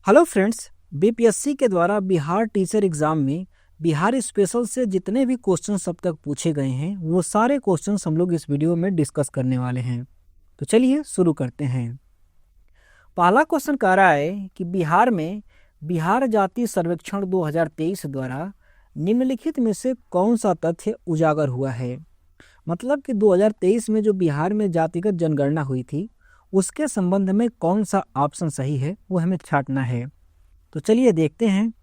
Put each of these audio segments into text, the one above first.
Hello friends, BPSC के द्वारा Bihar teacher exam में बिहार स्पेशल से जितने भी क्वेश्चंस अब तक पूछे गए हैं वो सारे क्वेश्चंस हम लोग इस वीडियो में डिस्कस करने वाले हैं। तो चलिए शुरू करते हैं। पहला क्वेश्चन कह रहा है कि बिहार में बिहार जाति सर्वेक्षण 2023 द्वारा निम्नलिखित में से कौन सा तथ्य उजागर हुआ है। मतलब कि 2023 में जो बिहार में जातिगत जनगणना हुई थी उसके संबंध में कौन सा ऑप्शन सही है वो हमें छांटना है। तो चलिए देखते हैं।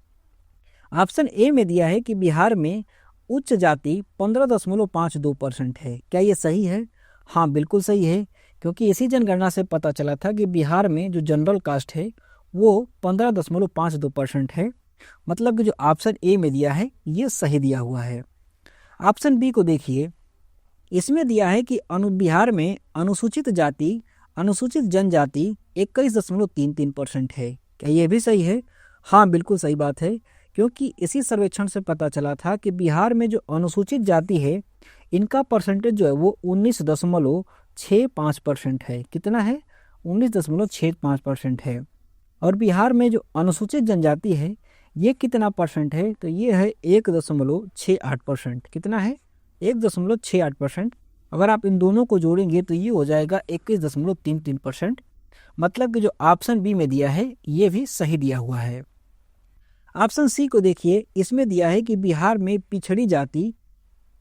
ऑप्शन ए में दिया है कि बिहार में उच्च जाति 15.52% है। क्या ये सही है? हाँ, बिल्कुल सही है, क्योंकि इसी जनगणना से पता चला था कि बिहार में जो जनरल कास्ट है वो 15.52% है। मतलब कि जो ऑप्शन ए में दिया है ये सही दिया हुआ है। ऑप्शन बी को देखिए, इसमें दिया है कि बिहार में अनुसूचित जनजाति 21.33% है। क्या ये भी सही है? हाँ, बिल्कुल सही बात है, क्योंकि इसी सर्वेक्षण से पता चला था कि बिहार में जो अनुसूचित जाति है इनका परसेंटेज जो है वो 19.65% है। कितना है? 19.65% है। और बिहार में जो अनुसूचित जनजाति है ये कितना परसेंट है? तो ये है 1.68%। कितना है? 1.68%। अगर आप इन दोनों को जोड़ेंगे तो ये हो जाएगा 21.33%। मतलब कि जो ऑप्शन बी में दिया है ये भी सही दिया हुआ है। ऑप्शन सी को देखिए, इसमें दिया है कि बिहार में पिछड़ी जाति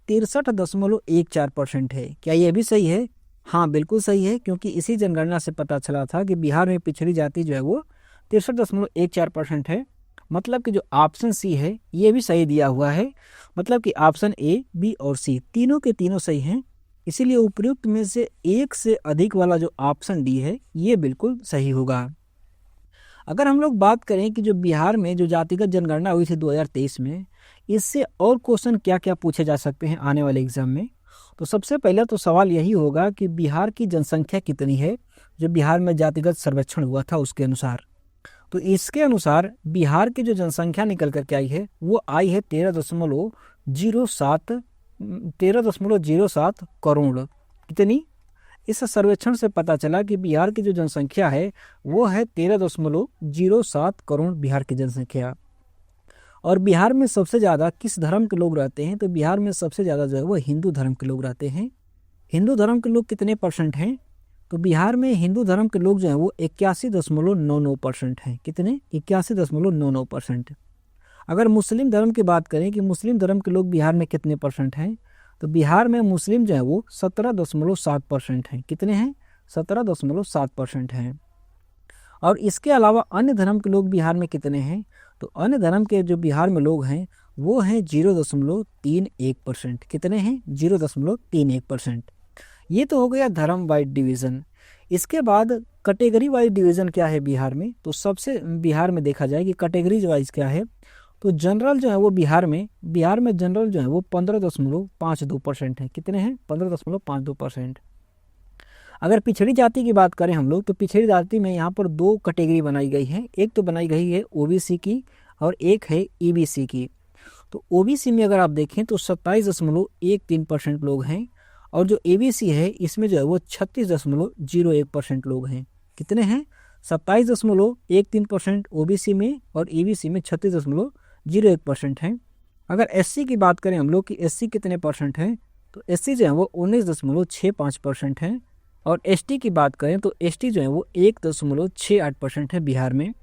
63.14% है। क्या ये भी सही है? हाँ, बिल्कुल सही है, क्योंकि इसी जनगणना से पता चला था कि बिहार में पिछड़ी जाति जो है वो 63.14% है। मतलब कि जो ऑप्शन सी है ये भी सही दिया हुआ है। मतलब कि ऑप्शन ए, बी और सी तीनों के तीनों सही हैं। इसीलिए उपयुक्त में से एक से अधिक वाला जो ऑप्शन डी है ये बिल्कुल सही होगा। अगर हम लोग बात करें कि जो बिहार में जो जातिगत जनगणना हुई थी 2023 में, इससे और क्वेश्चन क्या क्या पूछे जा सकते हैं आने वाले एग्जाम में, तो सबसे पहले तो सवाल यही होगा कि बिहार की जनसंख्या कितनी है जो बिहार में जातिगत सर्वेक्षण हुआ था उसके अनुसार। तो इसके अनुसार बिहार की जो जनसंख्या निकल करके आई है वो आई है 13.07 करोड़। कितनी? इस सर्वेक्षण से पता चला कि बिहार की जो जनसंख्या है वो है 13.07 करोड़ बिहार की जनसंख्या। और बिहार में सबसे ज़्यादा किस धर्म के लोग रहते हैं? तो बिहार में सबसे ज़्यादा जो है वो हिंदू धर्म के लोग रहते हैं। हिंदू धर्म के लोग कितने परसेंट हैं? तो बिहार में हिंदू धर्म के लोग जो हैं वो 81.99% हैं। कितने? 81.99%। अगर मुस्लिम धर्म की बात करें कि मुस्लिम धर्म के लोग बिहार में कितने परसेंट हैं, तो बिहार में मुस्लिम जो है वो 17.7% हैं। कितने हैं? 17.7% हैं। और इसके अलावा अन्य धर्म के लोग बिहार में कितने हैं? तो अन्य धर्म के जो बिहार में लोग हैं वो हैं 0.31%। कितने हैं? 0.31%। ये तो हो गया धर्म वाइज डिवीज़न। इसके बाद कैटेगरी वाइज डिवीज़न क्या है बिहार में? तो सबसे बिहार में देखा जाए कि कैटेगरीज वाइज क्या है, तो जनरल जो है वो बिहार में जनरल जो है वो 15.52% है। कितने हैं? 15.52%। अगर पिछड़ी जाति की बात करें हम लोग, तो पिछड़ी जाति में यहाँ पर दो कैटेगरी बनाई गई है। एक तो बनाई गई है ओबीसी की और एक है ईबीसी की। तो ओबीसी में अगर आप देखें तो 27.13% लोग हैं, और जो एबीसी है इसमें जो है वो 36.01% लोग हैं। कितने हैं? 27.13% ओबीसी में और ईबीसी में 36.01% हैं। अगर एससी की बात करें हम लोग कि एससी कितने परसेंट हैं, तो एससी जो है वो 19.65% हैं। और एसटी की बात करें तो एसटी जो है वो 1.68% है बिहार में।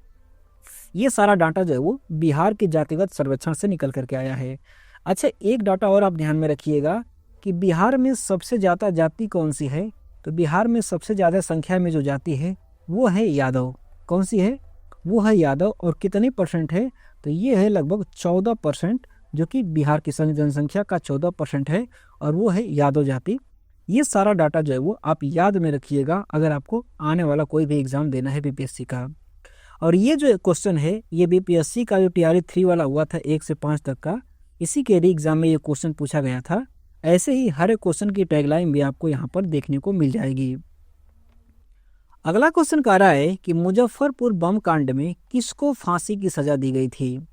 ये सारा डाटा जो है वो बिहार के जातिगत सर्वेक्षण से निकल करके आया है। अच्छा, एक डाटा और आप ध्यान में रखिएगा कि बिहार में सबसे ज़्यादा जाति कौन सी है? तो बिहार में सबसे ज़्यादा संख्या में जो जाति है वो है यादव। कौन सी है? वो है यादव। और कितने परसेंट है? तो ये है लगभग 14%, जो कि बिहार की जनसंख्या का 14% है, और वो है यादव जाति। ये सारा डाटा जो है वो आप याद में रखिएगा अगर आपको आने वाला कोई भी एग्ज़ाम देना है बीपीएससी का। और ये जो क्वेश्चन है ये बीपीएससी का जो TRE 3 वाला हुआ था 1 से 5 तक का, इसी के एग्जाम में ये क्वेश्चन पूछा गया था। ऐसे ही हर एक क्वेश्चन की टैगलाइन भी आपको यहाँ पर देखने को मिल जाएगी। अगला क्वेश्चन कह रहा है कि मुजफ्फरपुर बम कांड में किसको फांसी की सजा दी गई थी?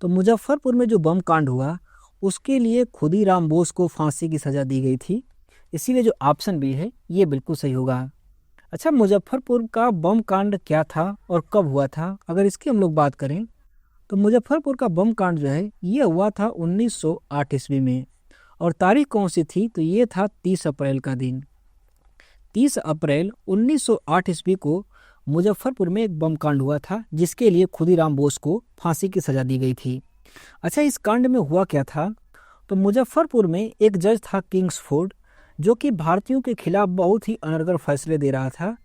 तो मुजफ्फरपुर में जो बम कांड हुआ उसके लिए खुदीराम बोस को फांसी की सजा दी गई थी। इसीलिए जो ऑप्शन बी है ये बिल्कुल सही होगा। अच्छा, मुजफ्फरपुर का बम कांड क्या था और कब हुआ था, अगर इसकी हम लोग बात करें तो मुजफ्फरपुर का बम कांड जो है ये हुआ था 1908 ईस्वी में। और तारीख कौन सी थी, तो ये था 30 अप्रैल का दिन। 30 अप्रैल 1908 ईस्वी को मुजफ्फरपुर में एक बम कांड हुआ था, जिसके लिए खुदीराम बोस को फांसी की सजा दी गई थी। अच्छा, इस कांड में हुआ क्या था, तो मुजफ्फरपुर में एक जज था किंग्सफोर्ड, जो कि भारतीयों के खिलाफ बहुत ही अनर्गल फैसले दे रहा था।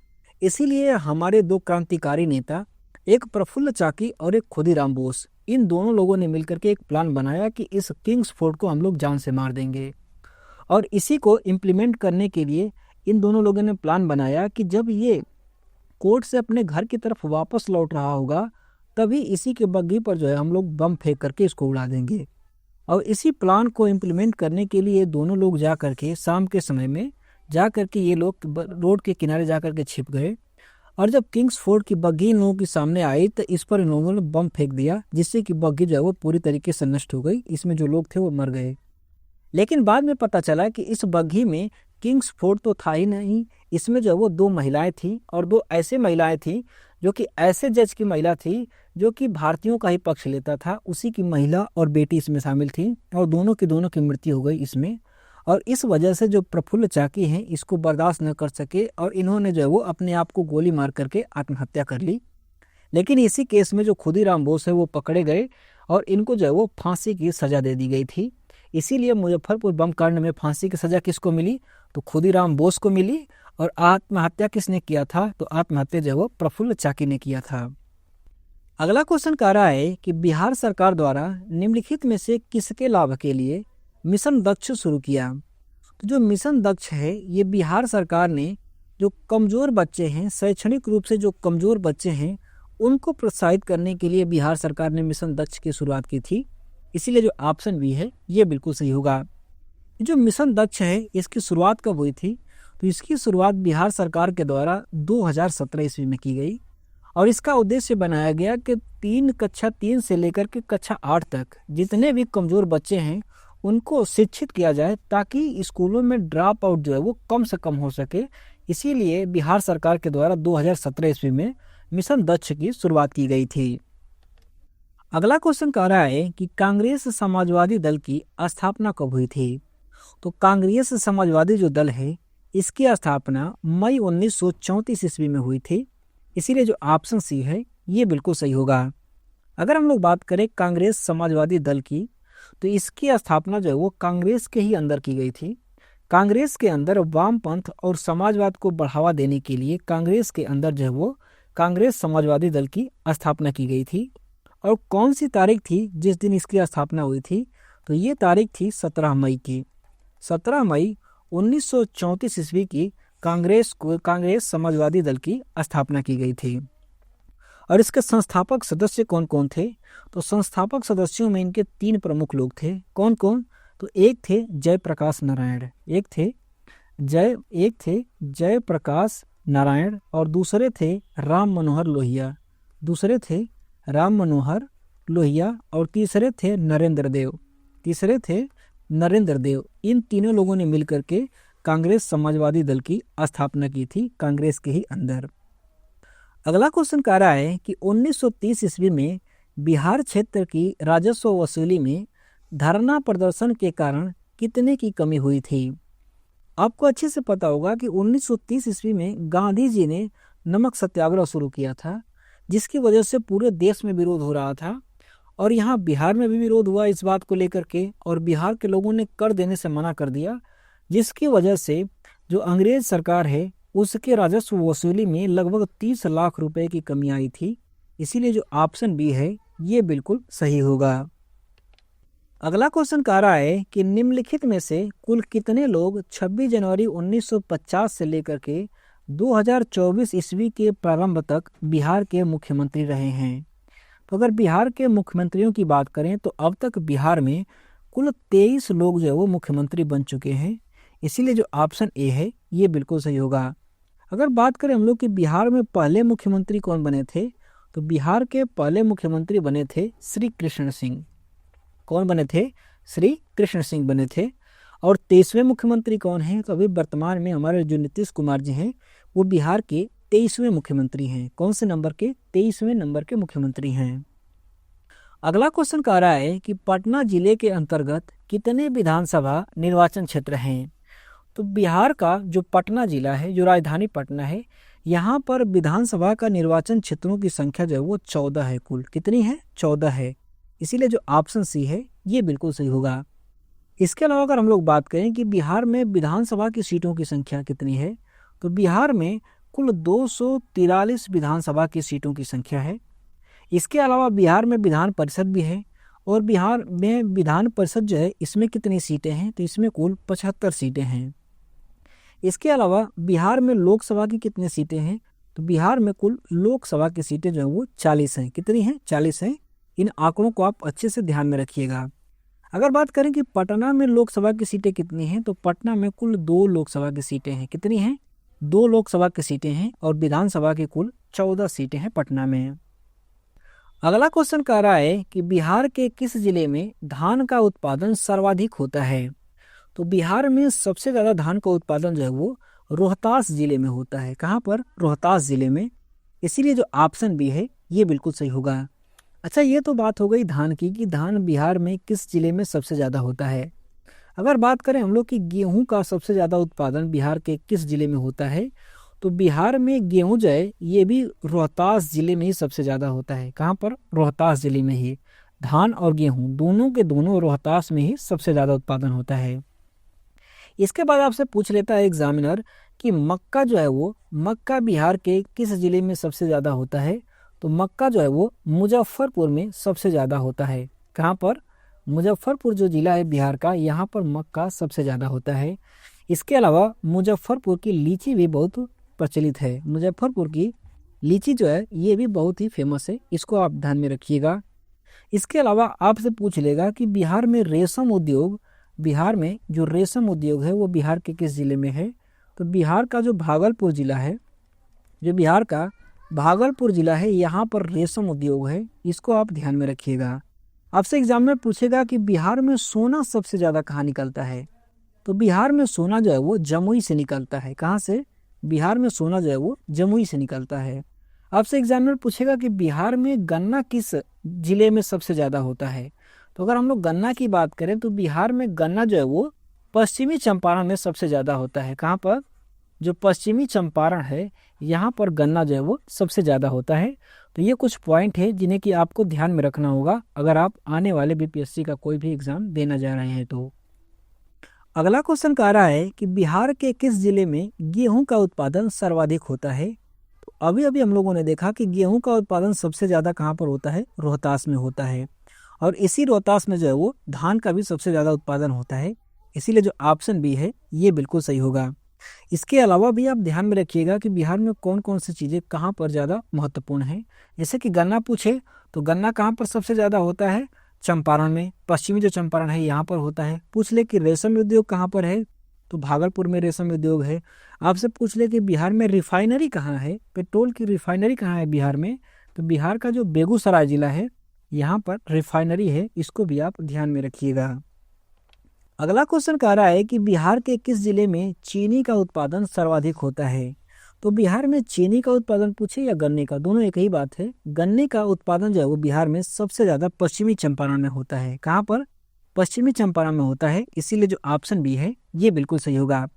इसीलिए हमारे दो क्रांतिकारी नेता, एक प्रफुल्ल चाकी और एक खुदीराम बोस, इन दोनों लोगों ने मिलकर के एक प्लान बनाया कि इस किंग्सफोर्ड को हम लोग जान से मार देंगे। और इसी को इम्प्लीमेंट करने के लिए इन दोनों लोगों ने प्लान बनाया कि जब ये कोर्ट से अपने घर की तरफ वापस लौट रहा होगा, तभी इसी के बग्घी पर जो है हम लोग बम फेंक करके इसको उड़ा देंगे। और इसी प्लान को इम्प्लीमेंट करने के लिए दोनों लोग जा करके शाम के समय में जा करके ये लोग रोड के किनारे जा करके छिप गए। और जब किंग्सफोर्ड की बग्घी इन लोगों के सामने आई तो इस पर इन लोगों ने बम फेंक दिया, जिससे कि बग्घी जो है वो पूरी तरीके से नष्ट हो गई। इसमें जो लोग थे वो मर गए। लेकिन बाद में पता चला कि इस बग्घी में किंग्सफोर्ड तो था ही नहीं, इसमें जो है वो दो महिलाएं थी, और दो ऐसे महिलाएं थी जो कि ऐसे जज की महिला थी जो कि भारतीयों का ही पक्ष लेता था। उसी की महिला और बेटी इसमें शामिल थी, और दोनों की मृत्यु हो गई इसमें। और इस वजह से जो प्रफुल्ल चाकी हैं इसको बर्दाश्त न कर सके, और इन्होंने जो है वो अपने आप को गोली मार करके आत्महत्या कर ली। लेकिन इसी केस में जो खुदीराम बोस है वो पकड़े गए, और इनको जो है वो फांसी की सजा दे दी गई थी। इसीलिए मुजफ्फरपुर बम कांड में फांसी की सजा किसको मिली, तो खुदीराम बोस को मिली। और आत्महत्या किसने किया था, तो आत्महत्या जो है वो प्रफुल्ल चाकी ने किया था। अगला क्वेश्चन कह रहा है कि बिहार सरकार द्वारा निम्नलिखित में से किसके लाभ के लिए मिशन दक्ष शुरू किया। तो जो मिशन दक्ष है ये बिहार सरकार ने जो कमजोर बच्चे हैं, शैक्षणिक रूप से जो कमजोर बच्चे हैं, उनको प्रोत्साहित करने के लिए बिहार सरकार ने मिशन दक्ष की शुरुआत की थी। इसीलिए जो ऑप्शन बी है ये बिल्कुल सही होगा। जो मिशन दक्ष है इसकी शुरुआत कब हुई थी, तो इसकी शुरुआत बिहार सरकार के द्वारा 2017 ईस्वी में की गई। और इसका उद्देश्य बनाया गया कि कक्षा 3 से लेकर के कक्षा 8 तक जितने भी कमजोर बच्चे हैं उनको शिक्षित किया जाए, ताकि स्कूलों में ड्रॉप आउट जो है वो कम से कम हो सके। इसीलिए बिहार सरकार के द्वारा 2017 ईस्वी में मिशन दक्ष की शुरुआत की गई थी। अगला क्वेश्चन कह रहा है कि कांग्रेस समाजवादी दल की स्थापना कब हुई थी। तो कांग्रेस समाजवादी जो दल है इसकी स्थापना मई 1934 ईस्वी में हुई थी। इसीलिए जो ऑप्शन सी है ये बिल्कुल सही होगा। अगर हम लोग बात करें कांग्रेस समाजवादी दल की, तो इसकी स्थापना जो है वो कांग्रेस के ही अंदर की गई थी। कांग्रेस के अंदर वामपंथ और समाजवाद को बढ़ावा देने के लिए कांग्रेस के अंदर जो है वो कांग्रेस समाजवादी दल की स्थापना की गई थी। और कौन सी तारीख थी जिस दिन इसकी स्थापना हुई थी, तो ये तारीख थी 17 मई की। 17 मई 1934 ईस्वी की कांग्रेस समाजवादी दल की स्थापना की गई थी। और इसके संस्थापक सदस्य कौन कौन थे, तो संस्थापक सदस्यों में इनके 3 प्रमुख लोग थे। कौन कौन, तो एक थे जयप्रकाश नारायण, एक थे जयप्रकाश नारायण, और दूसरे थे राम मनोहर लोहिया, और तीसरे थे नरेंद्र देव। इन तीनों लोगों ने मिलकर के कांग्रेस समाजवादी दल की स्थापना की थी, कांग्रेस के ही अंदर। अगला क्वेश्चन कह रहा है कि 1930 ईस्वी में बिहार क्षेत्र की राजस्व वसूली में धरना प्रदर्शन के कारण कितने की कमी हुई थी। आपको अच्छे से पता होगा कि 1930 ईस्वी में गांधी जी ने नमक सत्याग्रह शुरू किया था, जिसकी वजह से पूरे देश में विरोध हो रहा था। और यहाँ बिहार में भी विरोध हुआ इस बात को लेकर के, और बिहार के लोगों ने कर देने से मना कर दिया, जिसकी वजह से जो अंग्रेज सरकार है उसके राजस्व वसूली में लगभग 30 लाख रुपए की कमी आई थी। इसीलिए जो ऑप्शन बी है ये बिल्कुल सही होगा। अगला क्वेश्चन कह रहा है कि निम्नलिखित में से कुल कितने लोग 26 जनवरी 1950 से लेकर के 2024 ईस्वी के प्रारंभ तक बिहार के मुख्यमंत्री रहे हैं। तो अगर बिहार के मुख्यमंत्रियों की बात करें तो अब तक बिहार में कुल 23 लोग जो है वो मुख्यमंत्री बन चुके हैं। इसीलिए जो ऑप्शन ए है ये बिल्कुल सही होगा। अगर बात करें हम लोग कि बिहार में पहले मुख्यमंत्री कौन बने थे, तो बिहार के पहले मुख्यमंत्री बने थे श्री कृष्ण सिंह। कौन बने थे, श्री कृष्ण सिंह बने थे। और 23वें मुख्यमंत्री कौन हैं, तो अभी वर्तमान में हमारे जो नीतीश कुमार जी हैं वो बिहार के 23वें मुख्यमंत्री हैं। कौन से नंबर के? 23वें नंबर के मुख्यमंत्री हैं। अगला क्वेश्चन कह रहा है कि पटना जिले के अंतर्गत कितने विधानसभा निर्वाचन क्षेत्र हैं? तो बिहार का जो पटना जिला है, जो राजधानी पटना है, यहाँ पर विधानसभा का निर्वाचन क्षेत्रों की संख्या जो है वो 14 है। कुल कितनी है? 14 है। इसीलिए जो ऑप्शन सी है ये बिल्कुल सही होगा। इसके अलावा अगर हम लोग बात करें कि बिहार में विधानसभा की सीटों की संख्या कितनी है, तो बिहार में कुल 243 विधानसभा की सीटों की संख्या है। इसके अलावा बिहार में विधान परिषद भी है, और बिहार में विधान परिषद जो है इसमें कितनी सीटें हैं? तो इसमें कुल 75 सीटें हैं। इसके अलावा बिहार में लोकसभा की कितनी सीटें हैं? तो बिहार में कुल लोकसभा की सीटें जो है वो 40 हैं। कितनी हैं? 40 हैं। इन आंकड़ों को आप अच्छे से ध्यान में रखिएगा। अगर बात करें कि पटना में लोकसभा की सीटें कितनी हैं, तो पटना में कुल 2 लोकसभा की सीटें हैं। कितनी हैं? 2 लोकसभा की सीटें हैं, और विधानसभा की कुल 14 सीटें हैं पटना में। अगला क्वेश्चन कह रहा है कि बिहार के किस जिले में धान का उत्पादन सर्वाधिक होता है? तो बिहार में सबसे ज़्यादा धान का उत्पादन जो है वो रोहतास जिले में होता है। कहाँ पर? रोहतास जिले में। इसीलिए जो ऑप्शन बी है ये बिल्कुल सही होगा। अच्छा, ये तो बात हो गई धान की कि धान बिहार में किस जिले में सबसे ज़्यादा होता है। अगर बात करें हम लोग कि गेहूं का सबसे ज़्यादा उत्पादन बिहार के किस जिले में होता है, तो बिहार में गेहूं जो है ये भी रोहतास जिले में ही सबसे ज़्यादा होता है। कहाँ पर? रोहतास जिले में ही। धान और गेहूं दोनों के दोनों रोहतास में ही सबसे ज़्यादा उत्पादन होता है। इसके बाद आपसे पूछ लेता है एग्जामिनर कि मक्का जो है वो मक्का बिहार के किस जिले में सबसे ज़्यादा होता है? तो मक्का जो है वो मुजफ्फरपुर में सबसे ज़्यादा होता है। कहाँ पर? मुजफ्फरपुर जो जिला है बिहार का, यहाँ पर मक्का सबसे ज़्यादा होता है। इसके अलावा मुजफ्फरपुर की लीची भी बहुत प्रचलित है। मुजफ्फरपुर की लीची जो है ये भी बहुत ही फेमस है, इसको आप ध्यान में रखिएगा। इसके अलावा आपसे पूछ लेगा कि बिहार में रेशम उद्योग है वो बिहार के किस जिले में है? तो बिहार का जो भागलपुर जिला है, यहाँ पर रेशम उद्योग है, इसको आप ध्यान में रखिएगा। आपसे एग्जाम में पूछेगा कि बिहार में सोना सबसे ज़्यादा कहाँ निकलता है? तो बिहार में सोना जो है वो जमुई से निकलता है। कहाँ से? बिहार में सोना जो है वो जमुई से निकलता है। आपसे एग्जामिनर पूछेगा कि बिहार में गन्ना किस जिले में सबसे ज़्यादा होता है? तो अगर हम लोग गन्ना की बात करें तो बिहार में गन्ना जो है वो पश्चिमी चंपारण में सबसे ज़्यादा होता है। कहाँ पर? जो पश्चिमी चंपारण है यहाँ पर गन्ना जो है वो सबसे ज़्यादा होता है। तो ये कुछ पॉइंट है जिन्हें कि आपको ध्यान में रखना होगा अगर आप आने वाले बीपीएससी का कोई भी एग्ज़ाम देना जा रहे हैं। तो अगला क्वेश्चन कह रहा है कि बिहार के किस जिले में गेहूं का उत्पादन सर्वाधिक होता है? तो अभी अभी हम लोगों ने देखा कि गेहूं का उत्पादन सबसे ज़्यादा कहाँ पर होता है? रोहतास में होता है। और इसी रोहतास में जो है वो धान का भी सबसे ज़्यादा उत्पादन होता है। इसीलिए जो ऑप्शन बी है ये बिल्कुल सही होगा। इसके अलावा भी आप ध्यान में रखिएगा कि बिहार में कौन कौन सी चीज़ें कहाँ पर ज़्यादा महत्वपूर्ण हैं। जैसे कि गन्ना पूछे तो गन्ना कहाँ पर सबसे ज़्यादा होता है? चंपारण में, पश्चिमी जो चंपारण है यहाँ पर होता है। पूछ ले कि रेशम उद्योग कहाँ पर है? तो भागलपुर में रेशम उद्योग है। आपसे पूछ ले कि बिहार में रिफाइनरी कहाँ है, पेट्रोल की रिफाइनरी कहाँ है बिहार में? तो बिहार का जो बेगूसराय जिला है यहाँ पर रिफाइनरी है, इसको भी आप ध्यान में रखिएगा। अगला क्वेश्चन कह रहा है कि बिहार के किस जिले में चीनी का उत्पादन सर्वाधिक होता है? तो बिहार में चीनी का उत्पादन पूछे या गन्ने का, दोनों एक ही बात है। गन्ने का उत्पादन जो है वो बिहार में सबसे ज़्यादा पश्चिमी चंपारण में होता है। कहाँ पर? पश्चिमी चंपारण में होता है। इसीलिए जो ऑप्शन बी है ये बिल्कुल सही होगा।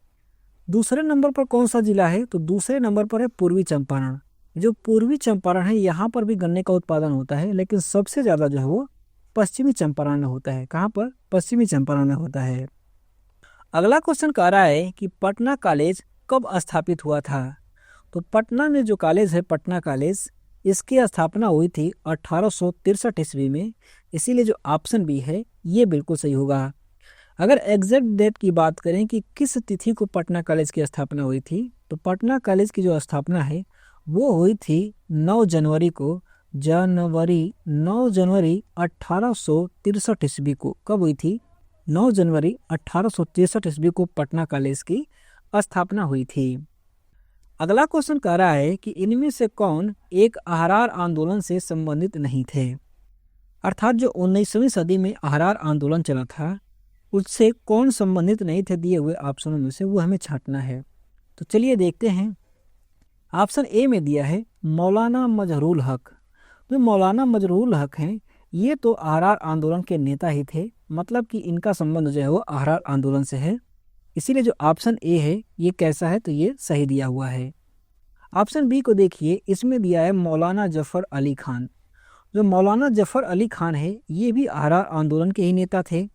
दूसरे नंबर पर कौन सा जिला है? तो दूसरे नंबर पर है पूर्वी चंपारण। जो पूर्वी चंपारण है यहाँ पर भी गन्ने का उत्पादन होता है, लेकिन सबसे ज़्यादा जो है वो पश्चिमी चंपारण में होता है। कहाँ पर? पश्चिमी चंपारण में होता है। अगला क्वेश्चन कह रहा है कि पटना कॉलेज कब स्थापित हुआ था? तो पटना में जो कॉलेज है पटना कॉलेज, इसकी स्थापना हुई थी 1863 ईस्वी में। इसीलिए जो ऑप्शन बी है ये बिल्कुल सही होगा। अगर एग्जैक्ट डेट की बात करें कि किस तिथि को पटना कॉलेज की स्थापना हुई थी, तो पटना कॉलेज की जो स्थापना है वो हुई थी 9 जनवरी 1863 ईस्वी को। कब हुई थी? 9 जनवरी 1863 ईस्वी को पटना कॉलेज की स्थापना हुई थी। अगला क्वेश्चन कह रहा है कि इनमें से कौन एक अहरार आंदोलन से संबंधित नहीं थे? अर्थात जो 19वीं सदी में अहरार आंदोलन चला था उससे कौन संबंधित नहीं थे, दिए हुए ऑप्शनों में से वो हमें छांटना है। तो चलिए देखते हैं ऑप्शन ए में दिया है मौलाना मजहरूल हक। जो मौलाना मजहरूल हक हैं ये तो आरआर आंदोलन के नेता ही थे, मतलब कि इनका संबंध जो है वो आरआर आंदोलन से है। इसीलिए जो ऑप्शन ए है ये कैसा है, तो ये सही दिया हुआ है। ऑप्शन बी को देखिए, इसमें दिया है मौलाना जफर अली खान। जो मौलाना जफर अली खान है ये भी आरआर आंदोलन के ही नेता थे,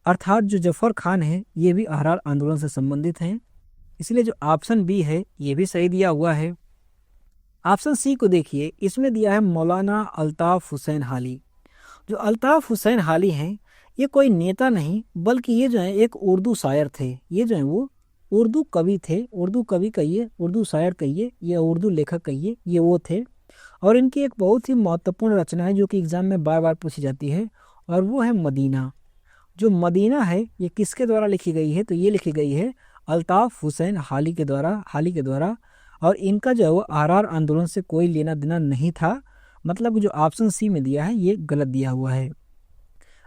अर्थात जो जफर खान है ये भी आरआर आंदोलन से संबंधित हैं। इसलिए जो ऑप्शन बी है ये भी सही दिया हुआ है। ऑप्शन सी को देखिए, इसमें दिया है मौलाना अल्ताफ हुसैन हाली। जो अल्ताफ हुसैन हाली हैं ये कोई नेता नहीं बल्कि ये जो है एक उर्दू शायर थे। ये जो है वो उर्दू कवि थे, उर्दू कवि कहिए, उर्दू शायर कहिए, या उर्दू लेखक कहिए, ये वो थे। और इनकी एक बहुत ही महत्वपूर्ण रचना है जो कि एग्जाम में बार बार पूछी जाती है, और वो है मदीना। जो मदीना है ये किसके द्वारा लिखी गई है, तो ये लिखी गई है अल्ताफ हुसैन हाली के द्वारा। और इनका जो है वो आरआर आंदोलन से कोई लेना देना नहीं था, मतलब जो ऑप्शन सी में दिया है ये गलत दिया हुआ है।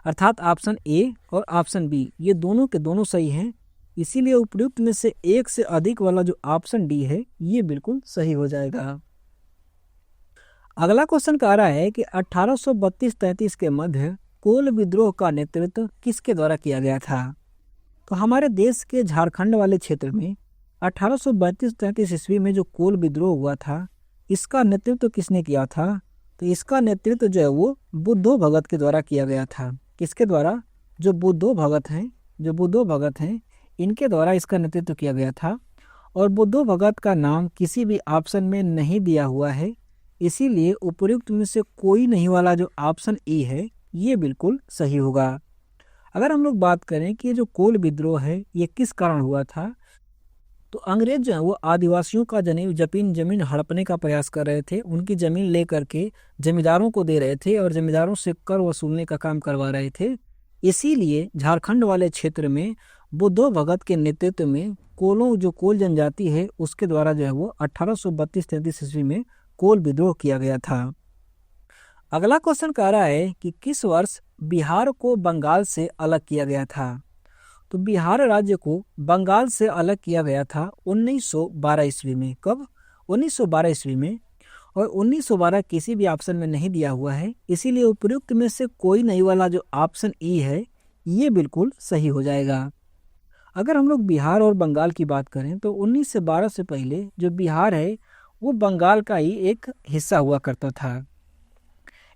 अर्थात ऑप्शन ए और ऑप्शन बी ये दोनों के दोनों सही हैं। इसीलिए उपयुक्त में से एक से अधिक वाला जो ऑप्शन डी है ये बिल्कुल सही हो जाएगा। अगला क्वेश्चन कह रहा है कि 1832-33 के मध्य कोल विद्रोह का नेतृत्व किसके द्वारा किया गया था। तो हमारे देश के झारखंड वाले क्षेत्र में 1832-33 ईस्वी में जो कोल विद्रोह हुआ था इसका नेतृत्व किसने किया था, तो इसका नेतृत्व जो है वो बुद्धो भगत के द्वारा किया गया था। किसके द्वारा, जो बुद्धो भगत हैं इनके द्वारा इसका नेतृत्व किया गया था। और बुद्धो भगत का नाम किसी भी ऑप्शन में नहीं दिया हुआ है, इसीलिए उपयुक्त में से कोई नहीं वाला जो ऑप्शन ए है ये बिल्कुल सही होगा। अगर हम लोग बात करें कि जो कोल विद्रोह है ये किस कारण हुआ था, तो अंग्रेज जो है वो आदिवासियों का जमीन हड़पने का प्रयास कर रहे थे। उनकी जमीन ले करके जमींदारों को दे रहे थे और जमींदारों से कर वसूलने का काम करवा रहे थे। इसीलिए झारखंड वाले क्षेत्र में बुद्धो भगत के नेतृत्व में कोल जनजाति है उसके द्वारा जो है वो 1832-33 ईस्वी में कोल विद्रोह किया गया था। अगला क्वेश्चन कह रहा है कि किस वर्ष बिहार को बंगाल से अलग किया गया था। तो बिहार राज्य को बंगाल से अलग किया गया था 1912 ईस्वी में। कब, 1912 ईस्वी में। और 1912 किसी भी ऑप्शन में नहीं दिया हुआ है, इसीलिए उपयुक्त में से कोई नहीं वाला जो ऑप्शन ई है ये बिल्कुल सही हो जाएगा। अगर हम लोग बिहार और बंगाल की बात करें तो 1912 से पहले जो बिहार है वो बंगाल का ही एक हिस्सा हुआ करता था।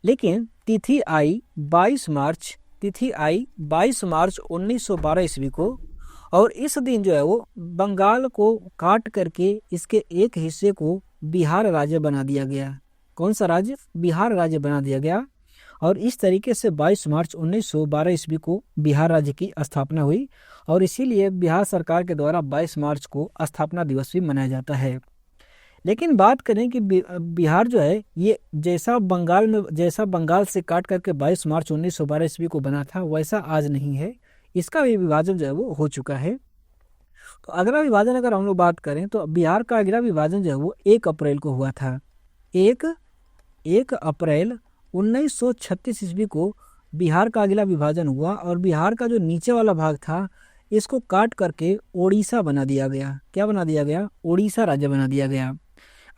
लेकिन तिथि आई 22 मार्च 1912 ईस्वी को, और इस दिन जो है वो बंगाल को काट करके इसके एक हिस्से को बिहार राज्य बना दिया गया। कौन सा राज्य, बिहार राज्य बना दिया गया। और इस तरीके से 22 मार्च 1912 ईस्वी को बिहार राज्य की स्थापना हुई, और इसीलिए बिहार सरकार के द्वारा 22 मार्च को स्थापना दिवस भी मनाया जाता है। लेकिन बात करें कि बिहार जो है ये जैसा बंगाल से काट करके 22 मार्च 1912 ईस्वी को बना था वैसा आज नहीं है, इसका भी विभाजन जो है वो हो चुका है। तो अगला विभाजन अगर हम लोग बात करें तो बिहार का अगला विभाजन जो है वो 1 अप्रैल को हुआ था। 1 अप्रैल 1936 ईस्वी को बिहार का अगला विभाजन हुआ, और बिहार का जो नीचे वाला भाग था इसको काट करके ओडिशा बना दिया गया। क्या बना दिया गया, ओडिशा राज्य बना दिया गया।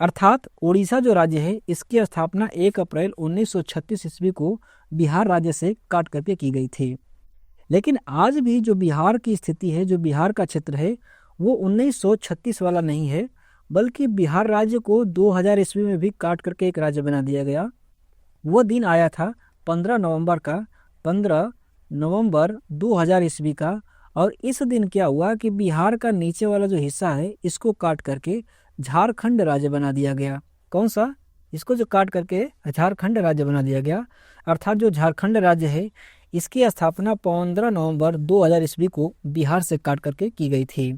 अर्थात ओडिशा जो राज्य है इसकी स्थापना 1 अप्रैल 1936 ईस्वी को बिहार राज्य से काट करके की गई थी। लेकिन आज भी जो बिहार की स्थिति है, जो बिहार का क्षेत्र है वो 1936 वाला नहीं है, बल्कि बिहार राज्य को 2000 ईस्वी में भी काट करके एक राज्य बना दिया गया। वो दिन आया था 15 नवंबर 2000 ईस्वी का। और इस दिन क्या हुआ कि बिहार का नीचे वाला जो हिस्सा है इसको काट करके झारखंड राज्य बना दिया गया। कौन सा, इसको जो काट करके झारखंड राज्य बना दिया गया। अर्थात जो झारखंड राज्य है इसकी स्थापना 15 नवंबर 2000 ईस्वी को बिहार से काट करके की गई थी।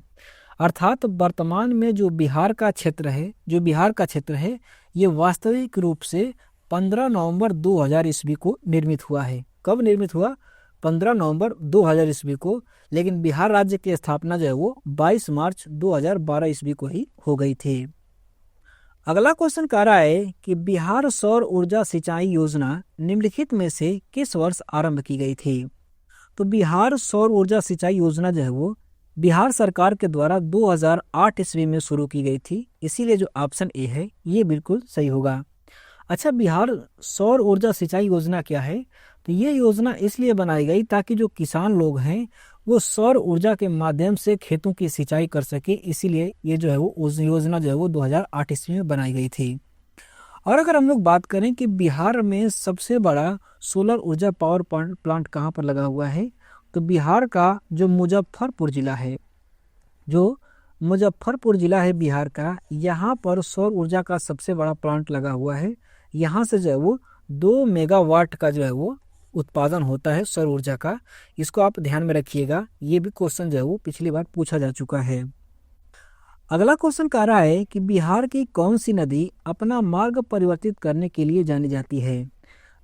अर्थात वर्तमान में जो बिहार का क्षेत्र है ये वास्तविक रूप से 15 नवंबर 2000 ईस्वी को निर्मित हुआ है। कब निर्मित हुआ, 15 नवंबर 2000 ईस्वी को। लेकिन बिहार राज्य की स्थापना जो है वो 22 मार्च 2012 ईस्वी को ही हो गई थी। अगला क्वेश्चन कह रहा है कि बिहार सौर ऊर्जा सिंचाई योजना निम्नलिखित में से किस वर्ष आरंभ की गई थी। तो बिहार सौर ऊर्जा सिंचाई योजना जो है वो बिहार सरकार के द्वारा 2008 ईस्वी में शुरू की गई थी, इसीलिए जो ऑप्शन ए है ये बिल्कुल सही होगा। अच्छा, बिहार सौर ऊर्जा सिंचाई योजना क्या है? तो ये योजना इसलिए बनाई गई ताकि जो किसान लोग हैं वो सौर ऊर्जा के माध्यम से खेतों की सिंचाई कर सके, इसीलिए ये जो है वो उस योजना जो है वो 2008 ईस्वी में बनाई गई थी। और अगर हम लोग बात करें कि बिहार में सबसे बड़ा सोलर ऊर्जा पावर प्लांट कहाँ पर लगा हुआ है, तो बिहार का जो मुजफ्फरपुर जिला है, जो मुजफ्फरपुर जिला है बिहार का, यहाँ पर सौर ऊर्जा का सबसे बड़ा प्लांट लगा हुआ है। यहाँ से जो है वो 2 मेगावाट का जो है वो उत्पादन होता है सौर ऊर्जा का। इसको आप ध्यान में रखिएगा, ये भी क्वेश्चन जो है वो पिछली बार पूछा जा चुका है। अगला क्वेश्चन कह रहा है कि बिहार की कौन सी नदी अपना मार्ग परिवर्तित करने के लिए जानी जाती है?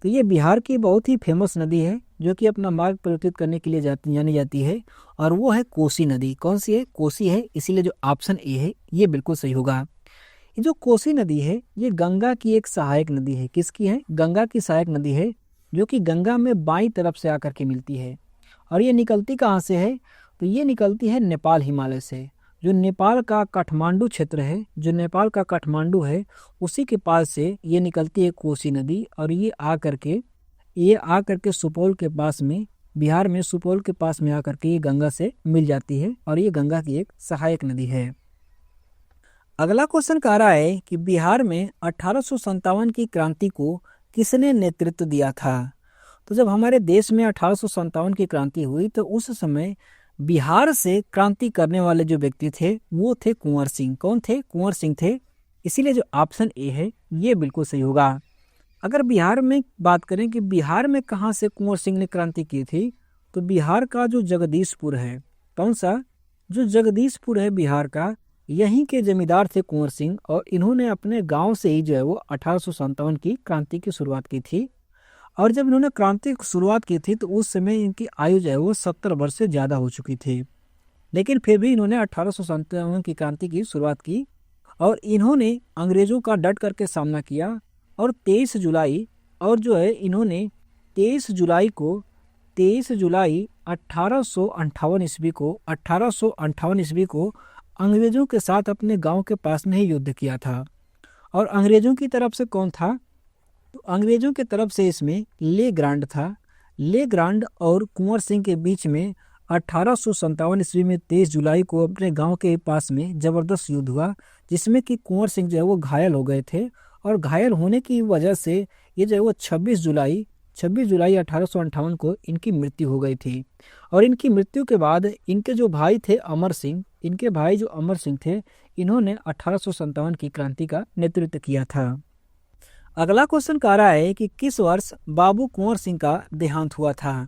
तो ये बिहार की बहुत ही फेमस नदी है जो कि अपना मार्ग परिवर्तित करने के लिए जानी जाती है, और वो है कोसी नदी। कौन सी है? कोसी है, इसीलिए जो ऑप्शन ए है ये बिल्कुल सही होगा। ये जो कोसी नदी है ये गंगा की एक सहायक नदी है। किसकी है? गंगा की सहायक नदी है, जो कि गंगा में बाईं तरफ से आकर के मिलती है। और ये निकलती कहाँ से है? तो ये निकलती है नेपाल हिमालय से। जो नेपाल का काठमांडू क्षेत्र है, जो नेपाल का काठमांडू है, उसी के पास से ये निकलती है कोसी नदी, और ये आ करके सुपौल के पास में, बिहार में सुपौल के पास में आकर के ये गंगा से मिल जाती है, और ये गंगा की एक सहायक नदी है। अगला क्वेश्चन कह रहा है कि बिहार में 1857 की क्रांति को किसने नेतृत्व दिया था? तो जब हमारे देश में 1857 की क्रांति हुई तो उस समय बिहार से क्रांति करने वाले जो व्यक्ति थे वो थे कुंवर सिंह। कौन थे? कुंवर सिंह थे, इसीलिए जो ऑप्शन ए है ये बिल्कुल सही होगा। अगर बिहार में बात करें कि बिहार में कहाँ से कुंवर सिंह ने क्रांति की थी, तो बिहार का जो जगदीशपुर है, कौन सा? जो जगदीशपुर है बिहार का, यहीं के जमींदार थे कुंवर सिंह, और इन्होंने अपने गांव से ही जो है वो 1857 की क्रांति की शुरुआत की थी। और जब इन्होंने क्रांति की शुरुआत की थी तो उस समय इनकी आयु जो है वो 70 वर्ष से ज़्यादा हो चुकी थी, लेकिन फिर भी इन्होंने 1857 की क्रांति की शुरुआत की, और इन्होंने अंग्रेज़ों का डट करके सामना किया। और 23 जुलाई और जो है इन्होंने 23 जुलाई 1858 ईस्वी को अंग्रेज़ों के साथ अपने गांव के पास में ही युद्ध किया था। और अंग्रेज़ों की तरफ से कौन था? तो अंग्रेज़ों की तरफ से इसमें ले ग्रांड था। ले ग्रांड और कुंवर सिंह के बीच में 1857 ईस्वी में 23 जुलाई को अपने गांव के पास में ज़बरदस्त युद्ध हुआ, जिसमें कि कुंवर सिंह जो है वो घायल हो गए थे। और घायल होने की वजह से ये जो है वो 26 जुलाई 1858 को इनकी मृत्यु हो गई थी। और इनकी मृत्यु के बाद इनके जो भाई थे अमर सिंह, इनके भाई जो अमर सिंह थे, इन्होंने 1857 की क्रांति का नेतृत्व किया था। अगला क्वेश्चन कह रहा है कि किस वर्ष बाबू कुंवर सिंह का देहांत हुआ था?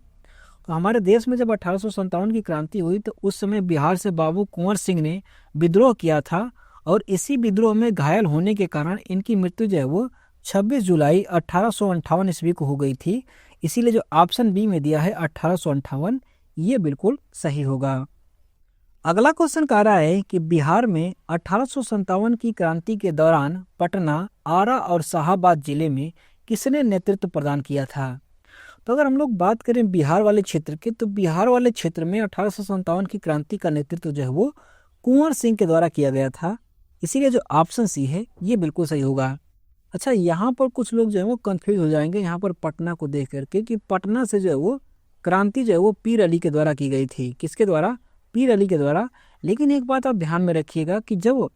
तो हमारे देश में जब 1857 की क्रांति हुई तो उस समय बिहार से बाबू कुंवर सिंह ने विद्रोह किया था, और इसी विद्रोह में घायल होने के कारण इनकी मृत्यु जो है वो 26 जुलाई 1858 ईस्वी को हो गई थी। इसीलिए जो ऑप्शन बी में दिया है 1858, ये बिल्कुल सही होगा। अगला क्वेश्चन कह रहा है कि बिहार में 1857 की क्रांति के दौरान पटना, आरा और शाहाबाद जिले में किसने नेतृत्व प्रदान किया था? तो अगर हम लोग बात करें बिहार वाले क्षेत्र की, तो बिहार वाले क्षेत्र में 1857 की क्रांति का नेतृत्व जो है वो कुंवर सिंह के द्वारा किया गया था, इसीलिए जो ऑप्शन सी है ये बिल्कुल सही होगा। अच्छा, यहाँ पर कुछ लोग जो है वो कंफ्यूज हो जाएंगे यहाँ पर पटना को देख करके कि पटना से जो है वो क्रांति जो है वो पीर अली के द्वारा की गई थी। किसके द्वारा? पीर अली के द्वारा। लेकिन एक बात आप ध्यान में रखिएगा कि जब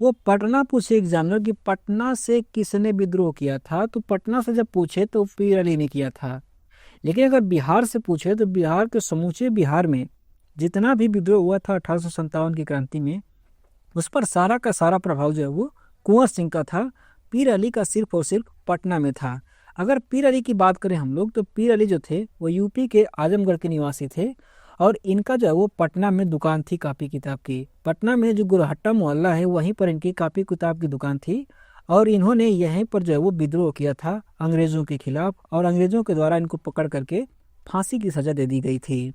वो पटना पूछे एग्जामिनर कि पटना से किसने विद्रोह किया था, तो पटना से जब पूछे तो पीर अली ने किया था। लेकिन अगर बिहार से पूछे तो बिहार के समूचे बिहार में जितना भी विद्रोह हुआ था 1857 की क्रांति में, उस पर सारा का सारा प्रभाव जो है वो कुंवर सिंह का था। पीर अली का सिर्फ और सिर्फ पटना में था। अगर पीर अली की बात करें हम लोग, तो पीर अली जो थे वो यूपी के आजमगढ़ के निवासी थे, और इनका जो है वो पटना में दुकान थी कापी किताब की। पटना में जो गुरहट्टा मोहल्ला है वहीं पर इनकी कापी किताब की दुकान थी, और इन्होंने यहीं पर जो है वो विद्रोह किया था अंग्रेजों के खिलाफ, और अंग्रेजों के द्वारा इनको पकड़ करके फांसी की सजा दे दी गई थी।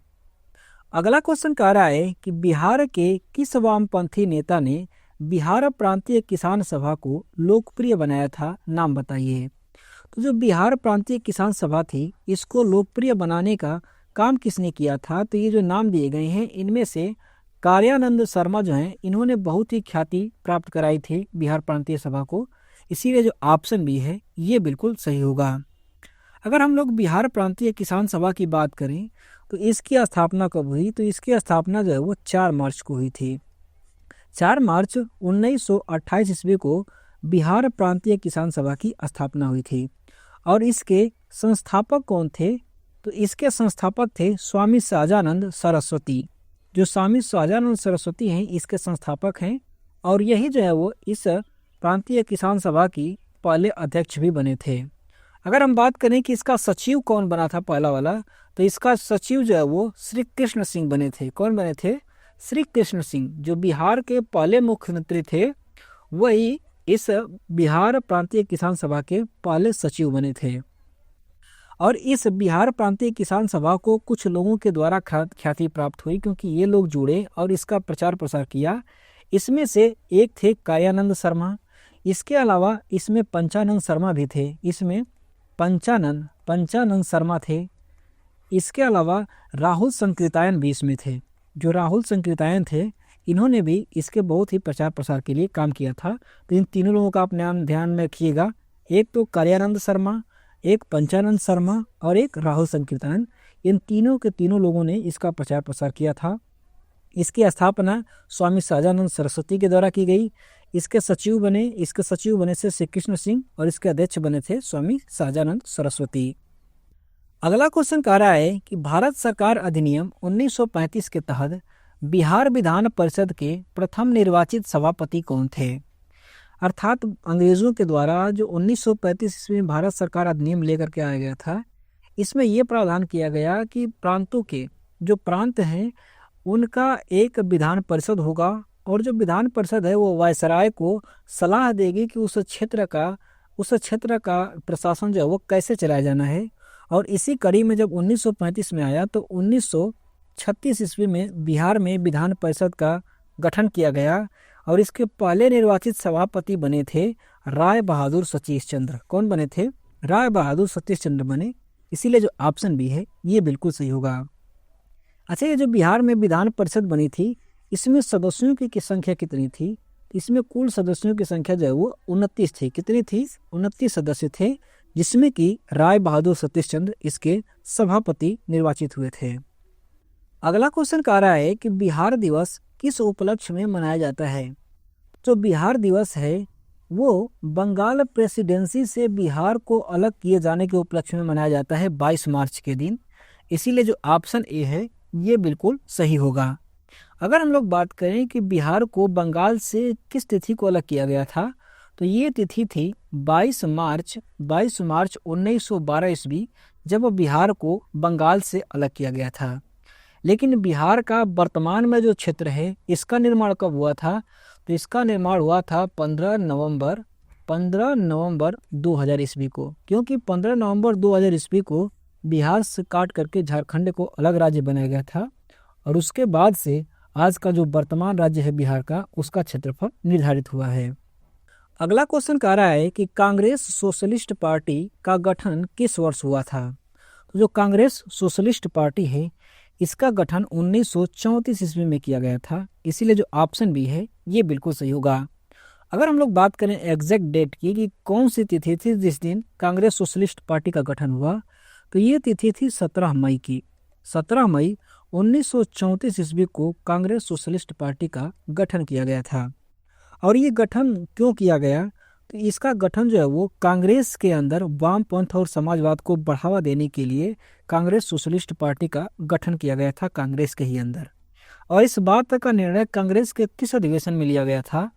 अगला क्वेश्चन कह रहा है कि बिहार के किस वामपंथी नेता ने बिहार प्रांतीय किसान सभा को लोकप्रिय बनाया था? नाम बताइए। तो जो बिहार प्रांतीय किसान सभा थी, इसको लोकप्रिय बनाने का काम किसने किया था? तो ये जो नाम दिए गए हैं इनमें से कार्यानंद शर्मा जो हैं इन्होंने बहुत ही ख्याति प्राप्त कराई थी बिहार प्रांतीय सभा को, इसीलिए जो ऑप्शन बी है ये बिल्कुल सही होगा। अगर हम लोग बिहार प्रांतीय किसान सभा की बात करें तो इसकी स्थापना कब हुई, तो इसकी स्थापना जो है वो 4 मार्च को हुई थी। 4 मार्च 1928 ईस्वी को बिहार प्रांतीय किसान सभा की स्थापना हुई थी। और इसके संस्थापक कौन थे, तो इसके संस्थापक थे स्वामी सहजानंद सरस्वती। जो स्वामी सहजानंद सरस्वती हैं इसके संस्थापक हैं, और यही जो है वो इस प्रांतीय किसान सभा की पहले अध्यक्ष भी बने थे। अगर हम बात करें कि इसका सचिव कौन बना था पहला वाला, तो इसका सचिव जो है वो श्री कृष्ण सिंह बने थे। कौन बने थे? श्री कृष्ण सिंह, जो बिहार के पहले मुख्यमंत्री थे, वही इस बिहार प्रांतीय किसान सभा के पहले सचिव बने थे। और इस बिहार प्रांतीय किसान सभा को कुछ लोगों के द्वारा ख्याति प्राप्त हुई, क्योंकि ये लोग जुड़े और इसका प्रचार प्रसार किया। इसमें से एक थे कार्यानंद शर्मा, इसके अलावा इसमें पंचानंद शर्मा भी थे, इसमें पंचानंद शर्मा थे। इसके अलावा राहुल संकृतायन भी इसमें थे। जो राहुल संकृतायन थे इन्होंने भी इसके बहुत ही प्रचार प्रसार के लिए काम किया था। तो इन तीनों लोगों का आप नाम ध्यान में रखिएगा, एक तो कार्यानंद शर्मा, एक पंचानंद शर्मा और एक राहुल संकीर्तन। इन तीनों के तीनों लोगों ने इसका प्रचार प्रसार किया था। इसकी स्थापना स्वामी सहजानंद सरस्वती के द्वारा की गई। इसके सचिव बने थे श्री कृष्ण सिंह और इसके अध्यक्ष बने थे स्वामी सहजानंद सरस्वती। अगला क्वेश्चन कह रहा है कि भारत सरकार अधिनियम 1935 के तहत बिहार विधान परिषद के प्रथम निर्वाचित सभापति कौन थे। अर्थात अंग्रेजों के द्वारा जो 1935 ईस्वी में भारत सरकार अधिनियम लेकर के आया गया था, इसमें यह प्रावधान किया गया कि प्रांतों के जो प्रांत हैं उनका एक विधान परिषद होगा, और जो विधान परिषद है वो वायसराय को सलाह देगी कि उस क्षेत्र का प्रशासन जो है वो कैसे चलाया जाना है। और इसी कड़ी में जब 1935 में आया तो 1936 ईस्वी में बिहार में विधान परिषद का गठन किया गया, और इसके पहले निर्वाचित सभापति बने थे राय बहादुर सतीश चंद्र। कौन बने थे? राय बहादुर सतीश चंद्र बने। इसीलिए जो ऑप्शन बी है ये बिल्कुल सही होगा। अच्छा, ये जो बिहार में विधान परिषद बनी थी इसमें सदस्यों की संख्या कितनी थी? इसमें कुल सदस्यों की संख्या जो है वो 29 थी। कितनी थी? 29 सदस्य थे, जिसमें कि राय बहादुर सतीश चंद्र इसके सभापति निर्वाचित हुए थे। अगला क्वेश्चन कह रहा है कि बिहार दिवस किस उपलक्ष्य में मनाया जाता है। जो बिहार दिवस है वो बंगाल प्रेसिडेंसी से बिहार को अलग किए जाने के उपलक्ष्य में मनाया जाता है 22 मार्च के दिन। इसीलिए जो ऑप्शन ए है ये बिल्कुल सही होगा। अगर हम लोग बात करें कि बिहार को बंगाल से किस तिथि को अलग किया गया था, तो ये तिथि थी 22 मार्च 1912 ईस्वी, जब बिहार को बंगाल से अलग किया गया था। लेकिन बिहार का वर्तमान में जो क्षेत्र है इसका निर्माण कब हुआ था? तो इसका निर्माण हुआ था 15 नवंबर 2000 ईस्वी को, क्योंकि 15 नवंबर 2000 ईस्वी को बिहार से काट करके झारखंड को अलग राज्य बनाया गया था, और उसके बाद से आज का जो वर्तमान राज्य है बिहार का उसका क्षेत्रफल निर्धारित हुआ है। अगला क्वेश्चन कह रहा है कि कांग्रेस सोशलिस्ट पार्टी का गठन किस वर्ष हुआ था। तो जो कांग्रेस सोशलिस्ट पार्टी है इसका गठन 1934 ईस्वी में किया गया था। इसीलिए जो ऑप्शन बी है ये बिल्कुल सही होगा। अगर हम लोग बात करें एग्जैक्ट डेट की कि कौन सी तिथि थी जिस दिन कांग्रेस सोशलिस्ट पार्टी का गठन हुआ, तो ये तिथि थी 17 मई की। 17 मई 1934 ईस्वी को कांग्रेस सोशलिस्ट पार्टी का गठन किया गया था। और ये गठन क्यों किया गया? तो इसका गठन जो है वो कांग्रेस के अंदर वामपंथ और समाजवाद को बढ़ावा देने के लिए कांग्रेस सोशलिस्ट पार्टी का गठन किया गया था कांग्रेस के ही अंदर। और इस बात का निर्णय कांग्रेस के किस अधिवेशन में लिया गया था?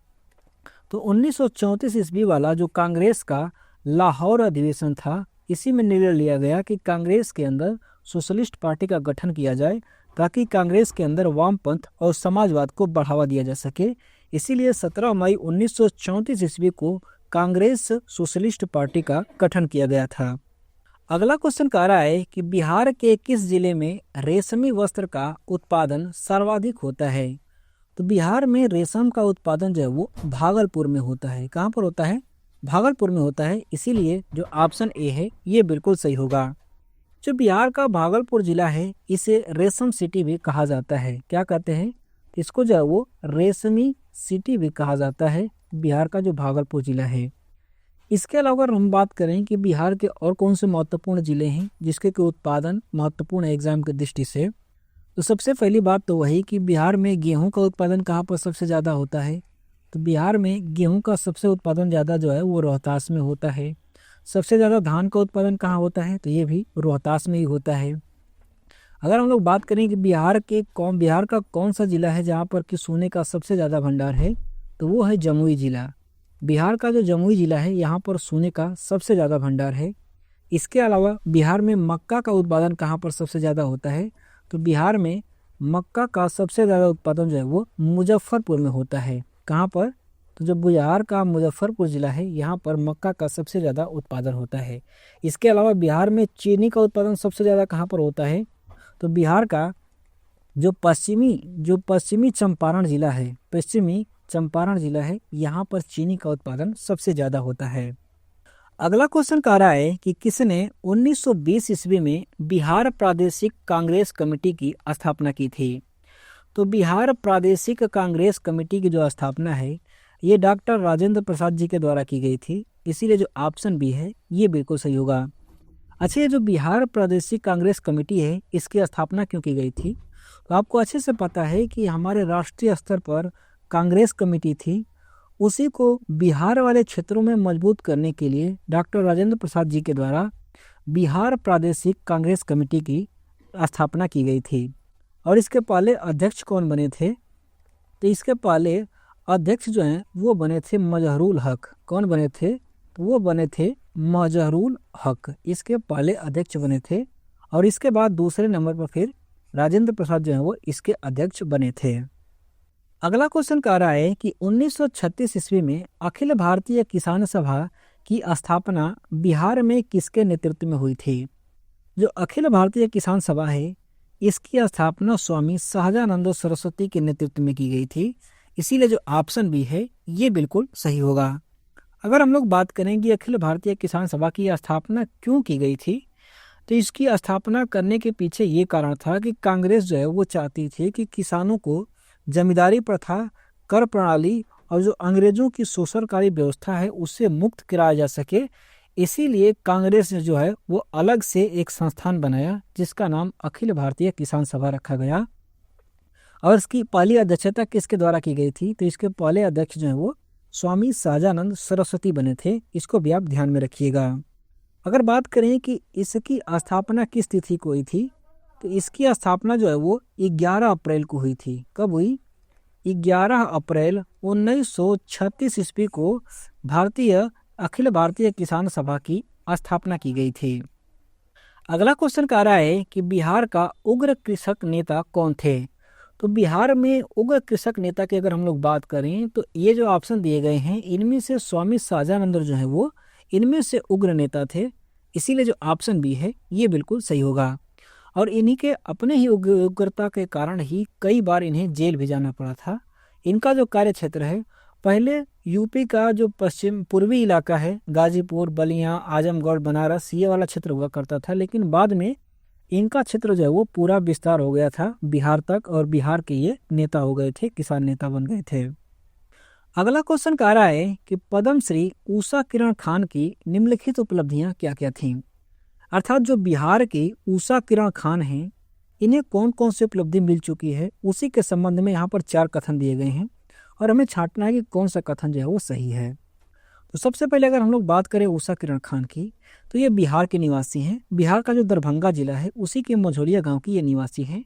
तो 1934 ईस्वी वाला जो कांग्रेस का लाहौर अधिवेशन था, इसी में निर्णय लिया गया कि कांग्रेस के अंदर सोशलिस्ट पार्टी का गठन किया जाए, ताकि कांग्रेस के अंदर वामपंथ और समाजवाद को बढ़ावा दिया जा सके। इसीलिए 17 मई 1934 ईस्वी को कांग्रेस सोशलिस्ट पार्टी का गठन किया गया था। अगला क्वेश्चन कह रहा है कि बिहार के किस जिले में रेशमी वस्त्र का उत्पादन सर्वाधिक होता है। तो बिहार में रेशम का उत्पादन जो है वो भागलपुर में होता है। कहाँ पर होता है? भागलपुर में होता है। इसीलिए जो ऑप्शन ए है ये बिल्कुल सही होगा। जो बिहार का भागलपुर जिला है इसे रेशम सिटी भी कहा जाता है। क्या कहते हैं? इसको जो है वो रेशमी सिटी भी कहा जाता है, बिहार का जो भागलपुर जिला है। इसके अलावा अगर हम बात करें कि बिहार के और कौन से महत्वपूर्ण जिले हैं जिसके के उत्पादन महत्वपूर्ण है एग्जाम की दृष्टि से, तो सबसे पहली बात तो वही कि बिहार में गेहूं का उत्पादन कहाँ पर सबसे ज़्यादा होता है। तो बिहार में गेहूं का सबसे उत्पादन ज़्यादा जो है वो रोहतास में होता है। सबसे ज़्यादा धान का उत्पादन कहाँ होता है, तो ये भी रोहतास में ही होता है। अगर हम लोग बात करें कि बिहार का कौन सा जिला है जहाँ पर कि सोने का सबसे ज़्यादा भंडार है, तो वो है जमुई जिला। बिहार का जो जमुई जिला है यहाँ पर सोने का सबसे ज़्यादा भंडार है। इसके अलावा बिहार में मक्का का उत्पादन कहाँ पर सबसे ज़्यादा होता है, तो बिहार में मक्का का सबसे ज़्यादा उत्पादन जो है वो मुजफ्फरपुर में होता है। कहाँ पर, तो जो बिहार का मुजफ्फरपुर ज़िला है यहाँ पर मक्का का सबसे ज़्यादा उत्पादन होता है। इसके अलावा बिहार में चीनी का उत्पादन सबसे ज़्यादा कहाँ पर होता है, तो बिहार का जो पश्चिमी चंपारण जिला है यहाँ पर चीनी का उत्पादन सबसे ज़्यादा होता है। अगला क्वेश्चन कह रहा है कि किसने 1920 ईस्वी में बिहार प्रादेशिक कांग्रेस कमेटी की स्थापना की थी। तो बिहार प्रादेशिक कांग्रेस कमेटी की जो स्थापना है ये डॉक्टर राजेंद्र प्रसाद जी के द्वारा की गई थी, इसीलिए जो ऑप्शन बी है ये बिल्कुल सही होगा। अच्छा, ये जो बिहार प्रादेशिक कांग्रेस कमेटी है इसकी स्थापना क्यों की गई थी, तो आपको अच्छे से पता है कि हमारे राष्ट्रीय स्तर पर कांग्रेस कमेटी थी, उसी को बिहार वाले क्षेत्रों में मजबूत करने के लिए डॉक्टर राजेंद्र प्रसाद जी के द्वारा बिहार प्रादेशिक कांग्रेस कमेटी की स्थापना की गई थी। और इसके पहले अध्यक्ष कौन बने थे, तो इसके पहले अध्यक्ष जो हैं वो बने थे मजहरूल हक। कौन बने थे, तो वो बने थे मजहरूल हक, इसके पहले अध्यक्ष बने थे। और इसके बाद दूसरे नंबर पर फिर राजेंद्र प्रसाद जो हैं वो इसके अध्यक्ष बने थे। अगला क्वेश्चन कह रहा है कि 1936 ईस्वी में अखिल भारतीय किसान सभा की स्थापना बिहार में किसके नेतृत्व में हुई थी। जो अखिल भारतीय किसान सभा है इसकी स्थापना स्वामी सहजानंद सरस्वती के नेतृत्व में की गई थी, इसीलिए जो ऑप्शन बी है ये बिल्कुल सही होगा। अगर हम लोग बात करें कि अखिल भारतीय किसान सभा की स्थापना क्यों की गई थी, तो इसकी स्थापना करने के पीछे ये कारण था कि कांग्रेस जो है वो चाहती थी कि किसानों को जमींदारी प्रथा, कर प्रणाली और जो अंग्रेजों की शोषणकारी व्यवस्था है उससे मुक्त कराया जा सके। इसीलिए कांग्रेस ने जो है वो अलग से एक संस्थान बनाया जिसका नाम अखिल भारतीय किसान सभा रखा गया। और इसकी पहली अध्यक्षता किसके द्वारा की गई थी, तो इसके पहले अध्यक्ष जो है वो स्वामी सहजानंद सरस्वती बने थे, इसको भी आप ध्यान में रखिएगा। अगर बात करें कि इसकी स्थापना किस तिथि को हुई थी, तो इसकी स्थापना जो है वो 11 अप्रैल को हुई थी। कब हुई, 11 अप्रैल 1936 ईस्वी को अखिल भारतीय किसान सभा की स्थापना की गई थी। अगला क्वेश्चन कह रहा है कि बिहार का उग्र कृषक नेता कौन थे। तो बिहार में उग्र कृषक नेता की अगर हम लोग बात करें तो ये जो ऑप्शन दिए गए हैं इनमें से स्वामी सहजानंद जो है वो इनमें से उग्र नेता थे, इसीलिए जो ऑप्शन बी है ये बिल्कुल सही होगा। और इन्हीं के अपने ही उग्रता के कारण ही कई बार इन्हें जेल भी जाना पड़ा था। इनका जो कार्य क्षेत्र है, पहले यूपी का जो पश्चिम पूर्वी इलाका है, गाजीपुर, बलिया, आजमगढ़, बनारस, ये वाला क्षेत्र हुआ करता था, लेकिन बाद में इनका क्षेत्र जो है वो पूरा विस्तार हो गया था बिहार तक, और बिहार के ये नेता हो गए थे, किसान नेता बन गए थे। अगला क्वेश्चन कह रहा है कि पद्मश्री उषा किरण खान की निम्नलिखित उपलब्धियां क्या क्या थीं। अर्थात जो बिहार की उषा किरण खान हैं इन्हें कौन कौन सी उपलब्धि मिल चुकी है, उसी के संबंध में यहाँ पर 4 कथन दिए गए हैं और हमें छांटना है कि कौन सा कथन जो है वो सही है। तो सबसे पहले अगर हम लोग बात करें उषा किरण खान की, तो ये बिहार के निवासी हैं। बिहार का जो दरभंगा जिला है उसी के मझौलिया गांव की ये निवासी हैं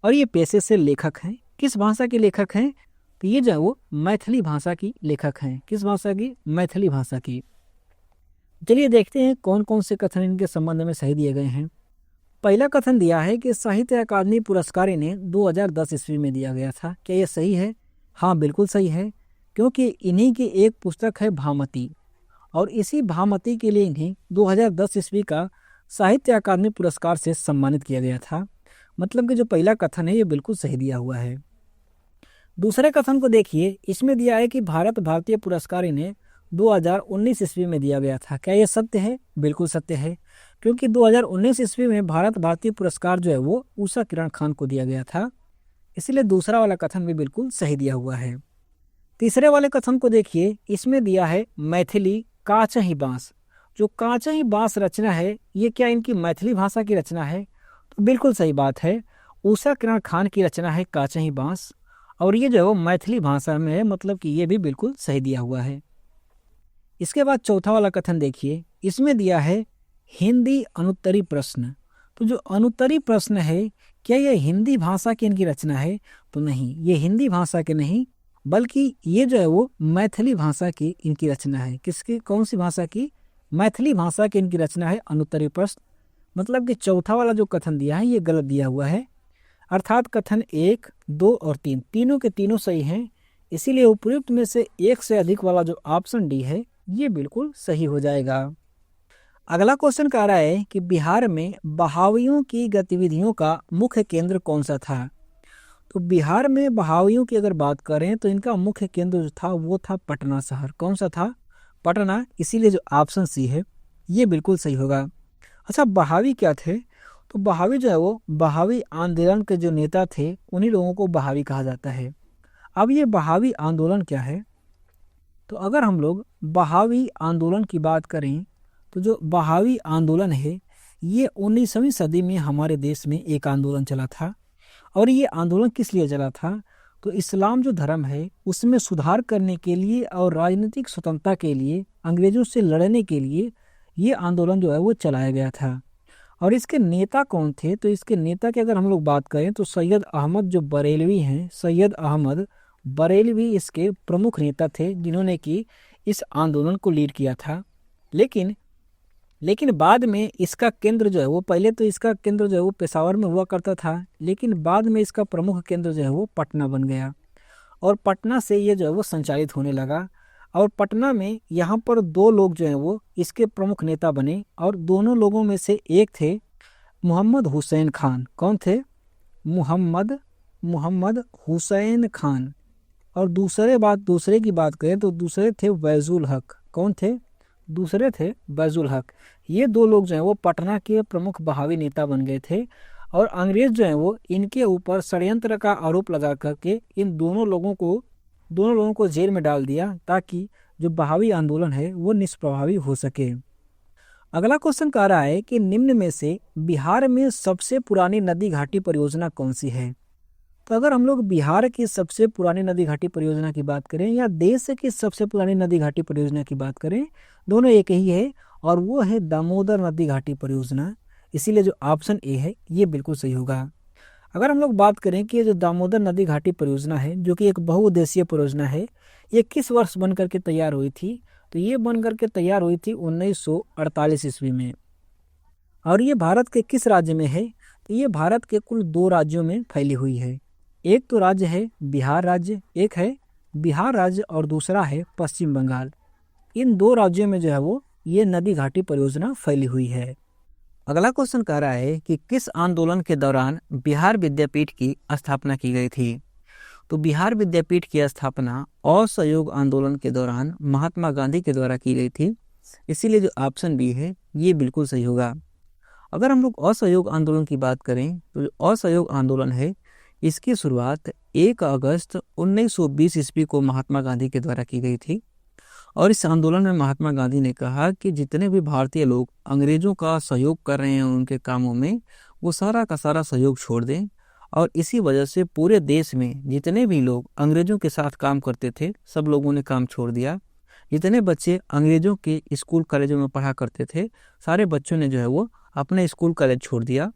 और ये पेशे से लेखक हैं। किस भाषा के लेखक हैं, तो ये जो है वो मैथिली भाषा की लेखक हैं। किस भाषा की, मैथिली भाषा की। चलिए देखते हैं कौन कौन से कथन इनके संबंध में सही दिए गए हैं। पहला कथन दिया है कि साहित्य अकादमी पुरस्कार इन्हें 2010 ईस्वी में दिया गया था। क्या ये सही है? हाँ, बिल्कुल सही है, क्योंकि इन्हीं की एक पुस्तक है भामती और इसी भामती के लिए इन्हें 2010 ईस्वी का साहित्य अकादमी पुरस्कार से सम्मानित किया गया था। मतलब कि जो पहला कथन है ये बिल्कुल सही दिया हुआ है। दूसरे कथन को देखिए, इसमें दिया है कि भारत भारतीय पुरस्कार इन्हें 2019 ईस्वी में दिया गया था। क्या ये सत्य है? बिल्कुल सत्य है, क्योंकि 2019 ईस्वी में भारत भारतीय पुरस्कार जो है वो उषा किरण खान को दिया गया था। इसलिए दूसरा वाला कथन भी बिल्कुल सही दिया हुआ है। तीसरे वाले कथन को देखिए, इसमें दिया है मैथिली काचही बाँस। जो काचही बाँस रचना है, ये क्या इनकी मैथिली भाषा की रचना है? तो बिल्कुल सही बात है, उषा किरण खान की रचना है काचही बाँस, और ये जो है वो मैथिली भाषा में है, मतलब कि ये भी बिल्कुल सही दिया हुआ है। इसके बाद चौथा वाला कथन देखिए, इसमें दिया है हिंदी अनुत्तरी प्रश्न। तो जो अनुत्तरी प्रश्न है, क्या ये हिंदी भाषा की इनकी रचना है? तो नहीं, ये हिंदी भाषा के नहीं, बल्कि ये जो है वो मैथिली भाषा की इनकी रचना है। किसकी, कौन सी भाषा की? मैथिली भाषा की इनकी रचना है अनुत्तरी प्रश्न। मतलब कि चौथा वाला जो कथन दिया है ये गलत दिया हुआ है, अर्थात कथन 1, 2 और 3 तीनों के तीनों सही हैं। इसीलिए उपयुक्त में से एक से अधिक वाला जो ऑप्शन डी है ये बिल्कुल सही हो जाएगा। अगला क्वेश्चन कह रहा है कि बिहार में बहावियों की गतिविधियों का मुख्य केंद्र कौन सा था? तो बिहार में बहावियों की अगर बात करें तो इनका मुख्य केंद्र जो था वो था पटना शहर। कौन सा था? पटना। इसीलिए जो ऑप्शन सी है ये बिल्कुल सही होगा। अच्छा, बहावी क्या थे? तो बहावी जो है वो बहावी आंदोलन के जो नेता थे उन्हीं लोगों को बहावी कहा जाता है। अब ये बहावी आंदोलन क्या है? तो अगर हम लोग बहावी आंदोलन की बात करें तो जो बहावी आंदोलन है ये 19वीं सदी में हमारे देश में एक आंदोलन चला था। और ये आंदोलन किस लिए चला था? तो इस्लाम जो धर्म है उसमें सुधार करने के लिए और राजनीतिक स्वतंत्रता के लिए, अंग्रेजों से लड़ने के लिए ये आंदोलन जो है वो चलाया गया था। और इसके नेता कौन थे? तो इसके नेता की अगर हम लोग बात करें तो सैयद अहमद जो बरेलवी हैं, सैयद अहमद बरेलवी इसके प्रमुख नेता थे जिन्होंने कि इस आंदोलन को लीड किया था। लेकिन बाद में इसका केंद्र जो है वो, पहले तो इसका केंद्र जो है वो पेशावर में हुआ करता था, लेकिन बाद में इसका प्रमुख केंद्र जो है वो पटना बन गया और पटना से ये जो है वो संचालित होने लगा। और पटना में यहाँ पर दो लोग जो हैं वो इसके प्रमुख नेता बने, और दोनों लोगों में से एक थे मोहम्मद हुसैन खान। कौन थे? मोहम्मद हुसैन खान। और दूसरे की बात करें तो दूसरे थे बैजुल हक। कौन थे? दूसरे थे बैजुल हक। ये दो लोग जो हैं वो पटना के प्रमुख बहावी नेता बन गए थे, और अंग्रेज जो हैं वो इनके ऊपर षड्यंत्र का आरोप लगा करके इन दोनों लोगों को जेल में डाल दिया, ताकि जो बहावी आंदोलन है वो निष्प्रभावी हो सके। अगला क्वेश्चन कह रहा है कि निम्न में से बिहार में सबसे पुरानी नदी घाटी परियोजना कौन सी है? तो अगर हम लोग बिहार की सबसे पुरानी नदी घाटी परियोजना की बात करें या देश की सबसे पुरानी नदी घाटी परियोजना की बात करें, दोनों एक ही है, और वो है दामोदर नदी घाटी परियोजना। इसीलिए जो ऑप्शन ए है ये बिल्कुल सही होगा। अगर हम लोग बात करें कि ये जो दामोदर नदी घाटी परियोजना है जो कि एक बहुउद्देशीय परियोजना है, ये किस वर्ष बन करके तैयार हुई थी? तो ये बन करके तैयार हुई थी 1948 ईस्वी में। और ये भारत के किस राज्य में है? तो ये भारत के कुल 2 राज्यों में फैली हुई है। एक तो राज्य है बिहार राज्य, एक है बिहार राज्य और दूसरा है पश्चिम बंगाल। इन 2 राज्यों में जो है वो ये नदी घाटी परियोजना फैली हुई है। अगला क्वेश्चन कह रहा है कि किस आंदोलन के दौरान बिहार विद्यापीठ की स्थापना की गई थी? तो बिहार विद्यापीठ की स्थापना असहयोग आंदोलन के दौरान महात्मा गांधी के द्वारा की गई थी। इसीलिए जो ऑप्शन बी है ये बिल्कुल सही होगा। अगर हम लोग असहयोग आंदोलन की बात करें तो जो असहयोग आंदोलन है इसकी शुरुआत 1 अगस्त 1920 ईस्वी को महात्मा गांधी के द्वारा की गई थी। और इस आंदोलन में महात्मा गांधी ने कहा कि जितने भी भारतीय लोग अंग्रेजों का सहयोग कर रहे हैं उनके कामों में, वो सारा का सारा सहयोग छोड़ दें। और इसी वजह से पूरे देश में जितने भी लोग अंग्रेजों के साथ काम करते थे सब लोगों ने काम छोड़ दिया। जितने बच्चे अंग्रेजों के स्कूल कॉलेजों में पढ़ा करते थे सारे बच्चों ने जो है वो अपने स्कूल कॉलेज छोड़ दिया।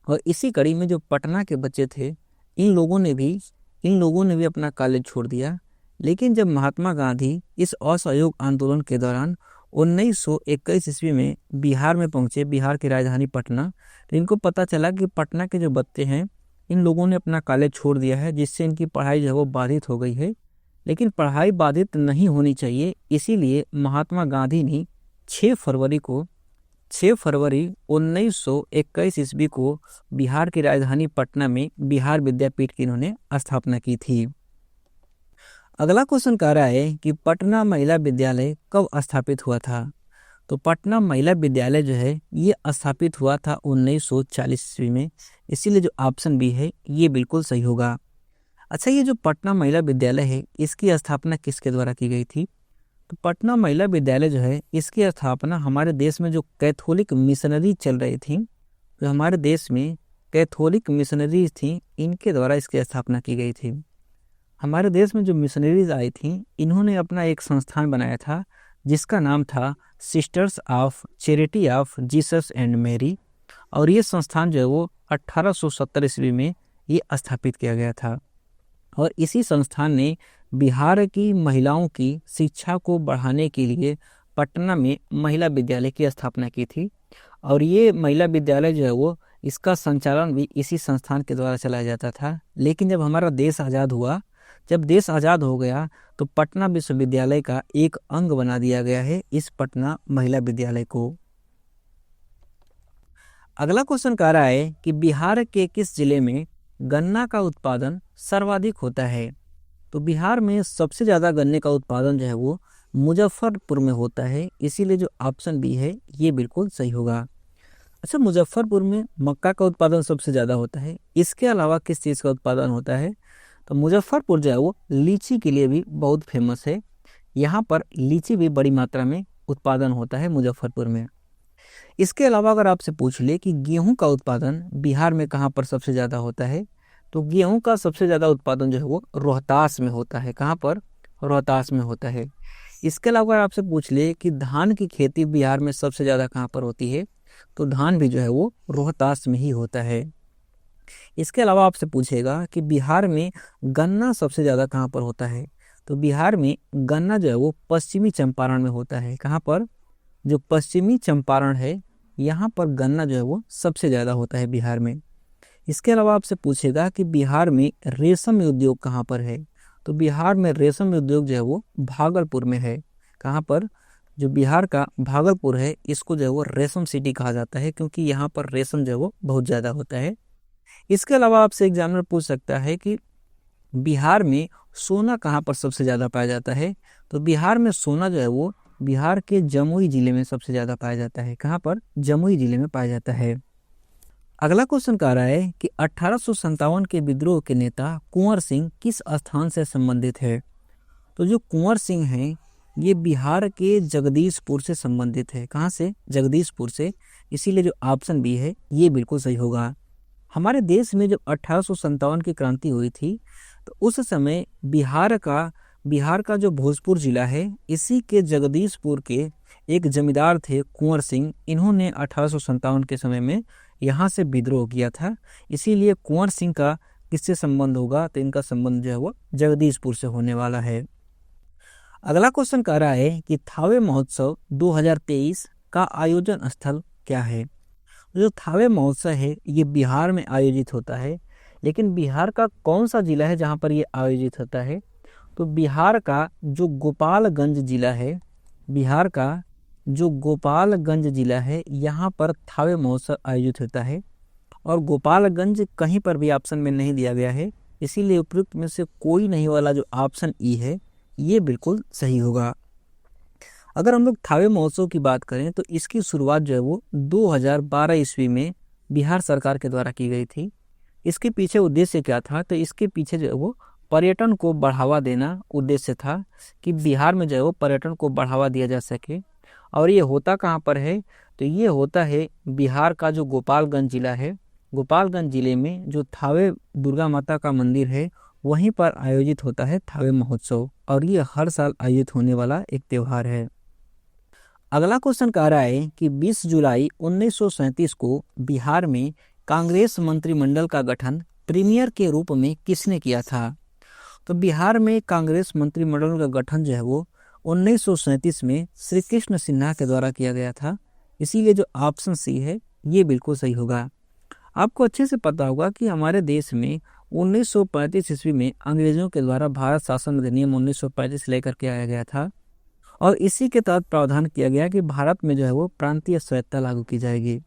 और इसी कड़ी में जो पटना के बच्चे थे इन लोगों ने भी अपना कॉलेज छोड़ दिया। लेकिन जब महात्मा गांधी इस असहयोग आंदोलन के दौरान 1921 ईस्वी में बिहार में पहुंचे, बिहार की राजधानी पटना, तो इनको पता चला कि पटना के जो बच्चे हैं इन लोगों ने अपना कॉलेज छोड़ दिया है, जिससे इनकी पढ़ाई जो है वो बाधित हो गई है। लेकिन पढ़ाई बाधित नहीं होनी चाहिए, इसीलिए महात्मा गांधी ने 6 फरवरी 1921 ईस्वी को बिहार की राजधानी पटना में बिहार विद्यापीठ की इन्होंने स्थापना की थी। अगला क्वेश्चन कह रहा है कि पटना महिला विद्यालय कब स्थापित हुआ था? तो पटना महिला विद्यालय जो है ये स्थापित हुआ था 1940 ईस्वी में, इसीलिए जो ऑप्शन बी है ये बिल्कुल सही होगा। अच्छा, ये जो पटना महिला विद्यालय है इसकी स्थापना किसके द्वारा की गई थी? तो पटना महिला विद्यालय जो है इसकी स्थापना हमारे देश में जो कैथोलिक मिशनरी चल रही थी, जो हमारे देश में कैथोलिक मिशनरीज थी, इनके द्वारा इसकी स्थापना की गई थी। हमारे देश में जो मिशनरीज आई थी इन्होंने अपना एक संस्थान बनाया था जिसका नाम था sisters of charity of Jesus and Mary, और ये संस्थान जो है वो 1870 ईस्वी में ये स्थापित किया गया था। और इसी संस्थान ने बिहार की महिलाओं की शिक्षा को बढ़ाने के लिए पटना में महिला विद्यालय की स्थापना की थी। और ये महिला विद्यालय जो है वो इसका संचालन भी इसी संस्थान के द्वारा चलाया जाता था। लेकिन जब हमारा देश आज़ाद हुआ, जब देश आज़ाद हो गया तो पटना विश्वविद्यालय का एक अंग बना दिया गया है इस पटना महिला विद्यालय को। अगला क्वेश्चन कह रहा है कि बिहार के किस जिले में गन्ना का उत्पादन सर्वाधिक होता है? तो बिहार में सबसे ज़्यादा गन्ने का उत्पादन जो है वो मुजफ्फरपुर में होता है, इसीलिए जो ऑप्शन बी है ये बिल्कुल सही होगा। अच्छा, मुजफ्फरपुर में मक्का का उत्पादन सबसे ज़्यादा होता है, इसके अलावा किस चीज़ का उत्पादन होता है? तो मुजफ्फरपुर जो है वो लीची के लिए भी बहुत फेमस है। यहाँ पर लीची भी बड़ी मात्रा में उत्पादन होता है मुजफ्फरपुर में। इसके अलावा अगर आपसे पूछ ले कि गेहूं का उत्पादन बिहार में कहाँ पर सबसे ज़्यादा होता है, तो गेहूं का सबसे ज़्यादा उत्पादन जो है वो रोहतास में होता है। कहाँ पर? रोहतास में होता है। इसके अलावा अगर आपसे पूछ ले कि धान की खेती बिहार में सबसे ज़्यादा कहाँ पर होती है, तो धान भी जो है वो रोहतास में ही होता है। इसके अलावा आपसे पूछेगा कि बिहार में गन्ना सबसे ज़्यादा कहाँ पर होता है, तो बिहार में गन्ना जो है वो पश्चिमी चंपारण में होता है। कहाँ पर? जो पश्चिमी चंपारण है यहाँ पर गन्ना जो है वो सबसे ज़्यादा होता है बिहार में। इसके अलावा आपसे पूछेगा कि बिहार में रेशम उद्योग कहाँ पर है, तो बिहार में रेशम उद्योग जो है वो भागलपुर में है। कहाँ पर? जो बिहार का भागलपुर है इसको जो है वो रेशम सिटी कहा जाता है, क्योंकि यहाँ पर रेशम जो है वो बहुत ज़्यादा होता है। इसके अलावा आपसे एग्जामिनर पूछ सकता है कि बिहार में सोना कहाँ पर सबसे ज़्यादा पाया जाता है, तो बिहार में सोना जो है वो बिहार के जमुई जिले में सबसे ज़्यादा पाया जाता है। कहाँ पर? जमुई जिले में पाया जाता है। अगला क्वेश्चन कह रहा है कि 1857 के विद्रोह के नेता कुंवर सिंह किस स्थान से संबंधित है? तो जो कुंवर सिंह हैं ये बिहार के जगदीशपुर से संबंधित है। कहाँ से? जगदीशपुर से, इसीलिए जो ऑप्शन बी है ये बिल्कुल सही होगा। हमारे देश में जब 1857 की क्रांति हुई थी तो उस समय बिहार का जो भोजपुर जिला है इसी के जगदीशपुर के एक जमींदार थे कुंवर सिंह, इन्होंने 1857 के समय में यहाँ से विद्रोह किया था। इसीलिए कुंवर सिंह का किससे संबंध होगा, तो इनका संबंध जो है वो जगदीशपुर से होने वाला है। अगला क्वेश्चन कह रहा है कि थावे महोत्सव 2023 का आयोजन स्थल क्या है? जो थावे महोत्सव है ये बिहार में आयोजित होता है, लेकिन बिहार का कौन सा जिला है जहाँ पर ये आयोजित होता है? तो बिहार का जो गोपालगंज जिला है, बिहार का जो गोपालगंज जिला है यहाँ पर थावे महोत्सव आयोजित होता है। और गोपालगंज कहीं पर भी ऑप्शन में नहीं दिया गया है, इसीलिए उपयुक्त में से कोई नहीं वाला जो ऑप्शन ई है ये बिल्कुल सही होगा। अगर हम लोग थावे महोत्सव की बात करें तो इसकी शुरुआत जो है वो 2012 ईस्वी में बिहार सरकार के द्वारा की गई थी। इसके पीछे उद्देश्य क्या था? तो इसके पीछे जो है वो पर्यटन को बढ़ावा देना उद्देश्य था कि बिहार में जो है वो पर्यटन को बढ़ावा दिया जा सके। और ये होता कहाँ पर है? तो ये होता है बिहार का जो गोपालगंज जिला है, गोपालगंज जिले में जो थावे दुर्गा माता का मंदिर है वहीं पर आयोजित होता है थावे महोत्सव, और ये हर साल आयोजित होने वाला एक त्यौहार है। अगला क्वेश्चन कह रहा है कि 20 जुलाई 1937 को बिहार में कांग्रेस मंत्रिमंडल का गठन प्रीमियर के रूप में किसने किया था? तो बिहार में कांग्रेस मंत्रिमंडल का गठन जो है वो 1937 में श्री कृष्ण सिन्हा के द्वारा किया गया था, इसीलिए जो ऑप्शन सी है ये बिल्कुल सही होगा। आपको अच्छे से पता होगा कि हमारे देश में 1935 ईस्वी में अंग्रेजों के द्वारा भारत शासन अधिनियम 1935 लेकर के आया गया था, और इसी के तहत प्रावधान किया गया कि भारत में जो है वो प्रांतीय स्वायत्तता लागू की जाएगी।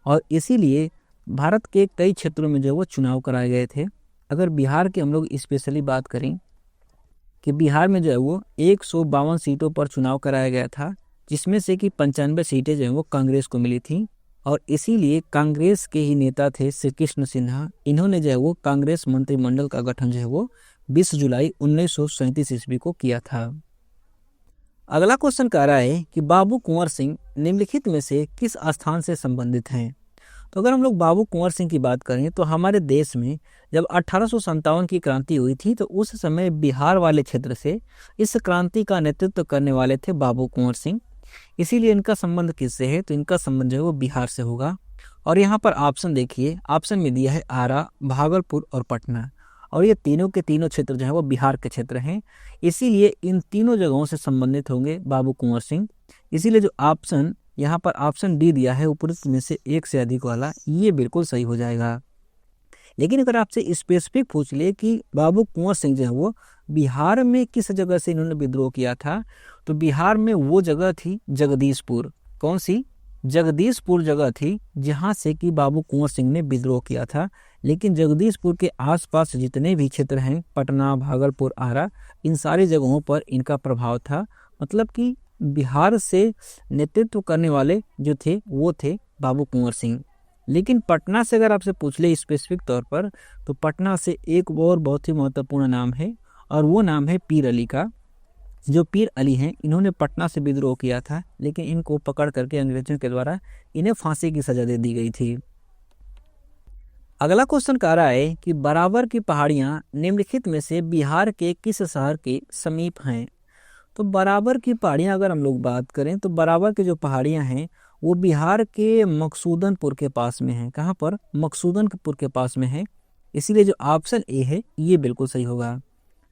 और इसीलिए भारत के कई क्षेत्रों में जो है वो चुनाव कराए गए थे। अगर बिहार की हम लोग स्पेशली बात करें कि बिहार में जो है वो 152 सीटों पर चुनाव कराया गया था, जिसमें से कि 95 सीटें जो है वो कांग्रेस को मिली थी। और इसीलिए कांग्रेस के ही नेता थे श्री कृष्ण सिन्हा, इन्होंने जो है वो कांग्रेस मंत्रिमंडल का गठन जो है वो 20 जुलाई 1937 ईस्वी को किया था। अगला क्वेश्चन कह रहा है कि बाबू कुंवर सिंह निम्नलिखित में से किस स्थान से संबंधित हैं। तो अगर हम लोग बाबू कुंवर सिंह की बात करें तो हमारे देश में जब 1857 की क्रांति हुई थी तो उस समय बिहार वाले क्षेत्र से इस क्रांति का नेतृत्व करने वाले थे बाबू कुंवर सिंह। इसीलिए इनका संबंध किससे है, तो इनका संबंध जो है वो बिहार से होगा। और यहाँ पर ऑप्शन देखिए, ऑप्शन में दिया है आरा, भागलपुर और पटना, और ये तीनों के तीनों क्षेत्र जो है वो बिहार के क्षेत्र हैं। इसीलिए इन तीनों जगहों से संबंधित होंगे बाबू कुंवर सिंह। इसीलिए जो ऑप्शन यहाँ पर ऑप्शन डी दिया है उपरोक्त में से एक से अधिक वाला, ये बिल्कुल सही हो जाएगा। लेकिन अगर आपसे स्पेसिफिक पूछ ले कि बाबू कुंवर सिंह जो है वो बिहार में किस जगह से इन्होंने विद्रोह किया था, तो बिहार में वो जगह थी जगदीशपुर। कौन सी? जगदीशपुर जगह थी जहाँ से कि बाबू कुंवर सिंह ने विद्रोह किया था। लेकिन जगदीशपुर के आसपास जितने भी क्षेत्र हैं, पटना, भागलपुर, आरा, इन सारी जगहों पर इनका प्रभाव था। मतलब कि बिहार से नेतृत्व करने वाले जो थे वो थे बाबू कुंवर सिंह। लेकिन पटना से अगर आपसे पूछ ले स्पेसिफिक तौर पर, तो पटना से एक और बहुत ही महत्वपूर्ण नाम है, और वो नाम है पीर अली का। जो पीर अली हैं, इन्होंने पटना से विद्रोह किया था, लेकिन इनको पकड़ करके अंग्रेजों के द्वारा इन्हें फांसी की सजा दे दी गई थी। अगला क्वेश्चन कह रहा है कि बराबर की पहाड़ियां निम्नलिखित में से बिहार के किस शहर के समीप हैं। तो बराबर की पहाड़ियां अगर हम लोग बात करें तो बराबर की जो पहाड़ियां हैं वो बिहार के मकसूदनपुर के पास में है। कहाँ पर? मकसूदनपुर के पास में है। इसीलिए जो ऑप्शन ए है ये बिल्कुल सही होगा।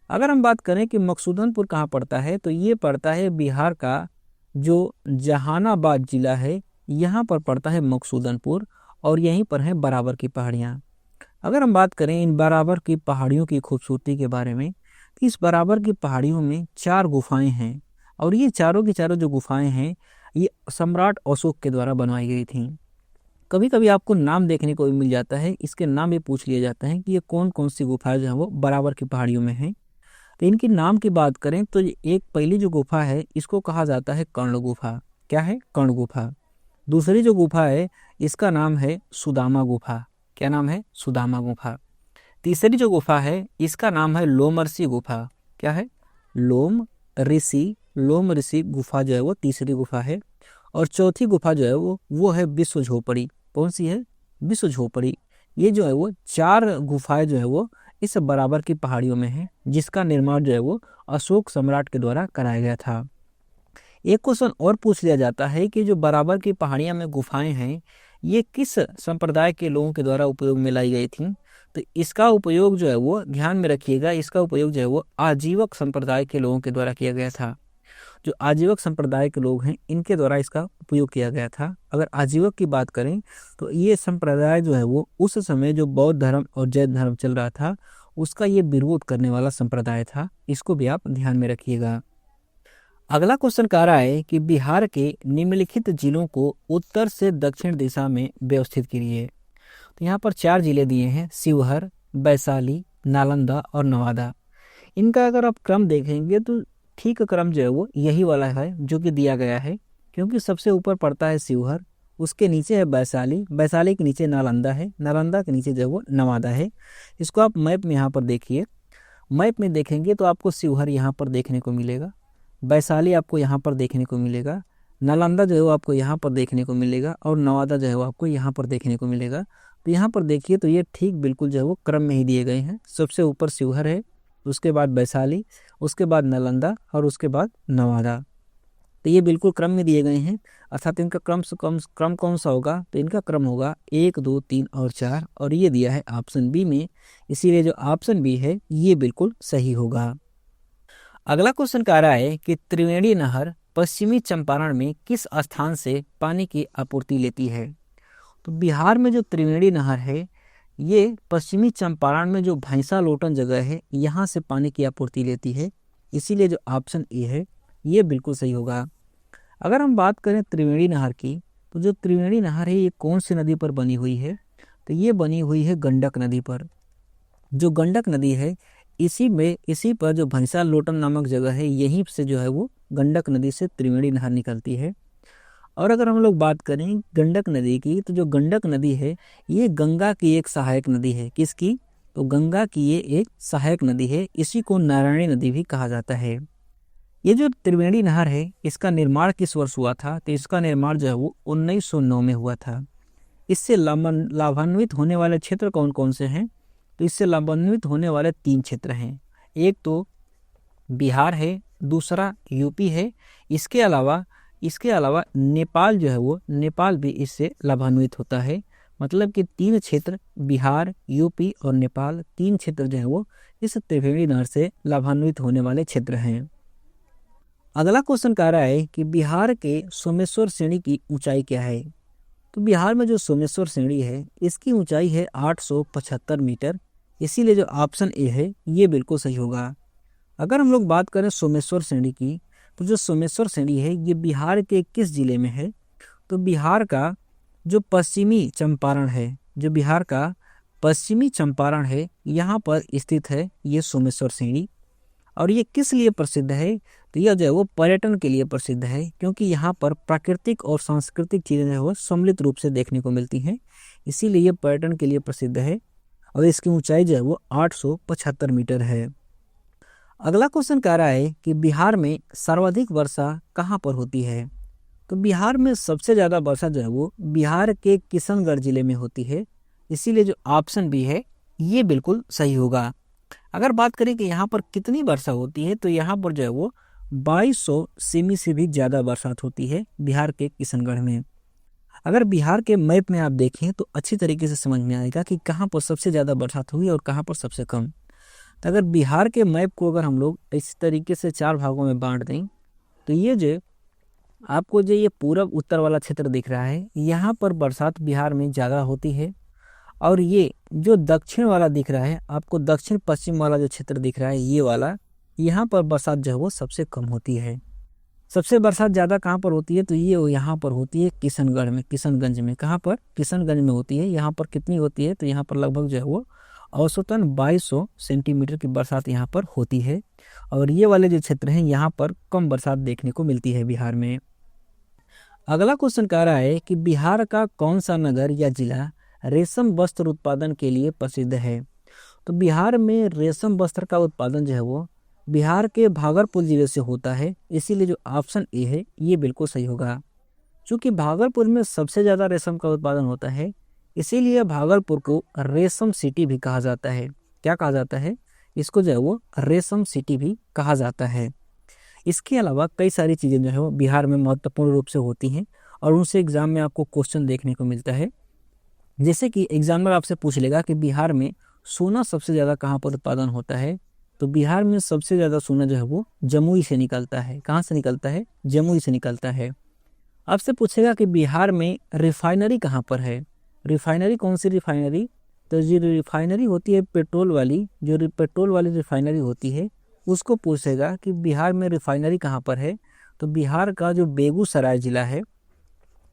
अगर हम बात करें कि मकसूदनपुर कहाँ पड़ता है, तो ये पड़ता है बिहार का जो जहानाबाद जिला है, यहाँ पर पड़ता है मकसूदनपुर, और यहीं पर है बराबर की पहाड़ियाँ। अगर हम बात करें इन बराबर की पहाड़ियों की खूबसूरती के बारे में, तो इस बराबर की पहाड़ियों में 4 गुफाएं हैं, और ये चारों की चारों जो गुफाएं हैं ये सम्राट अशोक के द्वारा बनवाई गई थी। कभी कभी आपको नाम देखने को भी मिल जाता है, इसके नाम भी पूछ लिए जाते हैं कि ये कौन कौन सी गुफाएं जो है वो बराबर की पहाड़ियों में हैं। तो इनके नाम की बात करें तो एक पहली जो गुफा है इसको कहा जाता है कर्ण गुफा। क्या है? कर्ण गुफा। दूसरी जो गुफा है इसका नाम है सुदामा गुफा। क्या नाम है? सुदामा गुफा। तीसरी जो गुफा है इसका नाम है लोमर्षि गुफा। क्या है? लोम ऋषि गुफा जो है वो तीसरी गुफा है। और चौथी गुफा जो है वो है विश्व झोपड़ी। कौन सी है? विश्व झोपड़ी। ये जो है वो 4 गुफाएं जो है वो इस बराबर की पहाड़ियों में है, जिसका निर्माण जो है वो अशोक सम्राट के द्वारा कराया गया था। एक क्वेश्चन और पूछ लिया जाता है कि जो बराबर की पहाड़ियां में गुफाएं हैं ये किस संप्रदाय के लोगों के द्वारा उपयोग में लाई गई थी। तो इसका उपयोग जो है वो ध्यान में रखिएगा, इसका उपयोग जो है वो आजीवक संप्रदाय के लोगों के द्वारा किया गया था। जो आजीवक संप्रदाय के लोग हैं इनके द्वारा इसका उपयोग किया गया था। अगर आजीवक की बात करें तो ये संप्रदाय जो है वो उस समय जो बौद्ध धर्म और जैन धर्म चल रहा था उसका ये विरोध करने वाला संप्रदाय था। इसको भी आप ध्यान में रखिएगा। अगला क्वेश्चन कह रहा है कि बिहार के निम्नलिखित जिलों को उत्तर से दक्षिण दिशा में व्यवस्थित कीजिए। तो यहाँ पर 4 जिले दिए हैं, शिवहर, वैशाली, नालंदा और नवादा। इनका अगर आप क्रम देखेंगे तो ठीक क्रम जो है वो यही वाला है जो कि दिया गया है, क्योंकि सबसे ऊपर पड़ता है शिवहर, उसके नीचे है वैशाली, वैशाली के नीचे नालंदा है, नालंदा के नीचे जो है वो नवादा है। इसको आप मैप में यहाँ पर देखिए, मैप में देखेंगे तो आपको शिवहर यहाँ पर देखने को मिलेगा, वैशाली आपको यहाँ पर देखने को मिलेगा, नालंदा जो है वो आपको यहाँ पर देखने को मिलेगा, और नवादा जो है वो आपको यहाँ पर देखने को मिलेगा। तो यहाँ पर देखिए तो ये ठीक बिल्कुल जो है वो क्रम में ही दिए गए हैं। सबसे ऊपर शिवहर है, उसके बाद वैशाली, उसके बाद नालंदा और उसके बाद नवादा। तो ये बिल्कुल क्रम में दिए गए हैं। अर्थात इनका क्रम कौन सा होगा, तो इनका क्रम होगा 1, 2, 3 और 4, और ये दिया है ऑप्शन बी में। इसीलिए जो ऑप्शन बी है ये बिल्कुल सही होगा। अगला क्वेश्चन कह रहा है कि त्रिवेणी नहर पश्चिमी चंपारण में किस स्थान से पानी की आपूर्ति लेती है। तो बिहार में जो त्रिवेणी नहर है ये पश्चिमी चंपारण में जो भैंसा लोटन जगह है यहाँ से पानी की आपूर्ति लेती है। इसीलिए जो ऑप्शन ए है ये बिल्कुल सही होगा। अगर हम बात करें त्रिवेणी नहर की, तो जो त्रिवेणी नहर है ये कौन सी नदी पर बनी हुई है, तो ये बनी हुई है गंडक नदी पर। जो गंडक नदी है इसी पर जो भैंसा लोटन नामक जगह है, यहीं से जो है वो गंडक नदी से त्रिवेणी नहर निकलती है। और अगर हम लोग बात करें गंडक नदी की, तो जो गंडक नदी है ये गंगा की एक सहायक नदी है। किसकी? तो गंगा की ये एक सहायक नदी है। इसी को नारायणी नदी भी कहा जाता है। ये जो त्रिवेणी नहर है इसका निर्माण किस वर्ष हुआ था? तो इसका निर्माण जो है वो 1909 में हुआ था। इससे लाभान्वित होने वाले क्षेत्र कौन कौन से हैं? तो इससे लाभान्वित होने वाले 3 क्षेत्र हैं। एक तो बिहार है, दूसरा यूपी है, इसके अलावा नेपाल जो है वो नेपाल भी इससे लाभान्वित होता है। मतलब कि 3 क्षेत्र, बिहार, यूपी और नेपाल, 3 क्षेत्र जो है वो इस त्रिवेणी नहर से लाभान्वित होने वाले क्षेत्र हैं। अगला क्वेश्चन कह रहा है कि बिहार के सोमेश्वर श्रेणी की ऊंचाई क्या है? तो बिहार में जो सोमेश्वर श्रेणी है इसकी ऊंचाई है 875 मीटर। इसीलिए जो ऑप्शन ए है ये बिल्कुल सही होगा। अगर हम लोग बात करें सोमेश्वर श्रेणी की, तो जो सोमेश्वर श्रेणी है ये बिहार के किस जिले में है? तो बिहार का जो पश्चिमी चंपारण है यहाँ पर स्थित है ये सोमेश्वर श्रेणी। और ये किस लिए प्रसिद्ध है? तो यह जो है वो पर्यटन के लिए प्रसिद्ध है, क्योंकि यहाँ पर प्राकृतिक और सांस्कृतिक चीज़ें जो है वो सम्मिलित रूप से देखने को मिलती हैं। इसीलिए ये पर्यटन के लिए प्रसिद्ध है और इसकी ऊंचाई जो है वो 875 मीटर है। अगला क्वेश्चन कह रहा है कि बिहार में सर्वाधिक वर्षा कहाँ पर होती है? तो बिहार में सबसे ज़्यादा वर्षा जो है वो बिहार के किशनगढ़ जिले में होती है। इसीलिए जो ऑप्शन बी है ये बिल्कुल सही होगा। अगर बात करें कि यहाँ पर कितनी वर्षा होती है, तो यहाँ पर जो है वो 2200 सेमी से भी ज़्यादा बरसात होती है बिहार के किशनगढ़ में। अगर बिहार के मैप में आप देखें तो अच्छी तरीके से समझ में आएगा कि कहाँ पर सबसे ज़्यादा बरसात हुई और कहाँ पर सबसे कम। तो अगर बिहार के मैप को अगर हम लोग इस तरीके से 4 भागों में बांट दें, तो ये जो आपको जो ये पूरब उत्तर वाला क्षेत्र दिख रहा है यहाँ पर बरसात बिहार में ज़्यादा होती है। और ये जो दक्षिण वाला दिख रहा है आपको, दक्षिण पश्चिम वाला जो क्षेत्र दिख रहा है ये वाला, यहाँ पर बरसात जो है वो सबसे कम होती है। सबसे बरसात ज़्यादा कहाँ पर होती है? तो ये यहाँ पर होती है किशनगढ़ में, किशनगंज में। कहाँ पर? किशनगंज में होती है। यहाँ पर कितनी होती है? तो यहाँ पर लगभग जो है वो औसतन 2200 सेंटीमीटर की बरसात यहाँ पर होती है। और ये वाले जो क्षेत्र हैं यहाँ पर कम बरसात देखने को मिलती है बिहार में। अगला क्वेश्चन कह रहा है कि बिहार का कौन सा नगर या जिला रेशम वस्त्र उत्पादन के लिए प्रसिद्ध है? तो बिहार में रेशम वस्त्र का उत्पादन जो है वो बिहार के भागलपुर जिले से होता है। इसीलिए जो ऑप्शन ए है ये बिल्कुल सही होगा। चूँकि भागलपुर में सबसे ज़्यादा रेशम का उत्पादन होता है, इसीलिए भागलपुर को रेशम सिटी भी कहा जाता है। क्या कहा जाता है? इसको जो है वो रेशम सिटी भी कहा जाता है। इसके अलावा कई सारी चीज़ें जो है वो बिहार में महत्वपूर्ण रूप से होती हैं और उनसे एग्जाम में आपको क्वेश्चन देखने को मिलता है। जैसे कि एग्जामिनर आपसे पूछ लेगा कि बिहार में सोना सबसे ज़्यादा कहाँ पर उत्पादन होता है? तो बिहार में सबसे ज़्यादा सोना जो है वो जमुई से निकलता है। कहाँ से निकलता है? जमुई से निकलता है। आपसे पूछेगा कि बिहार में रिफाइनरी कहाँ पर है? रिफाइनरी कौन सी रिफाइनरी? तो जो रिफाइनरी होती है पेट्रोल वाली, जो पेट्रोल वाली रिफाइनरी होती है उसको पूछेगा कि बिहार में रिफाइनरी कहाँ पर है? तो बिहार का जो बेगूसराय ज़िला है,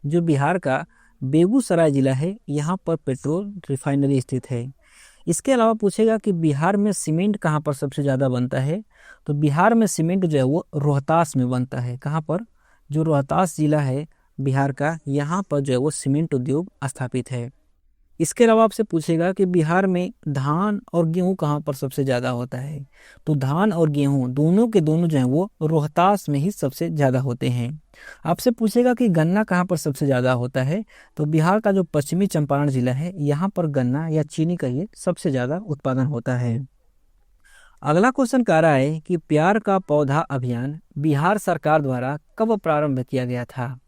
जो बिहार का बेगूसराय ज़िला है यहाँ पर पेट्रोल रिफाइनरी स्थित है। इसके अलावा पूछेगा कि बिहार में सीमेंट कहाँ पर सबसे ज़्यादा बनता है? तो बिहार में सीमेंट जो है वो रोहतास में बनता है। कहाँ पर? जो रोहतास ज़िला है बिहार का, यहाँ पर जो है वो सीमेंट उद्योग स्थापित है। इसके अलावा आपसे पूछेगा कि बिहार में धान और गेहूं कहाँ पर सबसे ज़्यादा होता है? तो धान और गेहूं दोनों के दोनों जो हैं वो रोहतास में ही सबसे ज़्यादा होते हैं। आपसे पूछेगा कि गन्ना कहाँ पर सबसे ज़्यादा होता है? तो बिहार का जो पश्चिमी चंपारण जिला है यहाँ पर गन्ना या चीनी का ये सबसे ज़्यादा उत्पादन होता है। अगला क्वेश्चन कह रहा है कि प्यार का पौधा अभियान बिहार सरकार द्वारा कब प्रारंभ किया गया था?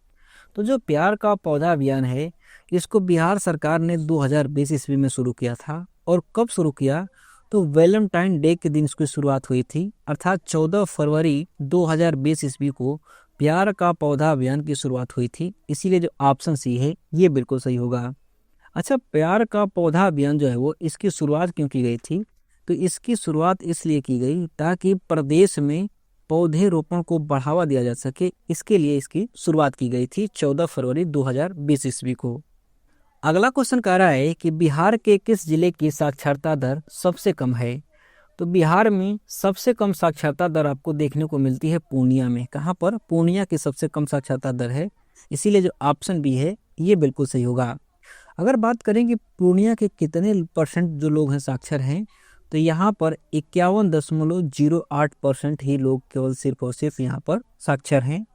तो जो प्यार का पौधा अभियान है इसको बिहार सरकार ने 2020 ईस्वी में शुरू किया था। और कब शुरू किया? तो वैलेंटाइन डे के दिन इसकी शुरुआत हुई थी, अर्थात 14 फरवरी 2020 ईस्वी को प्यार का पौधा अभियान की शुरुआत हुई थी। इसीलिए जो ऑप्शन सी है ये बिल्कुल सही होगा। अच्छा, प्यार का पौधा अभियान जो है वो इसकी शुरुआत क्यों की गई थी? तो इसकी शुरुआत इसलिए की गई ताकि प्रदेश में पौधे रोपण को बढ़ावा दिया जा सके। इसके लिए इसकी शुरुआत की गई थी 14 फरवरी 2020 ईस्वी को। अगला क्वेश्चन कह रहा है कि बिहार के किस जिले की साक्षरता दर सबसे कम है? तो बिहार में सबसे कम साक्षरता दर आपको देखने को मिलती है पूर्णिया में। कहाँ पर? पूर्णिया की सबसे कम साक्षरता दर है, इसीलिए जो ऑप्शन बी है ये बिल्कुल सही होगा। अगर बात करें कि पूर्णिया के कितने परसेंट जो लोग हैं साक्षर हैं, तो यहाँ पर 51.08% ही लोग केवल सिर्फ और सिर्फ यहाँ पर साक्षर हैं।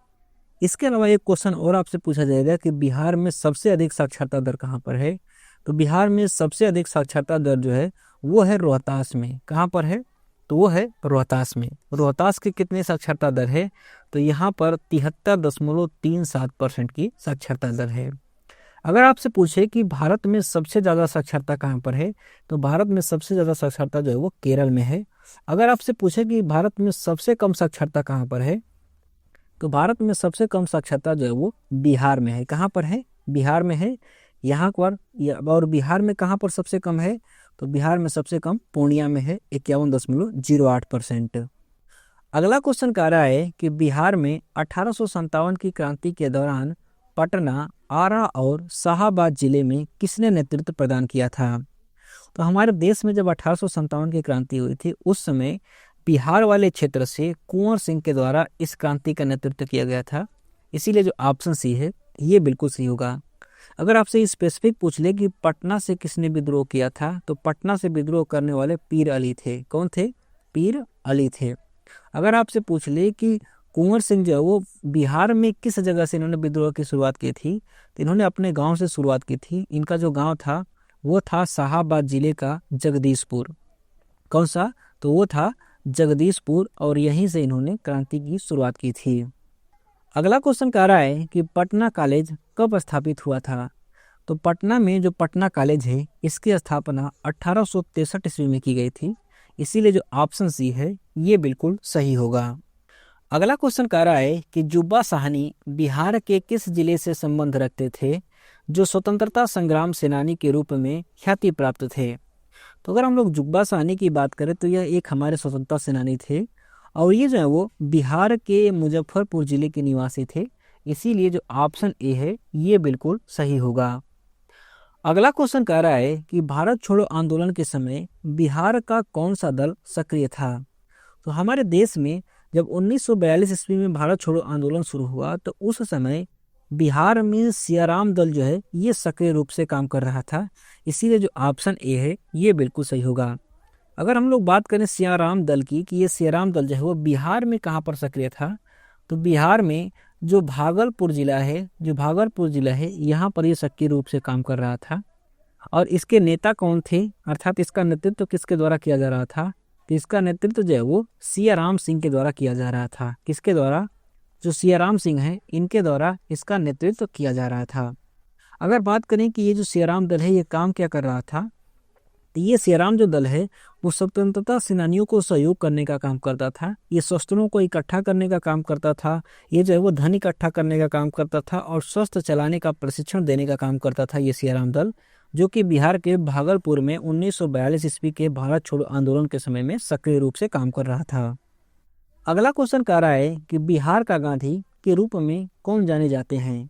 इसके अलावा एक क्वेश्चन और आपसे पूछा जाएगा कि बिहार में सबसे अधिक साक्षरता दर कहाँ पर है। तो बिहार में सबसे अधिक साक्षरता दर जो है वो है रोहतास में। कहाँ पर है? तो वो है रोहतास में। रोहतास की कितनी साक्षरता दर है? तो यहाँ पर 73.37% की साक्षरता दर है। अगर आपसे पूछे कि भारत में सबसे ज़्यादा साक्षरता कहाँ पर है, तो भारत में सबसे ज़्यादा साक्षरता जो है वो केरल में है। अगर आपसे पूछे कि भारत में सबसे कम साक्षरता कहाँ पर है, तो भारत में सबसे कम साक्षरता जो है वो बिहार में है। कहाँ पर है? बिहार में है। यहाँ पर और बिहार में कहाँ पर सबसे कम है? तो बिहार में सबसे कम पूर्णिया में है, 51.08%। अगला क्वेश्चन कह रहा है कि बिहार में 1857 की क्रांति के दौरान पटना, आरा और शाहाबाद जिले में किसने नेतृत्व प्रदान किया था? तो हमारे देश में जब 1857 की क्रांति हुई थी, उस समय बिहार वाले क्षेत्र से कुंवर सिंह के द्वारा इस क्रांति का नेतृत्व किया गया था, इसीलिए जो ऑप्शन सी है ये बिल्कुल सही होगा। अगर आपसे स्पेसिफिक पूछ ले कि पटना से किसने विद्रोह किया था, तो पटना से विद्रोह करने वाले पीर अली थे। कौन थे? पीर अली थे। अगर आपसे पूछ ले कि कुंवर सिंह जो है वो बिहार में किस जगह से इन्होंने विद्रोह की शुरुआत की थी, तो इन्होंने अपने गांव से शुरुआत की थी। इनका जो गांव था वो था शाहाबाद जिले का जगदीशपुर। कौन सा? तो वो था जगदीशपुर, और यहीं से इन्होंने क्रांति की शुरुआत की थी। अगला क्वेश्चन कह रहा है कि पटना कॉलेज कब स्थापित हुआ था? तो पटना में जो पटना कॉलेज है इसकी स्थापना 1863 ईस्वी में की गई थी, इसीलिए जो ऑप्शन सी है ये बिल्कुल सही होगा। अगला क्वेश्चन कह रहा है कि जुब्बा साहनी बिहार के किस जिले से संबंध रखते थे जो स्वतंत्रता संग्राम सेनानी के रूप में ख्याति प्राप्त थे? तो अगर हम लोग जुब्बा साहनी की बात करें तो यह एक हमारे स्वतंत्रता सेनानी थे, और ये जो है वो बिहार के मुजफ्फरपुर जिले के निवासी थे, इसीलिए जो ऑप्शन ए है ये बिल्कुल सही होगा। अगला क्वेश्चन कह रहा है कि भारत छोड़ो आंदोलन के समय बिहार का कौन सा दल सक्रिय था? तो हमारे देश में जब 1942 ईस्वी में भारत छोड़ो आंदोलन शुरू हुआ, तो उस समय बिहार में सियाराम दल जो है ये सक्रिय रूप से काम कर रहा था, इसीलिए जो ऑप्शन ए है ये बिल्कुल सही होगा। अगर हम लोग बात करें सियाराम दल की कि ये सियाराम दल जो है वो बिहार में कहाँ पर सक्रिय था, तो बिहार में जो भागलपुर जिला है यहाँ पर ये सक्रिय रूप से काम कर रहा था। और इसके नेता कौन थे, अर्थात इसका नेतृत्व किसके द्वारा किया जा रहा था? तो इसका नेतृत्व जो है वो सियाराम सिंह के द्वारा किया जा रहा था। किसके द्वारा? जो सियाराम सिंह हैं इनके द्वारा इसका नेतृत्व किया जा रहा था। अगर बात करें कि ये जो सियाराम दल है ये काम क्या कर रहा था, तो ये सियाराम जो दल है वो स्वतंत्रता सेनानियों को सहयोग करने का काम करता था। ये शस्त्रों को इकट्ठा करने का काम करता था, ये जो है वो धन इकट्ठा करने का काम करता था, और शस्त्र चलाने का प्रशिक्षण देने का काम करता था ये सियाराम दल, जो कि बिहार के भागलपुर में 1942 ईस्वी के भारत छोड़ो आंदोलन के समय में सक्रिय रूप से काम कर रहा था। अगला क्वेश्चन कह रहा है कि बिहार का गांधी के रूप में कौन जाने जाते हैं?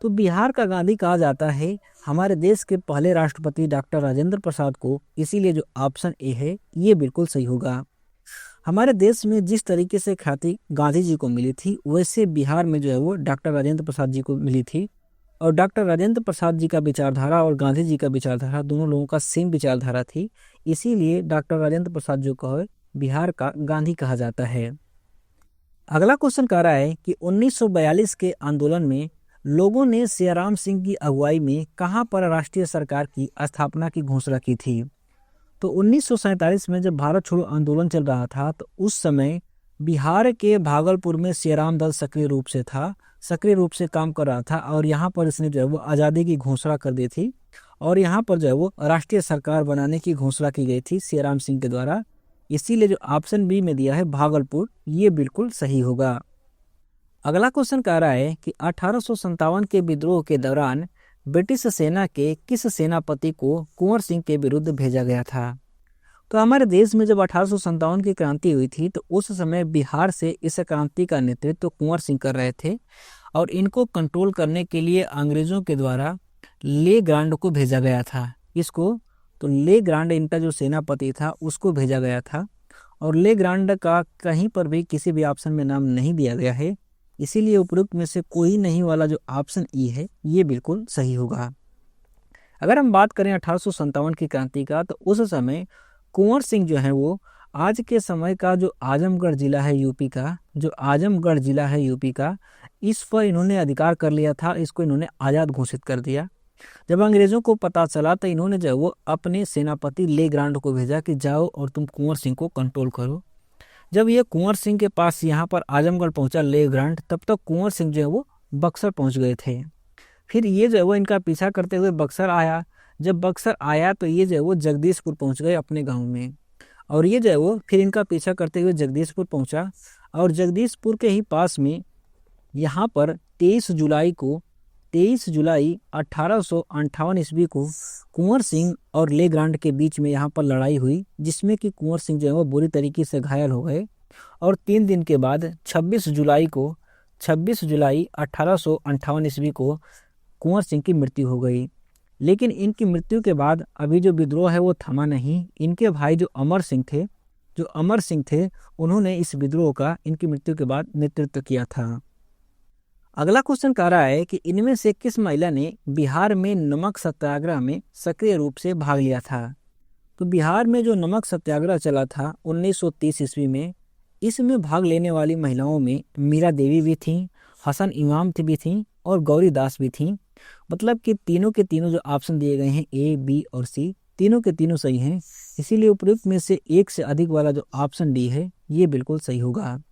तो बिहार का गांधी कहा जाता है हमारे देश के पहले राष्ट्रपति डॉक्टर राजेंद्र प्रसाद को, इसीलिए जो ऑप्शन ए है ये बिल्कुल सही होगा। हमारे देश में जिस तरीके से ख्याति गांधी जी को मिली थी, वैसे बिहार में जो है वो डॉक्टर राजेंद्र प्रसाद जी को मिली थी। और डॉक्टर राजेंद्र प्रसाद जी का विचारधारा और गांधी जी का विचारधारा दोनों लोगों का सेम विचारधारा थी, इसीलिए डॉक्टर राजेंद्र प्रसाद जी को बिहार का गांधी कहा जाता है। अगला क्वेश्चन कह रहा है कि 1942 के आंदोलन में लोगों ने सियाराम सिंह की अगुवाई में कहां पर राष्ट्रीय सरकार की स्थापना की घोषणा की थी? तो 1947 में जब भारत छोड़ो आंदोलन चल रहा था, तो उस समय बिहार के भागलपुर में सियाराम दल सक्रिय रूप से काम कर रहा था, और यहाँ पर इसने जो है वो आज़ादी की घोषणा कर दी थी, और यहाँ पर जो है वो राष्ट्रीय सरकार बनाने की घोषणा की गई थी सियाराम सिंह के द्वारा, इसीलिए जो ऑप्शन बी में दिया है भागलपुर ये बिल्कुल सही होगा। अगला क्वेश्चन कह रहा है कि 1857 के विद्रोह के दौरान ब्रिटिश सेना के किस सेनापति को कुंवर सिंह के विरुद्ध भेजा गया था? तो हमारे देश में जब 1857 की क्रांति हुई थी, तो उस समय बिहार से इस क्रांति का नेतृत्व कुंवर सिंह कर रहे थे, और इनको कंट्रोल करने के लिए अंग्रेजों के द्वारा ले ग्रांड को भेजा गया था। इसको तो ले ग्रांड इनका जो सेनापति था उसको भेजा गया था, और ले ग्रांड का कहीं पर भी किसी भी ऑप्शन में नाम नहीं दिया गया है, इसीलिए उपरोक्त में से कोई नहीं वाला जो ऑप्शन ई है ये बिल्कुल सही होगा। अगर हम बात करें 1857 की क्रांति का, तो उस समय कुंवर सिंह जो है वो आज के समय का जो आजमगढ़ जिला है यूपी का, जो आजमगढ़ जिला है यूपी का, इस पर इन्होंने अधिकार कर लिया था, इसको इन्होंने आज़ाद घोषित कर दिया। जब अंग्रेजों को पता चला तो इन्होंने जो है वो अपने सेनापति ले ग्रांड को भेजा कि जाओ और तुम कुंवर सिंह को कंट्रोल करो। जब ये कुंवर सिंह के पास यहाँ पर आजमगढ़ पहुंचा ले ग्रांड, तब तक कुंवर सिंह जो है वो बक्सर पहुंच गए थे। फिर ये जो है वो इनका पीछा करते हुए बक्सर आया। जब बक्सर आया तो ये जो है वो जगदीशपुर पहुंच गए अपने गांव में, और ये जो है वो फिर इनका पीछा करते हुए जगदीशपुर पहुंचा, और जगदीशपुर के ही पास में यहाँ पर 23 जुलाई 1858 ईस्वी को कुंवर सिंह और ले ग्रांड के बीच में यहाँ पर लड़ाई हुई, जिसमें कि कुंवर सिंह जो है वो बुरी तरीके से घायल हो गए। और 3 दिन के बाद 26 जुलाई 1858 ईस्वी को कुंवर सिंह की मृत्यु हो गई। लेकिन इनकी मृत्यु के बाद अभी जो विद्रोह है वो थमा नहीं। इनके भाई जो अमर सिंह थे उन्होंने इस विद्रोह का इनकी मृत्यु के बाद नेतृत्व किया था। अगला क्वेश्चन कह रहा है कि इनमें से किस महिला ने बिहार में नमक सत्याग्रह में सक्रिय रूप से भाग लिया था। तो बिहार में जो नमक सत्याग्रह चला था 1930 ईस्वी में, इसमें भाग लेने वाली महिलाओं में मीरा देवी भी थीं, हसन इमाम भी थीं और गौरी दास भी थीं। मतलब कि तीनों के तीनों जो ऑप्शन दिए गए हैं ए, बी और सी, तीनों के तीनों सही हैं। इसीलिए उपयुक्त में से एक से अधिक वाला जो ऑप्शन डी है ये बिल्कुल सही होगा।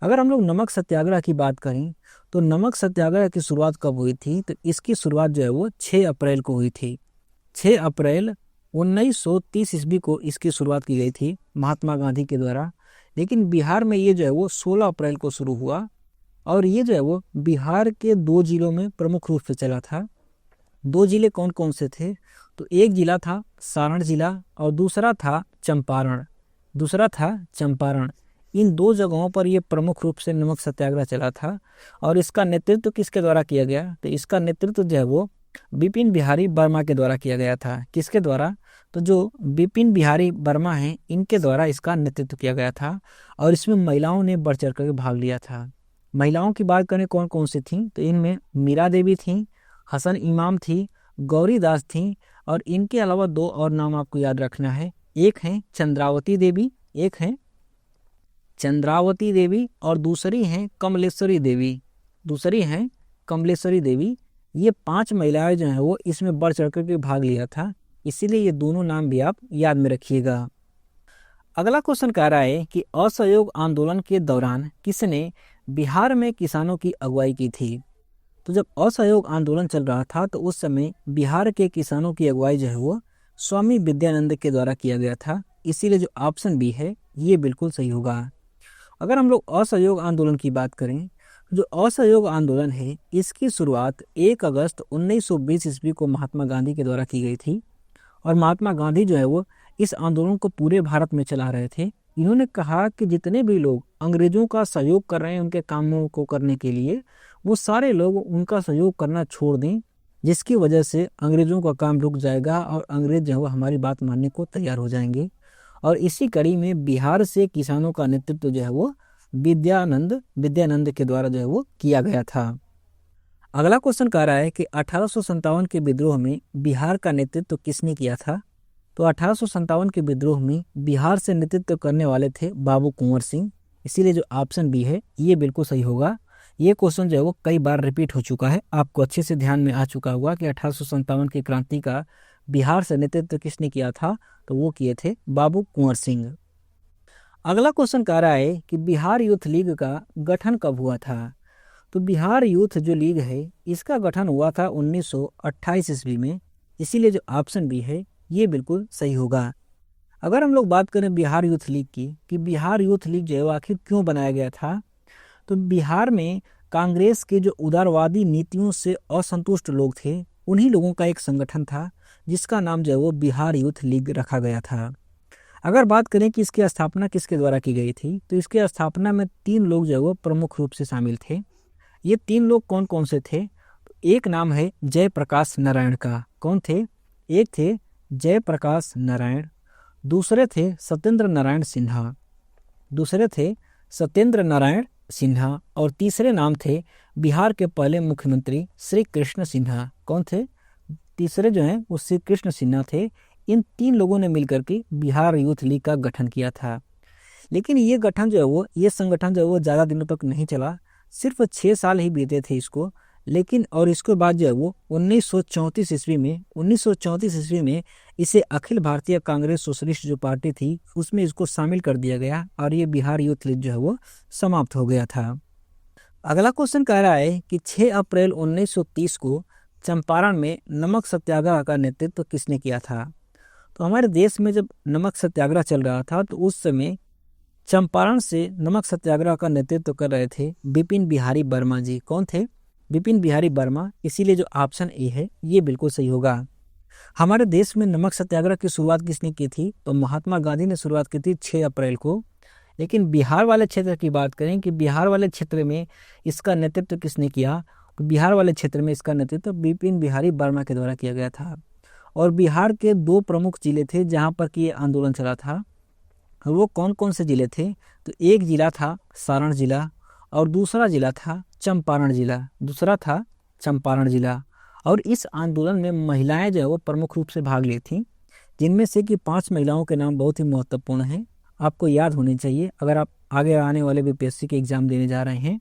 अगर हम लोग नमक सत्याग्रह की बात करें तो नमक सत्याग्रह की शुरुआत कब हुई थी, तो इसकी शुरुआत जो है वो 6 अप्रैल को हुई थी। 6 अप्रैल 1930 ईस्वी को इसकी शुरुआत की गई थी महात्मा गांधी के द्वारा। लेकिन बिहार में ये जो है वो 16 अप्रैल को शुरू हुआ, और ये जो है वो बिहार के 2 जिलों में प्रमुख रूप से चला था। 2 जिले कौन कौन से थे, तो एक जिला था सारण जिला और दूसरा था चंपारण। इन 2 जगहों पर यह प्रमुख रूप से नमक सत्याग्रह चला था। और इसका नेतृत्व किसके द्वारा किया गया, तो इसका नेतृत्व जो है वो बिपिन बिहारी वर्मा के द्वारा किया गया था। किसके द्वारा, तो जो बिपिन बिहारी वर्मा हैं इनके द्वारा इसका नेतृत्व किया गया था। और इसमें महिलाओं ने बढ़ चढ़ कर भाग लिया था। महिलाओं की बात करें कौन कौन सी थीं, तो इनमें मीरा देवी थीं, हसन इमाम थी, गौरी दास थीं, और इनके अलावा 2 और नाम आपको याद रखना है। एक है चंद्रावती देवी और दूसरी हैं कमलेश्वरी देवी। ये 5 महिलाएं जो हैं वो इसमें बढ़ चढ़ कर के भाग लिया था, इसीलिए ये दोनों नाम भी आप याद में रखिएगा। अगला क्वेश्चन कह रहा है कि असहयोग आंदोलन के दौरान किसने बिहार में किसानों की अगुवाई की थी। तो जब असहयोग आंदोलन चल रहा था तो उस समय बिहार के किसानों की अगुवाई जो है वो स्वामी विद्यानंद के द्वारा किया गया था, इसीलिए जो ऑप्शन बी है ये बिल्कुल सही होगा। अगर हम लोग असहयोग आंदोलन की बात करें, जो असहयोग आंदोलन है इसकी शुरुआत 1 अगस्त 1920 ईस्वी को महात्मा गांधी के द्वारा की गई थी। और महात्मा गांधी जो है वो इस आंदोलन को पूरे भारत में चला रहे थे। इन्होंने कहा कि जितने भी लोग अंग्रेजों का सहयोग कर रहे हैं उनके कामों को करने के लिए, वो सारे लोग उनका सहयोग करना छोड़ दें, जिसकी वजह से अंग्रेजों का काम रुक जाएगा और अंग्रेज जो है वो हमारी बात मानने को तैयार हो जाएंगे। और इसी कड़ी में बिहार से किसानों का नेतृत्व जो है वो विद्यानंद के द्वारा जो है वो किया गया था। अगला क्वेश्चन कह रहा है कि 1857 के विद्रोह में बिहार का नेतृत्व किसने किया था। तो 1857 के विद्रोह में बिहार से नेतृत्व करने वाले थे बाबू कुंवर सिंह, इसीलिए जो ऑप्शन बी है ये बिल्कुल सही होगा। ये क्वेश्चन जो है वो कई बार रिपीट हो चुका है, आपको अच्छे से ध्यान में आ चुका होगा कि 1857 की क्रांति का बिहार से नेतृत्व किसने किया था, तो वो किए थे बाबू कुंवर सिंह। अगला क्वेश्चन कह रहा है कि बिहार यूथ लीग का गठन कब हुआ था। तो बिहार यूथ जो लीग है इसका गठन हुआ था 1928 ईस्वी में, इसीलिए जो ऑप्शन बी है ये बिल्कुल सही होगा। अगर हम लोग बात करें बिहार यूथ लीग की कि बिहार यूथ लीग जो है आखिर क्यों बनाया गया था, तो बिहार में कांग्रेस के जो उदारवादी नीतियों से असंतुष्ट लोग थे उन्हीं लोगों का एक संगठन था जिसका नाम जो है वो बिहार यूथ लीग रखा गया था। अगर बात करें कि इसकी स्थापना किसके द्वारा की गई थी, तो इसकी स्थापना में 3 लोग जो है वो प्रमुख रूप से शामिल थे। ये 3 लोग कौन कौन से थे, तो एक नाम है जयप्रकाश नारायण का। कौन थे, एक थे जयप्रकाश नारायण, दूसरे थे सत्येंद्र नारायण सिन्हा दूसरे थे सत्येंद्र नारायण सिन्हा और तीसरे नाम थे बिहार के पहले मुख्यमंत्री श्री कृष्ण सिन्हा। कौन थे? तीसरे जो हैं वो श्री कृष्ण सिन्हा थे। इन 3 लोगों ने मिलकर के बिहार यूथ लीग का गठन किया था। लेकिन ये गठन जो है वो ये संगठन जो है वो ज़्यादा दिनों तक नहीं चला, सिर्फ 6 साल ही बीते थे इसको। लेकिन और इसके बाद जो है वो 1934 ईस्वी में इसे अखिल भारतीय कांग्रेस सोशलिस्ट जो पार्टी थी उसमें इसको शामिल कर दिया गया और ये बिहार यूथ लीग जो है वो समाप्त हो गया था। अगला क्वेश्चन कह रहा है कि 6 अप्रैल 1930 को चंपारण में नमक सत्याग्रह का नेतृत्व किसने किया था? तो हमारे देश में जब नमक सत्याग्रह चल रहा था तो उस समय चंपारण से नमक सत्याग्रह का नेतृत्व कर रहे थे बिपिन बिहारी वर्मा जी। कौन थे? बिपिन बिहारी वर्मा। इसीलिए जो ऑप्शन ए है ये बिल्कुल सही होगा। हमारे देश में नमक सत्याग्रह की शुरुआत किसने की थी? तो महात्मा गांधी ने शुरुआत की थी 6 अप्रैल को। लेकिन बिहार वाले क्षेत्र की बात करें कि बिहार वाले क्षेत्र में इसका नेतृत्व किसने किया, तो बिहार वाले क्षेत्र में इसका नेतृत्व बिपिन बिहारी वर्मा के द्वारा किया गया था। और बिहार के 2 प्रमुख जिले थे जहां पर कि ये आंदोलन चला था। वो कौन कौन से जिले थे? तो एक जिला था सारण जिला और दूसरा जिला था चंपारण जिला। और इस आंदोलन में महिलाएं जो है वो प्रमुख रूप से भाग ली थी, जिनमें से कि 5 महिलाओं के नाम बहुत ही महत्वपूर्ण हैं, आपको याद होने चाहिए अगर आप आगे आने वाले बीपीएससी के एग्जाम देने जा रहे हैं।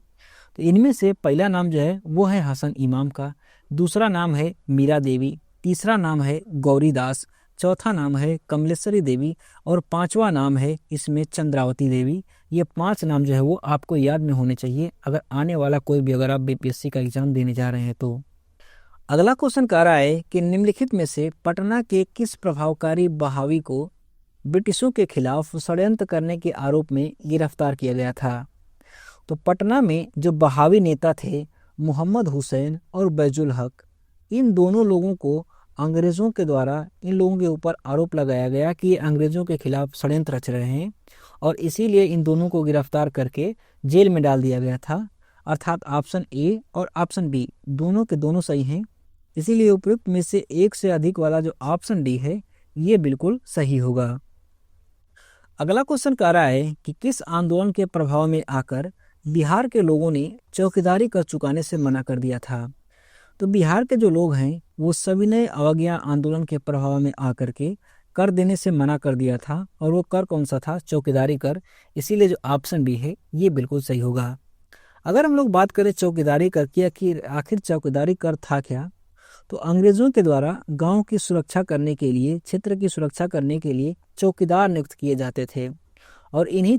तो इनमें से पहला नाम जो है वो है हसन इमाम का, दूसरा नाम है मीरा देवी, तीसरा नाम है गौरी दास, चौथा नाम है कमलेश्वरी देवी और 5वां नाम है इसमें चंद्रावती देवी। ये 5 नाम जो है वो आपको याद में होने चाहिए अगर आने वाला कोई भी अगर आप बीपीएससी का एग्जाम देने जा रहे हैं तो। अगला क्वेश्चन कह रहा है कि निम्नलिखित में से पटना के किस प्रभावकारी बहावी को ब्रिटिशों के खिलाफ षड्यंत्र करने के आरोप में गिरफ्तार किया गया था? तो पटना में जो बहावी नेता थे मोहम्मद हुसैन और बैजुल हक, इन दोनों लोगों को अंग्रेज़ों के द्वारा इन लोगों के ऊपर आरोप लगाया गया कि ये अंग्रेज़ों के खिलाफ षड्यंत्र रच रहे हैं और इसीलिए इन दोनों को गिरफ्तार करके जेल में डाल दिया गया था। अर्थात ऑप्शन ए और ऑप्शन बी दोनों के दोनों सही हैं, इसीलिए उपयुक्त में से एक से अधिक वाला जो ऑप्शन डी है ये बिल्कुल सही होगा। अगला क्वेश्चन कह रहा है कि किस आंदोलन के प्रभाव में आकर बिहार के लोगों ने चौकीदारी कर चुकाने से मना कर दिया था? तो बिहार के जो लोग हैं वो सविनय अवज्ञा आंदोलन के प्रभाव में आकर के कर देने से मना कर दिया था और वो कर कौन सा था? चौकीदारी कर। इसीलिए जो ऑप्शन बी है ये बिल्कुल सही होगा। अगर हम लोग बात करें चौकीदारी कर की कि आखिर चौकीदारी कर था क्या, तो अंग्रेजों के द्वारा गांव की सुरक्षा करने के लिए, क्षेत्र की सुरक्षा करने के लिए चौकीदार नियुक्त किए जाते थे और इन्हीं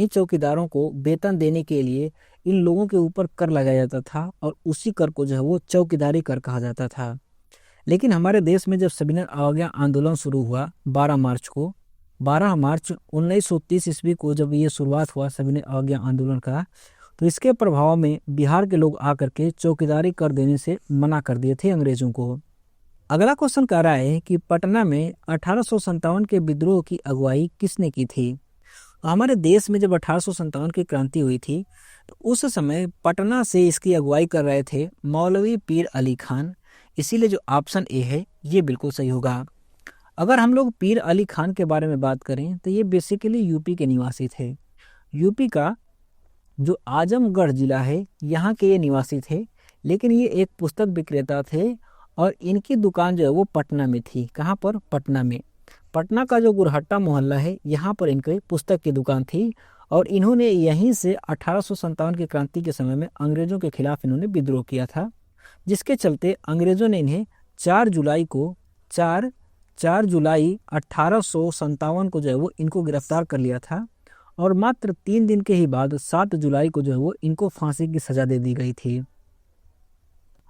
चौकीदारों को वेतन देने के लिए इन लोगों के ऊपर कर लगाया जाता था और उसी कर को जो है वो चौकीदारी कर कहा जाता था। लेकिन हमारे देश में जब सविनय अवज्ञा आंदोलन शुरू हुआ 12 मार्च 1930 ईस्वी को जब ये शुरुआत हुआ सविनय अवज्ञा आंदोलन का, तो इसके प्रभाव में बिहार के लोग आकर के चौकीदारी कर देने से मना कर दिए थे अंग्रेजों को। अगला क्वेश्चन कह रहा है कि पटना में 1857 के विद्रोह की अगुवाई किसने की थी? हमारे देश में जब 1857 की क्रांति हुई थी तो उस समय पटना से इसकी अगुवाई कर रहे थे मौलवी पीर अली खान। इसीलिए जो ऑप्शन ए है ये बिल्कुल सही होगा। अगर हम लोग पीर अली खान के बारे में बात करें तो ये बेसिकली यूपी के निवासी थे। यूपी का जो आजमगढ़ जिला है यहाँ के ये निवासी थे, लेकिन ये एक पुस्तक विक्रेता थे और इनकी दुकान जो है वो पटना में थी। कहाँ पर? पटना में। पटना का जो गुरहट्टा मोहल्ला है यहाँ पर इनकी पुस्तक की दुकान थी और इन्होंने यहीं से 1857 की क्रांति के समय में अंग्रेजों के खिलाफ इन्होंने विद्रोह किया था, जिसके चलते अंग्रेजों ने इन्हें 4 जुलाई 1857 को जो है वो इनको गिरफ्तार कर लिया था और मात्र 3 दिन के ही बाद 7 जुलाई को जो है वो इनको फांसी की सजा दे दी गई थी।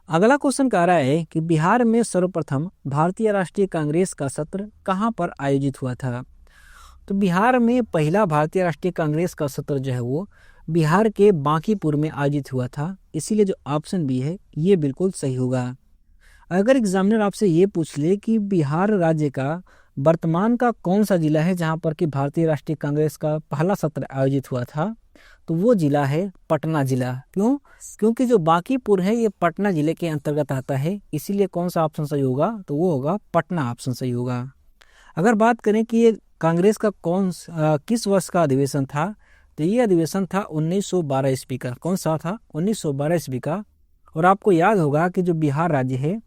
अगला क्वेश्चन कह रहा है कि बिहार में सर्वप्रथम भारतीय राष्ट्रीय कांग्रेस का सत्र कहां पर आयोजित हुआ था? तो बिहार में पहला भारतीय राष्ट्रीय कांग्रेस का सत्र जो है वो बिहार के बांकीपुर में आयोजित हुआ था। इसीलिए जो ऑप्शन बी है ये बिल्कुल सही होगा। अगर एग्जामिनर आपसे ये पूछ ले कि बिहार राज्य का वर्तमान का कौन सा जिला है जहां पर कि भारतीय राष्ट्रीय कांग्रेस का पहला सत्र आयोजित हुआ था, तो वो जिला है पटना जिला। क्यों? क्योंकि जो बांकीपुर है ये पटना जिले के अंतर्गत आता है। इसीलिए कौन सा ऑप्शन सही होगा? तो वो होगा पटना ऑप्शन सही होगा। अगर बात करें कि ये कांग्रेस का किस वर्ष का अधिवेशन था? तो ये अधिवेशन था 1912 ईस्वी का। कौन सा था? 1912 ईस्वी का। और आपको याद होगा कि जो बिहार राज्य है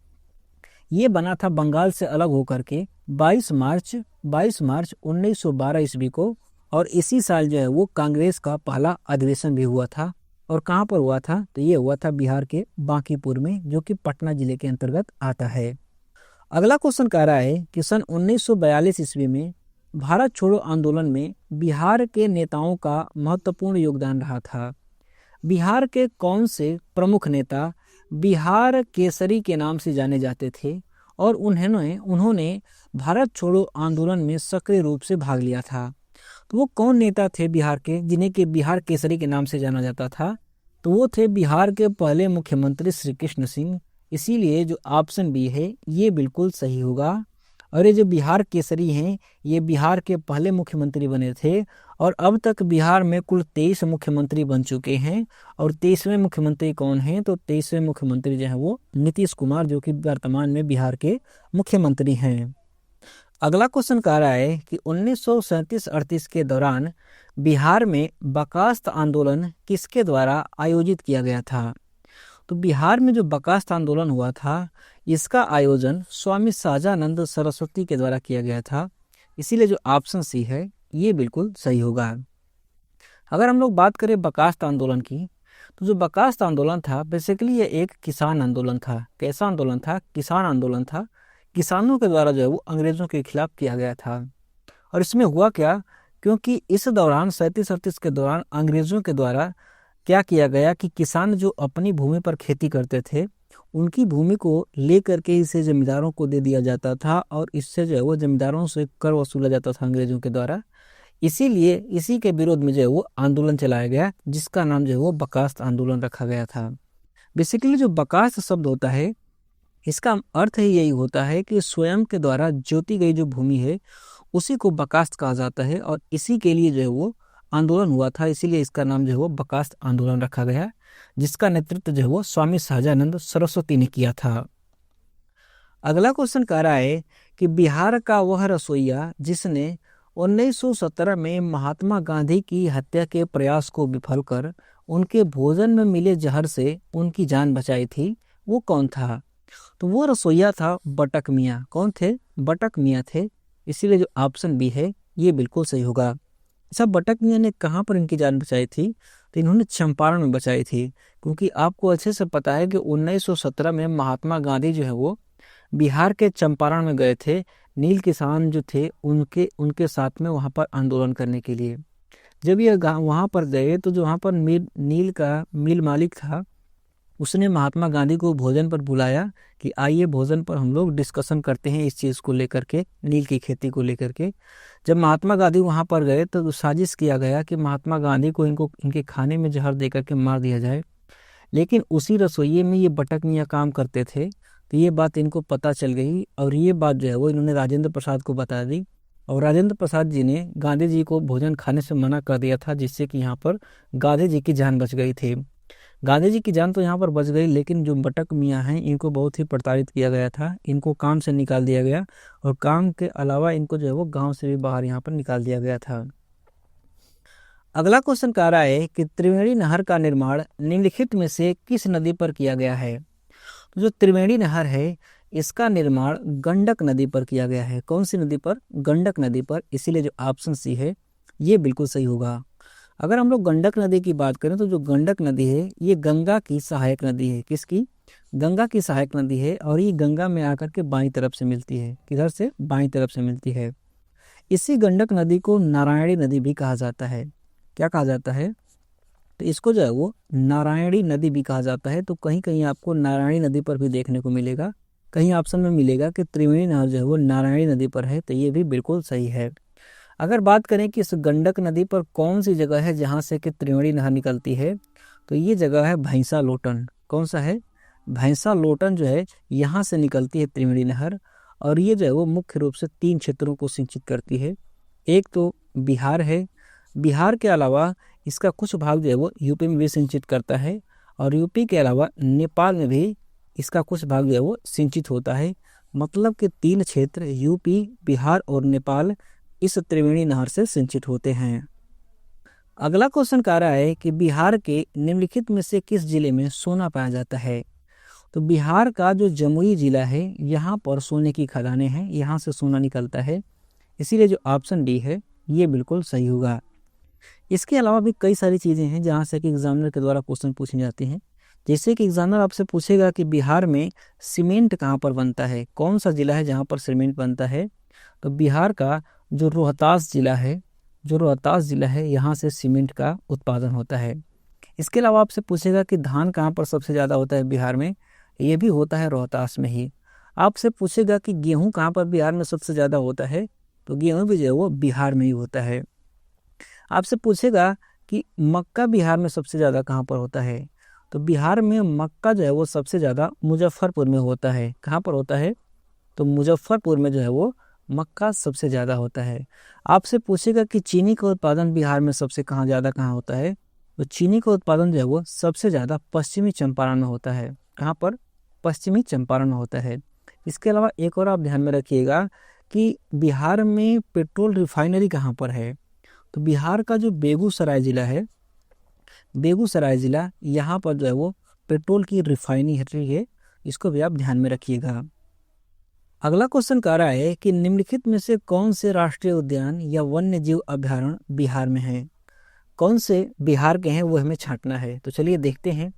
ये बना था बंगाल से अलग होकर के 22 मार्च 1912 ईस्वी को। और इसी साल जो है वो कांग्रेस का पहला अधिवेशन भी हुआ था। और कहाँ पर हुआ था? तो ये हुआ था बिहार के बांकीपुर में, जो कि पटना जिले के अंतर्गत आता है। अगला क्वेश्चन कह रहा है कि सन 1942 ईस्वी में भारत छोड़ो आंदोलन में बिहार के नेताओं का महत्वपूर्ण योगदान रहा था। बिहार के कौन से प्रमुख नेता बिहार केसरी के नाम से जाने जाते थे और उन्होंने भारत छोड़ो आंदोलन में सक्रिय रूप से भाग लिया था? तो वो कौन नेता थे बिहार के, जिन्हें के बिहार केसरी के नाम से जाना जाता था? तो वो थे बिहार के पहले मुख्यमंत्री श्री कृष्ण सिंह। इसीलिए जो ऑप्शन बी है ये बिल्कुल सही होगा। और ये जो बिहार केसरी हैं ये बिहार के पहले मुख्यमंत्री बने थे। और अब तक बिहार में कुल 23 मुख्यमंत्री बन चुके हैं। और 23वें मुख्यमंत्री कौन हैं? तो 23वें मुख्यमंत्री जो है वो नीतीश कुमार, जो कि वर्तमान में बिहार के मुख्यमंत्री हैं। अगला क्वेश्चन कह रहा है कि 1937-38 के दौरान बिहार में बर्खास्त आंदोलन किसके द्वारा आयोजित किया गया था? तो बिहार में जो बर्खास्त आंदोलन हुआ था इसका आयोजन स्वामी सहजानंद सरस्वती के द्वारा किया गया था। इसीलिए जो ऑप्शन सी है ये बिल्कुल सही होगा। अगर हम लोग बात करें बर्खास्त आंदोलन की, तो जो बर्खास्त आंदोलन था बेसिकली ये एक किसान आंदोलन था। कैसा आंदोलन था? किसान आंदोलन था। किसानों के द्वारा जो है वो अंग्रेजों के खिलाफ किया गया था। और इसमें हुआ क्या, क्योंकि इस दौरान 37-38 के दौरान अंग्रेजों के द्वारा क्या किया गया कि किसान जो अपनी भूमि पर खेती करते थे उनकी भूमि को लेकर के इसे जमींदारों को दे दिया जाता था। और इससे जो है वो जमींदारों से कर वसूला जाता था अंग्रेजों के द्वारा। इसीलिए इसी के विरोध में जो है वो आंदोलन चलाया गया, जिसका नाम जो है वो बर्खास्त आंदोलन रखा गया था। बेसिकली जो बर्खास्त शब्द होता है इसका अर्थ ही यही होता है कि स्वयं के द्वारा जोती गई जो भूमि है उसी को बर्खास्त कहा जाता है। और इसी के लिए जो है वो आंदोलन हुआ था, इसीलिए इसका नाम जो है वो बर्खास्त आंदोलन रखा गया, जिसका नेतृत्व जो है वो स्वामी सहजानंद सरस्वती ने किया था। अगला क्वेश्चन कह रहा है कि बिहार का वह रसोइया जिसने 1917 में महात्मा गांधी की हत्या के प्रयास को विफल कर उनके भोजन में मिले जहर से उनकी जान बचाई थी, वो कौन था? तो वो रसोइया था बटक मियाँ। कौन थे? बटक मियाँ थे। इसीलिए जो ऑप्शन बी है ये बिल्कुल सही होगा। अच्छा, बटक मियाँ ने कहाँ पर इनकी जान बचाई थी? तो इन्होंने चंपारण में बचाई थी। क्योंकि आपको अच्छे से पता है कि 1917 में महात्मा गांधी जो है वो बिहार के चंपारण में गए थे, नील किसान जो थे उनके साथ में वहाँ पर आंदोलन करने के लिए। जब ये वहाँ पर गए तो जो वहाँ पर नील का मिल मालिक था उसने महात्मा गांधी को भोजन पर बुलाया कि आइए भोजन पर हम लोग डिस्कशन करते हैं इस चीज़ को लेकर के, नील की खेती को लेकर के। जब महात्मा गांधी वहाँ पर गए तो साजिश किया गया कि महात्मा गांधी को इनके खाने में जहर दे करके मार दिया जाए। लेकिन उसी रसोइये में ये बटक मियाँ काम करते थे, तो ये बात इनको पता चल गई और ये बात जो है वो इन्होंने राजेंद्र प्रसाद को बता दी। और राजेंद्र प्रसाद जी ने गांधी जी को भोजन खाने से मना कर दिया था, जिससे कि यहाँ पर गांधी जी की जान बच गई थी। गांधी जी की जान तो यहाँ पर बच गई, लेकिन जो बटक मियाँ हैं इनको बहुत ही प्रताड़ित किया गया था। इनको काम से निकाल दिया गया और काम के अलावा इनको जो है वो गांव से भी बाहर यहाँ पर निकाल दिया गया था। अगला क्वेश्चन कह रहा है कि त्रिवेणी नहर का निर्माण निम्नलिखित में से किस नदी पर किया गया है? तो जो त्रिवेणी नहर है इसका निर्माण गंडक नदी पर किया गया है। कौन सी नदी पर? गंडक नदी पर। इसीलिए जो ऑप्शन सी है ये बिल्कुल सही होगा। अगर हम लोग गंडक नदी की बात करें तो जो गंडक नदी है ये गंगा की सहायक नदी है। किसकी? गंगा की सहायक नदी है। और ये गंगा में आकर के बाईं तरफ से मिलती है। किधर से? बाईं तरफ से मिलती है। इसी गंडक नदी को नारायणी नदी भी कहा जाता है। क्या कहा जाता है? तो इसको जो है वो नारायणी नदी भी कहा जाता है। तो कहीं कहीं आपको नारायणी नदी पर भी देखने को मिलेगा, कहीं ऑप्शन में मिलेगा कि त्रिवेणी नहर जो है वो नारायणी नदी पर है, तो ये भी बिल्कुल सही है। अगर बात करें कि इस गंडक नदी पर कौन सी जगह है जहाँ से कि त्रिवेणी नहर निकलती है, तो ये जगह है भैंसा लोटन। कौन सा है? भैंसा लोटन जो है यहाँ से निकलती है त्रिवेणी नहर। और ये जो है वो मुख्य रूप से 3 क्षेत्रों को सिंचित करती है। एक तो बिहार है, बिहार के अलावा इसका कुछ भाग जो है वो यूपी में भी सिंचित करता है। और यूपी के अलावा नेपाल में भी इसका कुछ भाग जो है वो सिंचित होता है। मतलब कि 3 क्षेत्र यूपी, बिहार और नेपाल इस त्रिवेणी नहर से सिंचित होते हैं। अगला क्वेश्चन कह रहा है कि बिहार के निम्नलिखित में से किस जिले में सोना पाया जाता है। तो बिहार का जो जमुई जिला है यहाँ पर सोने की खदानें हैं, यहाँ से सोना निकलता है, इसीलिए जो ऑप्शन डी है ये बिल्कुल सही होगा। इसके अलावा भी कई सारी चीज़ें हैं जहाँ से कि एग्जामिनर के द्वारा क्वेश्चन पूछे जाते हैं। जैसे कि एग्जामिनर आपसे पूछेगा कि बिहार में सीमेंट कहाँ पर बनता है, कौन सा जिला है जहाँ पर सीमेंट बनता है। तो बिहार का जो रोहतास जिला है यहाँ से सीमेंट का उत्पादन होता है। इसके अलावा आपसे पूछेगा कि धान कहाँ पर सबसे ज़्यादा होता है बिहार में, ये भी होता है रोहतास में ही। आपसे पूछेगा कि गेहूँ कहाँ पर बिहार में सबसे ज़्यादा होता है, तो गेहूँ भी जो है वो बिहार में ही होता है। आपसे पूछेगा कि मक्का बिहार में सबसे ज़्यादा कहाँ पर होता है, तो बिहार में मक्का जो है वो सबसे ज़्यादा मुजफ्फरपुर में होता है। कहाँ पर होता है, तो मुजफ्फरपुर में जो है वो मक्का सबसे ज़्यादा होता है। आपसे पूछेगा कि चीनी का उत्पादन बिहार में सबसे कहाँ होता है, तो चीनी का उत्पादन जो है वो सबसे ज़्यादा पश्चिमी चंपारण में होता है। कहाँ पर, पश्चिमी चंपारण में होता है। इसके अलावा एक और आप ध्यान में रखिएगा कि बिहार में पेट्रोल रिफाइनरी कहाँ पर है, तो बिहार का जो बेगूसराय जिला है, बेगूसराय जिला यहाँ पर जो है वो पेट्रोल की रिफाइनरी है, इसको भी आप ध्यान में रखिएगा। अगला क्वेश्चन कह रहा है कि निम्नलिखित में से कौन से राष्ट्रीय उद्यान या वन्य जीव अभ्यारण्य बिहार में है। कौन से बिहार के हैं वो हमें छांटना है। तो चलिए देखते हैं।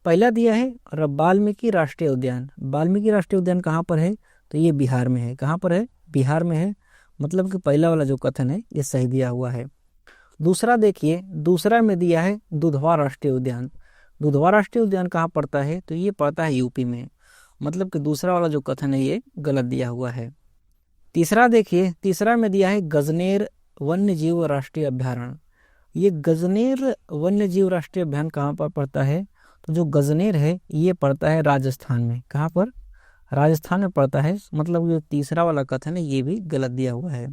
पहला दिया है वाल्मीकि राष्ट्रीय उद्यान। वाल्मीकि राष्ट्रीय उद्यान कहाँ पर है, तो ये बिहार में है। कहाँ पर है, बिहार में है। मतलब कि पहला वाला जो कथन है ये सही दिया हुआ है। दूसरा देखिए, दूसरा में दिया है दुधवा राष्ट्रीय उद्यान। दुधवा राष्ट्रीय उद्यान कहाँ पड़ता है, तो ये पड़ता है यूपी में। मतलब कि दूसरा वाला जो कथन है ये गलत दिया हुआ है। तीसरा देखिए, तीसरा में दिया है गजनेर वन्य जीव राष्ट्रीय अभ्यारण्य। ये गजनेर वन्य जीव राष्ट्रीय अभ्यारण्य कहाँ पर पड़ता है, तो जो गजनेर है ये पड़ता है राजस्थान में। कहाँ पर, राजस्थान में पड़ता है। मतलब जो तीसरा वाला कथन है ये भी गलत दिया हुआ है।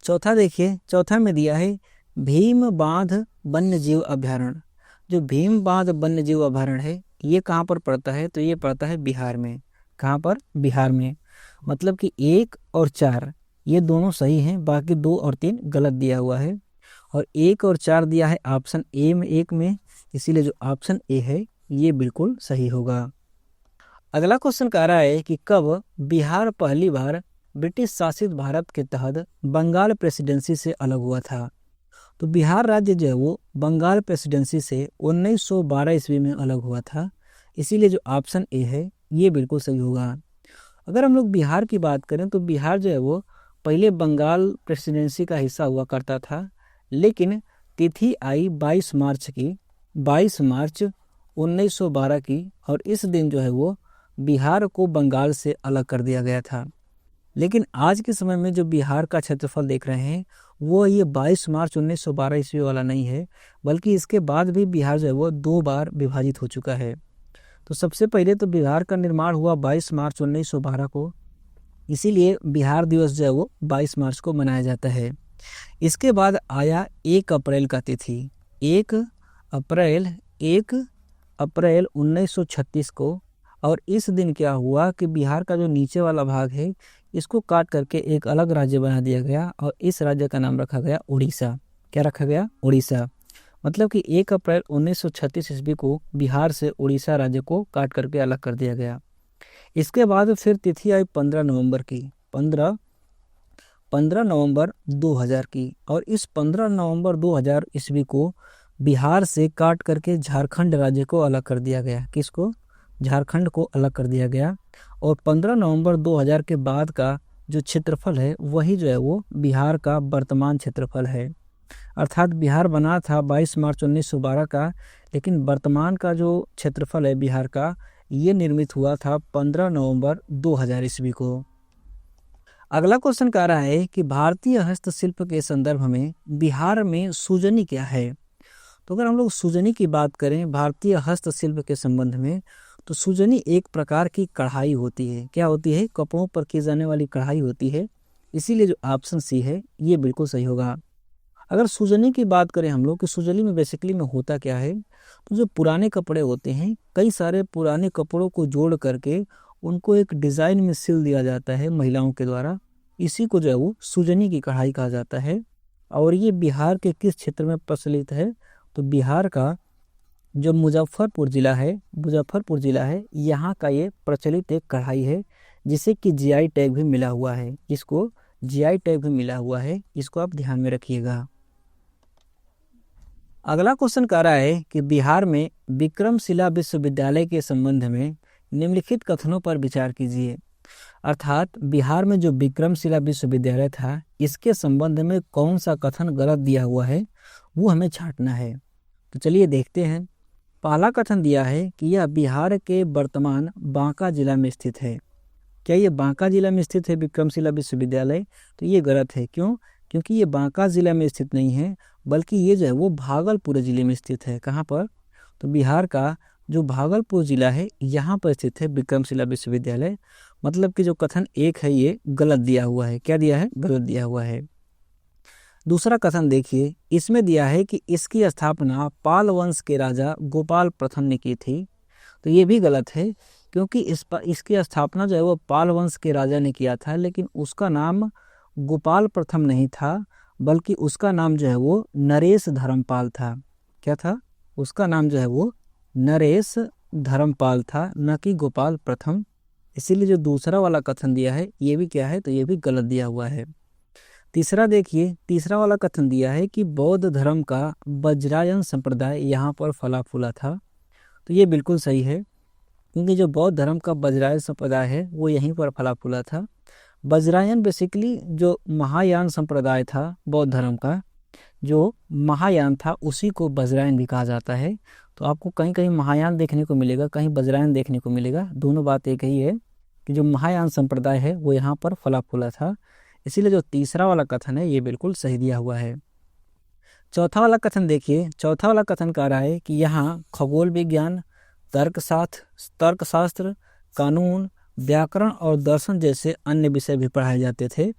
चौथा देखिए, चौथा में दिया है भीम बांध वन्य जीव अभ्यारण्य। जो भीम बांध वन्य जीव अभ्यारण्य है ये कहाँ पर पड़ता है, तो ये पड़ता है बिहार में। कहाँ पर, बिहार में। मतलब कि 1 और 4 ये दोनों सही हैं, बाकी 2 और 3 गलत दिया हुआ है। और 1 और 4 दिया है ऑप्शन ए में, 1 में, इसीलिए जो ऑप्शन ए है ये बिल्कुल सही होगा। अगला क्वेश्चन कह रहा है कि कब बिहार पहली बार ब्रिटिश शासित भारत के तहत बंगाल प्रेसिडेंसी से अलग हुआ था। तो बिहार राज्य जो है वो बंगाल प्रेसिडेंसी से 1912 ईस्वी में अलग हुआ था, इसीलिए जो ऑप्शन ए है ये बिल्कुल सही होगा। अगर हम लोग बिहार की बात करें तो बिहार जो है वो पहले बंगाल प्रेसिडेंसी का हिस्सा हुआ करता था, लेकिन तिथि आई 22 मार्च की, 22 मार्च 1912 की, और इस दिन जो है वो बिहार को बंगाल से अलग कर दिया गया था। लेकिन आज के समय में जो बिहार का क्षेत्रफल देख रहे हैं वो ये 22 मार्च 1912 ईस्वी वाला नहीं है, बल्कि इसके बाद भी बिहार जो है वो 2 बार विभाजित हो चुका है। तो सबसे पहले तो बिहार का निर्माण हुआ 22 मार्च 1912 को, इसीलिए बिहार दिवस जो है वो 22 मार्च को मनाया जाता है। इसके बाद आया 1 अप्रैल का तिथि, 1 अप्रैल 1936 को। और इस दिन क्या हुआ कि बिहार का जो नीचे वाला भाग है इसको काट करके एक अलग राज्य बना दिया गया, और इस राज्य का नाम रखा गया उड़ीसा। क्या रखा गया, उड़ीसा। मतलब कि 1 अप्रैल 1936 ईस्वी को बिहार से उड़ीसा राज्य को काट करके अलग कर दिया गया। इसके बाद फिर तिथि आई 15 नवंबर की, 15 नवंबर 2000 की। और इस 15 नवंबर 2000 ईस्वी को बिहार से काट करके झारखंड राज्य को अलग कर दिया गया। किसको, झारखंड को अलग कर दिया गया। और 15 नवंबर 2000 के बाद का जो क्षेत्रफल है वही जो है वो बिहार का वर्तमान क्षेत्रफल है। अर्थात बिहार बना था 22 मार्च 1912 का, लेकिन वर्तमान का जो क्षेत्रफल है बिहार का ये निर्मित हुआ था 15 नवंबर 2000 ईस्वी को। अगला क्वेश्चन कह रहा है कि भारतीय हस्तशिल्प के संदर्भ में बिहार में सुजनी क्या है। तो अगर हम लोग सुजनी की बात करें भारतीय हस्तशिल्प के संबंध में, तो सुजनी एक प्रकार की कढ़ाई होती है। क्या होती है, कपड़ों पर की जाने वाली कढ़ाई होती है, इसीलिए जो ऑप्शन सी है ये बिल्कुल सही होगा। अगर सुजनी की बात करें हम लोग कि सुजनी में बेसिकली में होता क्या है, तो जो पुराने कपड़े होते हैं, कई सारे पुराने कपड़ों को जोड़ करके उनको एक डिज़ाइन में सिल दिया जाता है महिलाओं के द्वारा, इसी को जो है वो सुजनी की कढ़ाई कहा जाता है। और ये बिहार के किस क्षेत्र में प्रचलित है? तो बिहार का जो मुजफ्फरपुर जिला है यहाँ का ये प्रचलित एक कढ़ाई है, जिसे कि जीआई टैग भी मिला हुआ है। इसको जीआई टैग भी मिला हुआ है, इसको आप ध्यान में रखिएगा। अगला क्वेश्चन कह रहा है कि बिहार में विक्रमशिला विश्वविद्यालय के संबंध में निम्नलिखित कथनों पर विचार कीजिए। अर्थात बिहार में जो विक्रमशिला विश्वविद्यालय था, इसके संबंध में कौन सा कथन गलत दिया हुआ है वो हमें छांटना है। तो चलिए देखते हैं। पहला कथन दिया है कि यह बिहार के वर्तमान बांका जिला में स्थित है। क्या ये बांका जिला में स्थित है विक्रमशिला विश्वविद्यालय? तो ये गलत है। क्यों? क्योंकि ये बांका जिला में स्थित नहीं है, बल्कि ये जो है वो भागलपुर जिले में स्थित है। कहाँ पर? तो बिहार का जो भागलपुर जिला है यहाँ पर स्थित है विक्रमशिला विश्वविद्यालय। मतलब कि जो कथन एक है ये गलत दिया हुआ है। क्या दिया है? गलत दिया हुआ है। दूसरा कथन देखिए, इसमें दिया है कि इसकी स्थापना पाल वंश के राजा गोपाल प्रथम ने की थी। तो ये भी गलत है, क्योंकि इसकी स्थापना जो है वो पाल वंश के राजा ने किया था, लेकिन उसका नाम गोपाल प्रथम नहीं था, बल्कि उसका नाम जो है वो नरेश धर्मपाल था। क्या था? उसका नाम जो है वो नरेश धर्मपाल था, न कि गोपाल प्रथम। इसीलिए जो दूसरा वाला कथन दिया है ये भी क्या है? तो ये भी गलत दिया हुआ है। तीसरा देखिए, तीसरा वाला कथन दिया है कि बौद्ध धर्म का वज्रायन संप्रदाय यहाँ पर फला फूला था। तो ये बिल्कुल सही है, क्योंकि जो बौद्ध धर्म का वज्रायन संप्रदाय है वो यहीं पर फला फूला था। वज्रायन बेसिकली जो महायान संप्रदाय था बौद्ध धर्म का, जो महायान था उसी को वज्रायन भी कहा जाता है। तो आपको कहीं कहीं महायान देखने को मिलेगा, कहीं वज्रायन देखने को मिलेगा, दोनों बात एक ही है कि जो महायान संप्रदाय है वो यहाँ पर फला फूला था। इसीलिए जो तीसरा वाला कथन है ये बिल्कुल सही दिया हुआ है। चौथा वाला कथन देखिए, चौथा वाला कथन कह रहा है कि यहाँ खगोल विज्ञान, तर्कशास्त्र, कानून, व्याकरण और दर्शन जैसे अन्य विषय भी पढ़ाए जाते थे।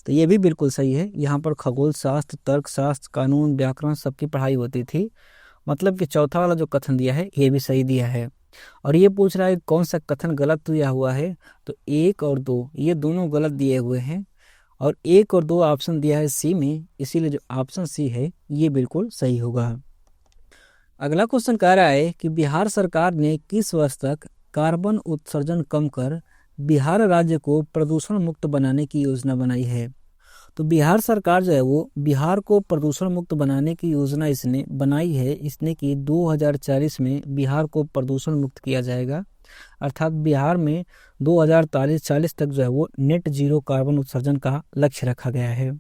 तो ये भी बिल्कुल सही है। यहाँ पर खगोल शास्त्र, तर्कशास्त्र, कानून, व्याकरण सबकी पढ़ाई होती थी। मतलब कि चौथा वाला जो कथन दिया है ये भी सही दिया है। और ये पूछ रहा है कौन सा कथन गलत दिया हुआ है? तो 1 और 2 ये दोनों गलत दिए हुए हैं, और 1 और 2 ऑप्शन दिया है सी में, इसीलिए जो ऑप्शन सी है ये बिल्कुल सही होगा। अगला क्वेश्चन कह रहा है कि बिहार सरकार ने किस वर्ष तक कार्बन उत्सर्जन कम कर बिहार राज्य को प्रदूषण मुक्त बनाने की योजना बनाई है? तो बिहार सरकार जो है वो बिहार को प्रदूषण मुक्त बनाने की योजना इसने बनाई है। इसने कि 2040 में बिहार को प्रदूषण मुक्त किया जाएगा। अर्थात बिहार में 2040 तक जो है वो नेट जीरो कार्बन उत्सर्जन का लक्ष्य रखा गया है।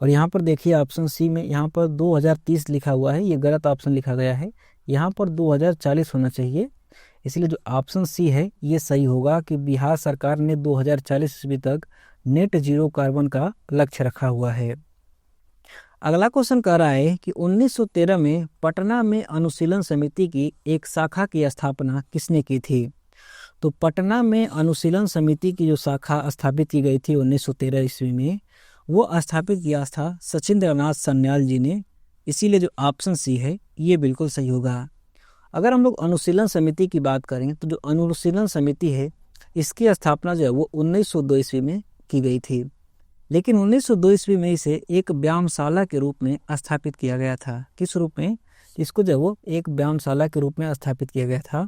और यहाँ पर देखिए ऑप्शन सी में यहाँ पर 2030 लिखा हुआ है, ये गलत ऑप्शन लिखा गया है। यहाँ पर 2040 होना चाहिए, इसलिए जो ऑप्शन सी है ये सही होगा कि बिहार सरकार ने 2040 ईस्वी तक नेट जीरो कार्बन का लक्ष्य रखा हुआ है। अगला क्वेश्चन कह रहा है कि 1913 में पटना में अनुशीलन समिति की एक शाखा की स्थापना किसने की थी? तो पटना में अनुशीलन समिति की जो शाखा स्थापित की गई थी 1913 ईस्वी में, वो स्थापित किया था सचिंद्रनाथ सन्याल जी ने। इसीलिए जो ऑप्शन सी है ये बिल्कुल सही होगा। अगर हम लोग अनुशीलन समिति की बात करें तो जो अनुशीलन समिति है इसकी स्थापना जो है वो 1902 ईस्वी में की गई थी, लेकिन 1902 ईस्वी में इसे एक व्यायामशाला के रूप में स्थापित किया गया था। किस रूप में? इसको जो वो एक व्यायामशाला के रूप में स्थापित किया गया था।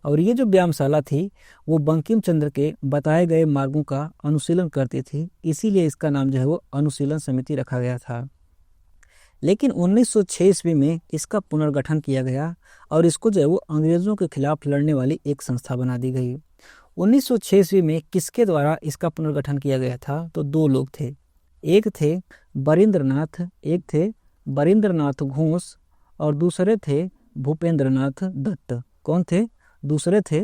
और ये जो व्यायामशाला थी वो बंकिम चंद्र के बताए गए मार्गों का अनुशीलन करती थी, इसीलिए इसका नाम जो है वो अनुशीलन समिति रखा गया था। लेकिन 1906 ईस्वी में इसका पुनर्गठन किया गया और इसको जो है वो अंग्रेजों के खिलाफ लड़ने वाली एक संस्था बना दी गई। 1906 ईस्वी में किसके द्वारा इसका पुनर्गठन किया गया था? तो 2 लोग थे, एक थे बरिंद्रनाथ घोष और दूसरे थे भूपेंद्रनाथ दत्त। कौन थे? दूसरे थे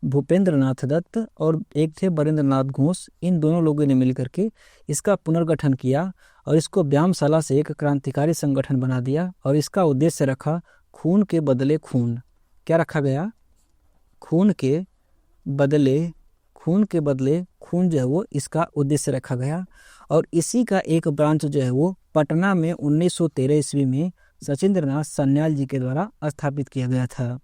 भूपेंद्रनाथ दत्त और एक थे बरिंद्रनाथ घोष। इन दोनों लोगों ने मिलकर के इसका पुनर्गठन किया और इसको व्यायामशाला से एक क्रांतिकारी संगठन बना दिया और इसका उद्देश्य रखा खून के बदले खून। क्या रखा गया? खून के बदले खून जो है वो इसका उद्देश्य रखा गया। और इसी का एक ब्रांच जो है वो पटना में 1913 ईस्वी में सचिंद्रनाथ सन्याल जी के द्वारा स्थापित किया गया था।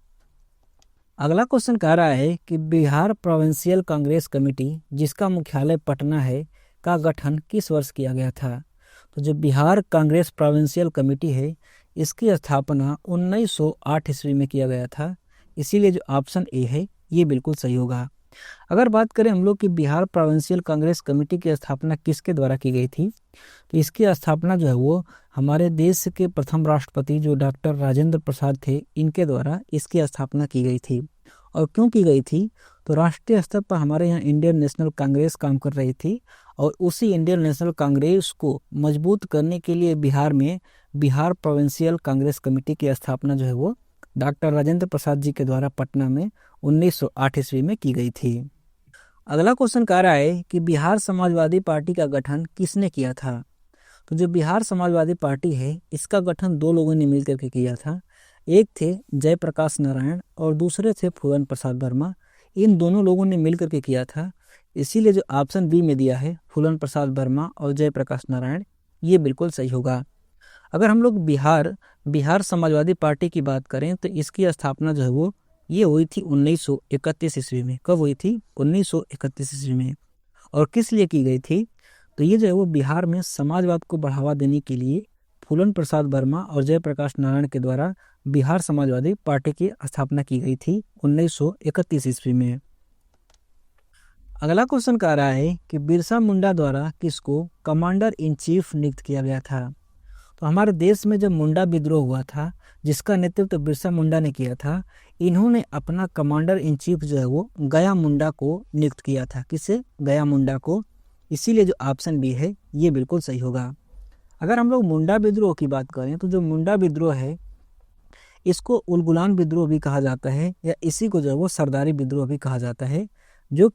अगला क्वेश्चन कह रहा है कि बिहार प्रोविंशियल कांग्रेस कमेटी जिसका मुख्यालय पटना है का गठन किस वर्ष किया गया था? तो जो बिहार कांग्रेस प्रोविंशियल कमेटी है, इसकी स्थापना 1908 ईस्वी में किया गया था। इसीलिए जो ऑप्शन ए है ये बिल्कुल सही होगा। अगर बात करें हम लोग कि बिहार प्रोविंशियल कांग्रेस कमेटी की स्थापना किसके द्वारा की गई थी, तो इसकी स्थापना जो है वो हमारे देश के प्रथम राष्ट्रपति जो डॉक्टर राजेंद्र प्रसाद थे, इनके द्वारा इसकी स्थापना की गई थी। और क्यों की गई थी? तो राष्ट्रीय स्तर पर हमारे यहाँ इंडियन नेशनल कांग्रेस काम कर रही थी और उसी इंडियन नेशनल कांग्रेस को मजबूत करने के लिए बिहार में बिहार प्रोविंशियल कांग्रेस कमेटी की स्थापना जो है वो डॉक्टर राजेंद्र प्रसाद जी के द्वारा पटना में 1908 ईस्वी में की गई थी। अगला क्वेश्चन कह रहा है कि बिहार समाजवादी पार्टी का गठन किसने किया था? तो जो बिहार समाजवादी पार्टी है, इसका गठन दो लोगों ने मिलकर के किया था। एक थे जयप्रकाश नारायण और दूसरे थे फूलन प्रसाद वर्मा। इन दोनों लोगों ने मिलकर के किया था। इसीलिए जो ऑप्शन बी में दिया है फूलन प्रसाद वर्मा और जयप्रकाश नारायण, ये बिल्कुल सही होगा। अगर हम लोग बिहार समाजवादी पार्टी की बात करें तो इसकी स्थापना जो है वो ये हुई थी 1931 ईस्वी में। कब हुई थी? 1931 ईस्वी में। और किस लिए की गई थी? तो ये जो है वो बिहार में समाजवाद को बढ़ावा देने के लिए फूलन प्रसाद वर्मा और जयप्रकाश नारायण के द्वारा बिहार समाजवादी पार्टी की स्थापना की गई थी 1931 ईस्वी में। अगला क्वेश्चन कह रहा है कि बिरसा मुंडा द्वारा किसको कमांडर इन चीफ नियुक्त किया गया था? तो हमारे देश में जब मुंडा विद्रोह हुआ था, जिसका नेतृत्व बिरसा मुंडा ने किया था, इन्होंने अपना कमांडर इन चीफ जो है वो गया मुंडा को नियुक्त किया था। किसे? गया मुंडा को। इसीलिए जो ऑप्शन बी है ये बिल्कुल सही होगा। अगर हम लोग मुंडा विद्रोह की बात करें तो जो मुंडा विद्रोह है, इसको उलगुलान विद्रोह भी कहा जाता है या इसी को जो है वो सरदारी विद्रोह भी कहा जाता है, जो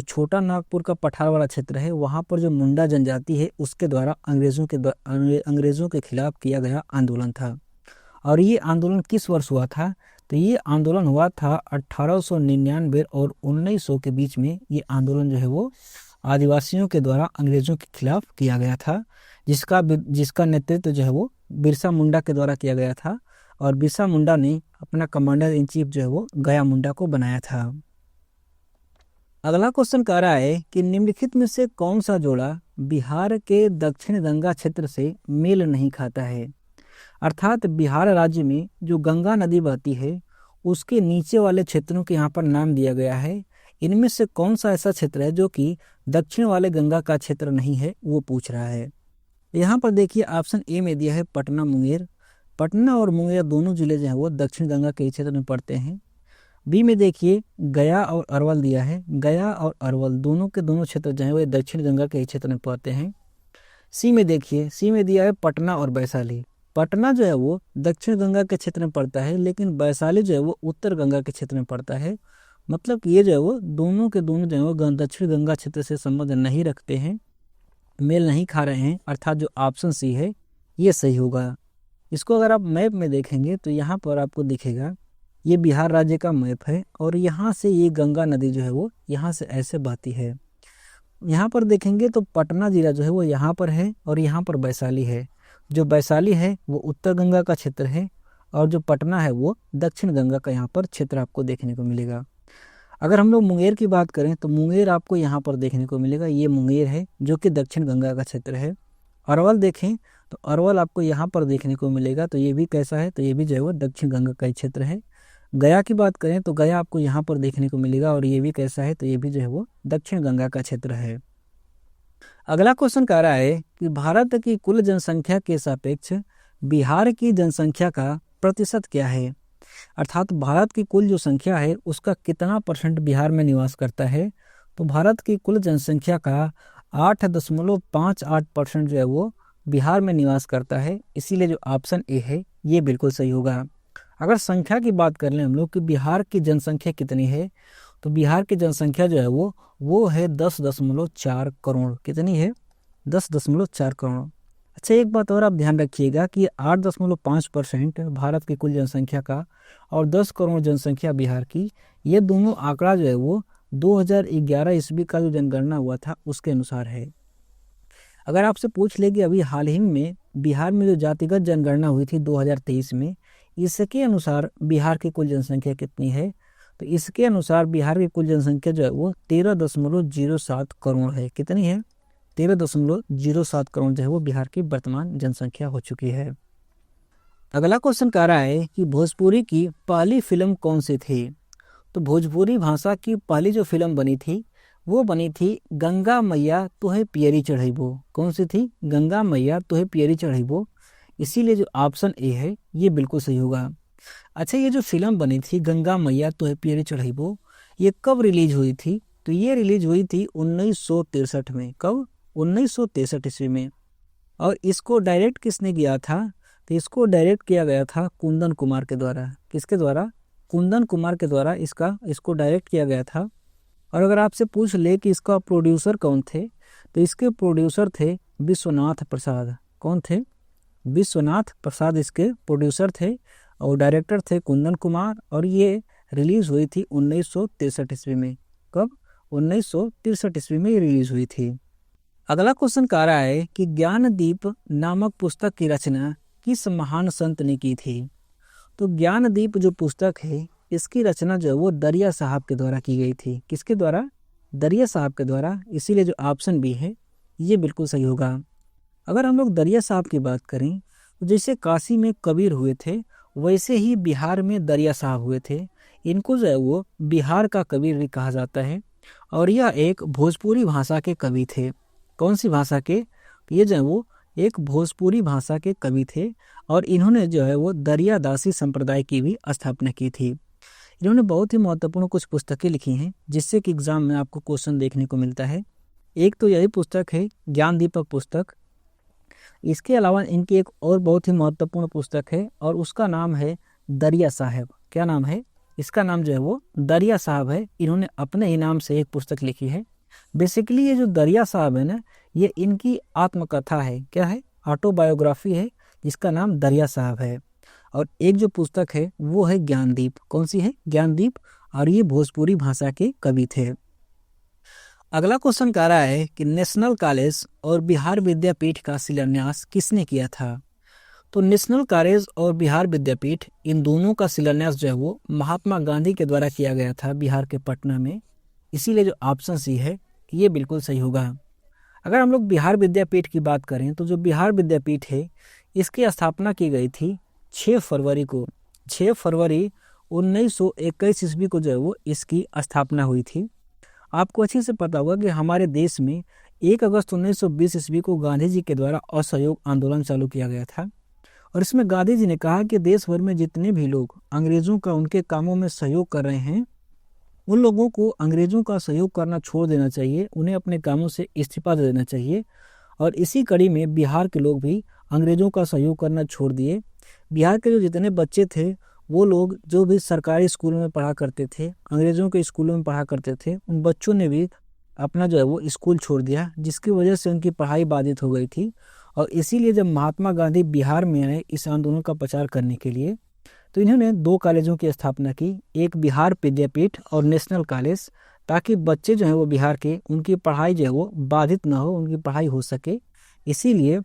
छोटा नागपुर का पठार वाला क्षेत्र है, वहाँ पर जो मुंडा जनजाति है उसके द्वारा अंग्रेज़ों के खिलाफ किया गया आंदोलन था। और ये आंदोलन किस वर्ष हुआ था? तो ये आंदोलन हुआ था 1899 और 1900 के बीच में। ये आंदोलन जो है वो आदिवासियों के द्वारा अंग्रेज़ों के खिलाफ किया गया था, जिसका नेतृत्व जो है वो बिरसा मुंडा के द्वारा किया गया था। और बिरसा मुंडा ने अपना कमांडर इन चीफ जो है वो गया मुंडा को बनाया था। अगला क्वेश्चन कह रहा है कि निम्नलिखित में से कौन सा जोड़ा बिहार के दक्षिण गंगा क्षेत्र से मेल नहीं खाता है? अर्थात बिहार राज्य में जो गंगा नदी बहती है उसके नीचे वाले क्षेत्रों के यहाँ पर नाम दिया गया है। इनमें से कौन सा ऐसा क्षेत्र है जो कि दक्षिण वाले गंगा का क्षेत्र नहीं है, वो पूछ रहा है। यहाँ पर देखिए ऑप्शन ए में दिया है पटना मुंगेर। पटना और मुंगेर दोनों जिले जो हैं वो दक्षिण गंगा के क्षेत्र में पड़ते हैं। बी में देखिए गया और अरवल दिया है। गया और अरवल दोनों के दोनों क्षेत्र जो हैं वो दक्षिण गंगा के क्षेत्र में पड़ते हैं। सी में देखिए, सी में दिया है पटना और वैशाली। पटना जो है वो दक्षिण गंगा के क्षेत्र में पड़ता है, लेकिन वैशाली जो है वो उत्तर गंगा के क्षेत्र में पड़ता है। मतलब कि ये जो है वो दोनों के दोनों जो है वो दक्षिण गंगा क्षेत्र से संबंध नहीं रखते हैं, मेल नहीं खा रहे हैं। अर्थात जो ऑप्शन सी है ये सही होगा। इसको अगर आप मैप में देखेंगे तो यहाँ पर आपको दिखेगा, ये बिहार राज्य का मैप है और यहाँ से ये गंगा नदी जो है वो यहाँ से ऐसे बहती है। यहाँ पर देखेंगे तो पटना जिला जो है वो यहाँ पर है और यहाँ पर वैशाली है। जो वैशाली है वो उत्तर गंगा का क्षेत्र है और जो पटना है वो दक्षिण गंगा का यहाँ पर क्षेत्र आपको देखने को मिलेगा। अगर हम लोग मुंगेर की बात करें तो मुंगेर आपको यहाँ पर देखने को मिलेगा, ये मुंगेर है जो कि दक्षिण गंगा का क्षेत्र है। अरवल देखें तो अरवल आपको यहाँ पर देखने को मिलेगा, तो ये भी कैसा है? तो ये भी जो है वो दक्षिण गंगा का क्षेत्र है। गया की बात करें तो गया आपको यहाँ पर देखने को मिलेगा और ये भी कैसा है? तो ये भी जो है वो दक्षिण गंगा का क्षेत्र है। अगला क्वेश्चन कह रहा है कि भारत की कुल जनसंख्या के सापेक्ष बिहार की जनसंख्या का प्रतिशत क्या है? अर्थात भारत की कुल जो संख्या है उसका कितना % बिहार में निवास करता है? तो भारत की कुल जनसंख्या का 8.58% जो है वो बिहार में निवास करता है। इसीलिए जो ऑप्शन ए है ये बिल्कुल सही होगा। अगर संख्या की बात कर लें हम लोग कि बिहार की जनसंख्या कितनी है, तो बिहार की जनसंख्या जो है वो है 10.4 करोड़। कितनी है? 10.4 करोड़। अच्छा, एक बात और आप ध्यान रखिएगा कि 8.5% भारत की कुल जनसंख्या का और 10 करोड़ जनसंख्या बिहार की, ये दोनों आंकड़ा जो है वो 2011 ईस्वी का जो जनगणना हुआ था उसके अनुसार है। अगर आपसे पूछ ले कि अभी हाल ही में बिहार में जो जातिगत जनगणना हुई थी 2023 में, इसके अनुसार बिहार की कुल जनसंख्या कितनी है, तो इसके अनुसार बिहार की कुल जनसंख्या जो है वो 13.07 करोड़ है। कितनी है? 13.07 करोड़ जो है वो बिहार की वर्तमान जनसंख्या हो चुकी है। अगला क्वेश्चन कह रहा है कि भोजपुरी की पहली फिल्म कौन सी थी। तो भोजपुरी भाषा की पहली जो फिल्म बनी थी वो बनी थी गंगा मैया तुहे पियरी चढ़ैबो। कौन सी थी? गंगा मैया तुहे पियरी चढ़ैबो। इसीलिए जो ऑप्शन ए है ये बिल्कुल सही होगा। अच्छा, ये जो फिल्म बनी थी गंगा मैया तुहे पियरी चढ़ैबो, ये कब रिलीज हुई थी? तो ये रिलीज हुई थी 1963 में। कब? 1963 ईस्वी में। और इसको डायरेक्ट किसने किया था? तो इसको डायरेक्ट किया गया था कुंदन कुमार के द्वारा। किसके द्वारा? कुंदन कुमार के द्वारा इसको डायरेक्ट किया गया था। और अगर आपसे पूछ ले कि इसका प्रोड्यूसर कौन थे, तो इसके प्रोड्यूसर थे विश्वनाथ प्रसाद। कौन थे? विश्वनाथ प्रसाद इसके प्रोड्यूसर थे और डायरेक्टर थे कुंदन कुमार। और ये रिलीज हुई थी 1963 ईस्वी में। कब? 1963 ईस्वी में ये रिलीज हुई थी। अगला क्वेश्चन कह रहा है कि ज्ञानदीप नामक पुस्तक की रचना किस महान संत ने की थी। तो ज्ञानदीप जो पुस्तक है इसकी रचना जो है वो दरिया साहब के द्वारा की गई थी। किसके द्वारा? दरिया साहब के द्वारा। इसीलिए जो ऑप्शन बी है ये बिल्कुल सही होगा। अगर हम लोग दरिया साहब की बात करें तो जैसे काशी में कबीर हुए थे वैसे ही बिहार में दरिया साहब हुए थे। इनको जो है वो बिहार का कबीर भी कहा जाता है। और यह एक भोजपुरी भाषा के कवि थे। कौन सी भाषा के? ये जो है वो एक भोजपुरी भाषा के कवि थे। और इन्होंने जो है वो दरियादासी संप्रदाय की भी स्थापना की थी। इन्होंने बहुत ही महत्वपूर्ण कुछ पुस्तकें लिखी हैं जिससे कि एग्जाम में आपको क्वेश्चन देखने को मिलता है। एक तो यही पुस्तक है ज्ञान दीपक पुस्तक। इसके अलावा इनकी एक और बहुत ही महत्वपूर्ण पुस्तक है और उसका नाम है दरिया साहब। क्या नाम है? इसका नाम जो है वो दरिया साहब है। इन्होंने अपने ही नाम से एक पुस्तक लिखी है। बेसिकली ये जो दरिया साहब है ना, ये इनकी आत्मकथा है। क्या है? ऑटोबायोग्राफी है जिसका नाम दरिया साहब है। और एक जो पुस्तक है वो है ज्ञानदीप। कौन सी है? ज्ञानदीप। और ये भोजपुरी भाषा के कवि थे। अगला क्वेश्चन कह रहा है कि नेशनल कॉलेज और बिहार विद्यापीठ का शिलान्यास किसने किया था। तो नेशनल कॉलेज और बिहार विद्यापीठ इन दोनों का शिलान्यास जो है वो महात्मा गांधी के द्वारा किया गया था बिहार के पटना में। इसीलिए जो ऑप्शन सी है ये बिल्कुल सही होगा। अगर हम लोग बिहार विद्यापीठ की बात करें तो जो बिहार विद्यापीठ है इसकी स्थापना की गई थी 6 फरवरी को। 6 फरवरी 1921 ईस्वी को जो है वो इसकी स्थापना हुई थी। आपको अच्छे से पता होगा कि हमारे देश में 1 अगस्त 1920 ईस्वी को गांधी जी के द्वारा असहयोग आंदोलन चालू किया गया था। और इसमें गांधी जी ने कहा कि देश भर में जितने भी लोग अंग्रेजों का उनके कामों में सहयोग कर रहे हैं उन लोगों को अंग्रेजों का सहयोग करना छोड़ देना चाहिए, उन्हें अपने कामों से इस्तीफा दे देना चाहिए। और इसी कड़ी में बिहार के लोग भी अंग्रेजों का सहयोग करना छोड़ दिए। बिहार के जो जितने बच्चे थे वो लोग जो भी सरकारी स्कूलों में पढ़ा करते थे, अंग्रेजों के स्कूलों में पढ़ा करते थे, उन बच्चों ने भी अपना जो है वो स्कूल छोड़ दिया, जिसकी वजह से उनकी पढ़ाई बाधित हो गई थी। और इसीलिए जब महात्मा गांधी बिहार में आए इस आंदोलन का प्रचार करने के लिए, तो इन्होंने 2 कॉलेजों की स्थापना की, एक बिहार विद्यापीठ और नेशनल कॉलेज, ताकि बच्चे जो हैं वो बिहार के उनकी पढ़ाई जो है वो बाधित ना हो, उनकी पढ़ाई हो सके। इसीलिए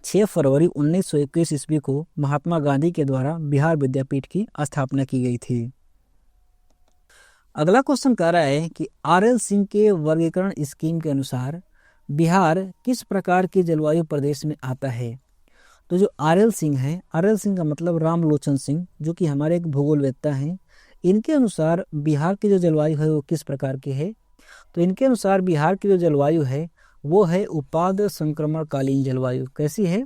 6 फरवरी 1921 ईस्वी को महात्मा गांधी के द्वारा बिहार विद्यापीठ की स्थापना की गई थी। अगला क्वेश्चन कह रहा है कि आर.एल. सिंह के वर्गीकरण स्कीम के अनुसार बिहार किस प्रकार के जलवायु प्रदेश में आता है। तो जो आर.एल. सिंह है, आर.एल. सिंह का मतलब रामलोचन सिंह, जो कि हमारे एक भूगोलवेत्ता हैं, इनके अनुसार बिहार की जो जलवायु है वो किस प्रकार की है। तो इनके अनुसार बिहार की जो जलवायु है वो है उपाद्र संक्रमणकालीन जलवायु। कैसी है?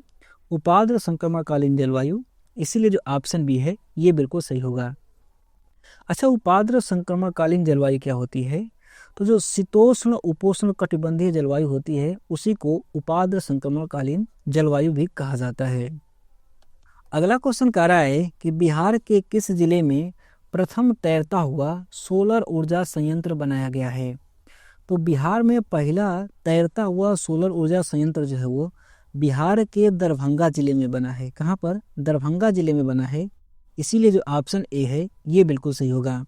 उपाद्र संक्रमणकालीन जलवायु। इसीलिए जो ऑप्शन बी है ये बिल्कुल सही होगा। अच्छा, उपाद्र संक्रमणकालीन जलवायु क्या होती है? तो जो शीतोष्ण उपोष्ण कटिबंधीय जलवायु होती है उसी को उपाद्र संक्रमणकालीन जलवायु भी कहा जाता है। अगला क्वेश्चन कह रहा है कि बिहार के किस जिले में प्रथम तैरता हुआ सोलर ऊर्जा संयंत्र बनाया गया है। तो बिहार में पहला तैरता हुआ सोलर ऊर्जा संयंत्र जो है वो बिहार के दरभंगा जिले में बना है। कहाँ पर? दरभंगा जिले में बना है। इसीलिए जो ऑप्शन ए है ये बिल्कुल सही होगा।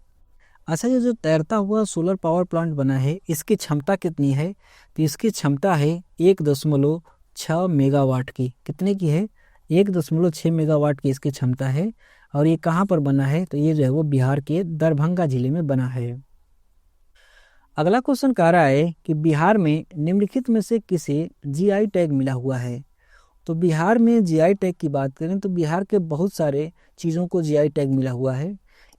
अच्छा, ये जो तैरता हुआ सोलर पावर प्लांट बना है इसकी क्षमता कितनी है? तो इसकी क्षमता है 1.6 मेगावाट की। कितने की है? 1.6 मेगावाट की इसकी क्षमता है। और ये कहाँ पर बना है? तो ये जो है वो बिहार के दरभंगा जिले में बना है। अगला क्वेश्चन कह रहा है कि बिहार में निम्नलिखित में से किसे जीआई टैग मिला हुआ है। तो बिहार में जीआई टैग की बात करें तो बिहार के बहुत सारे चीज़ों को जीआई टैग मिला हुआ है,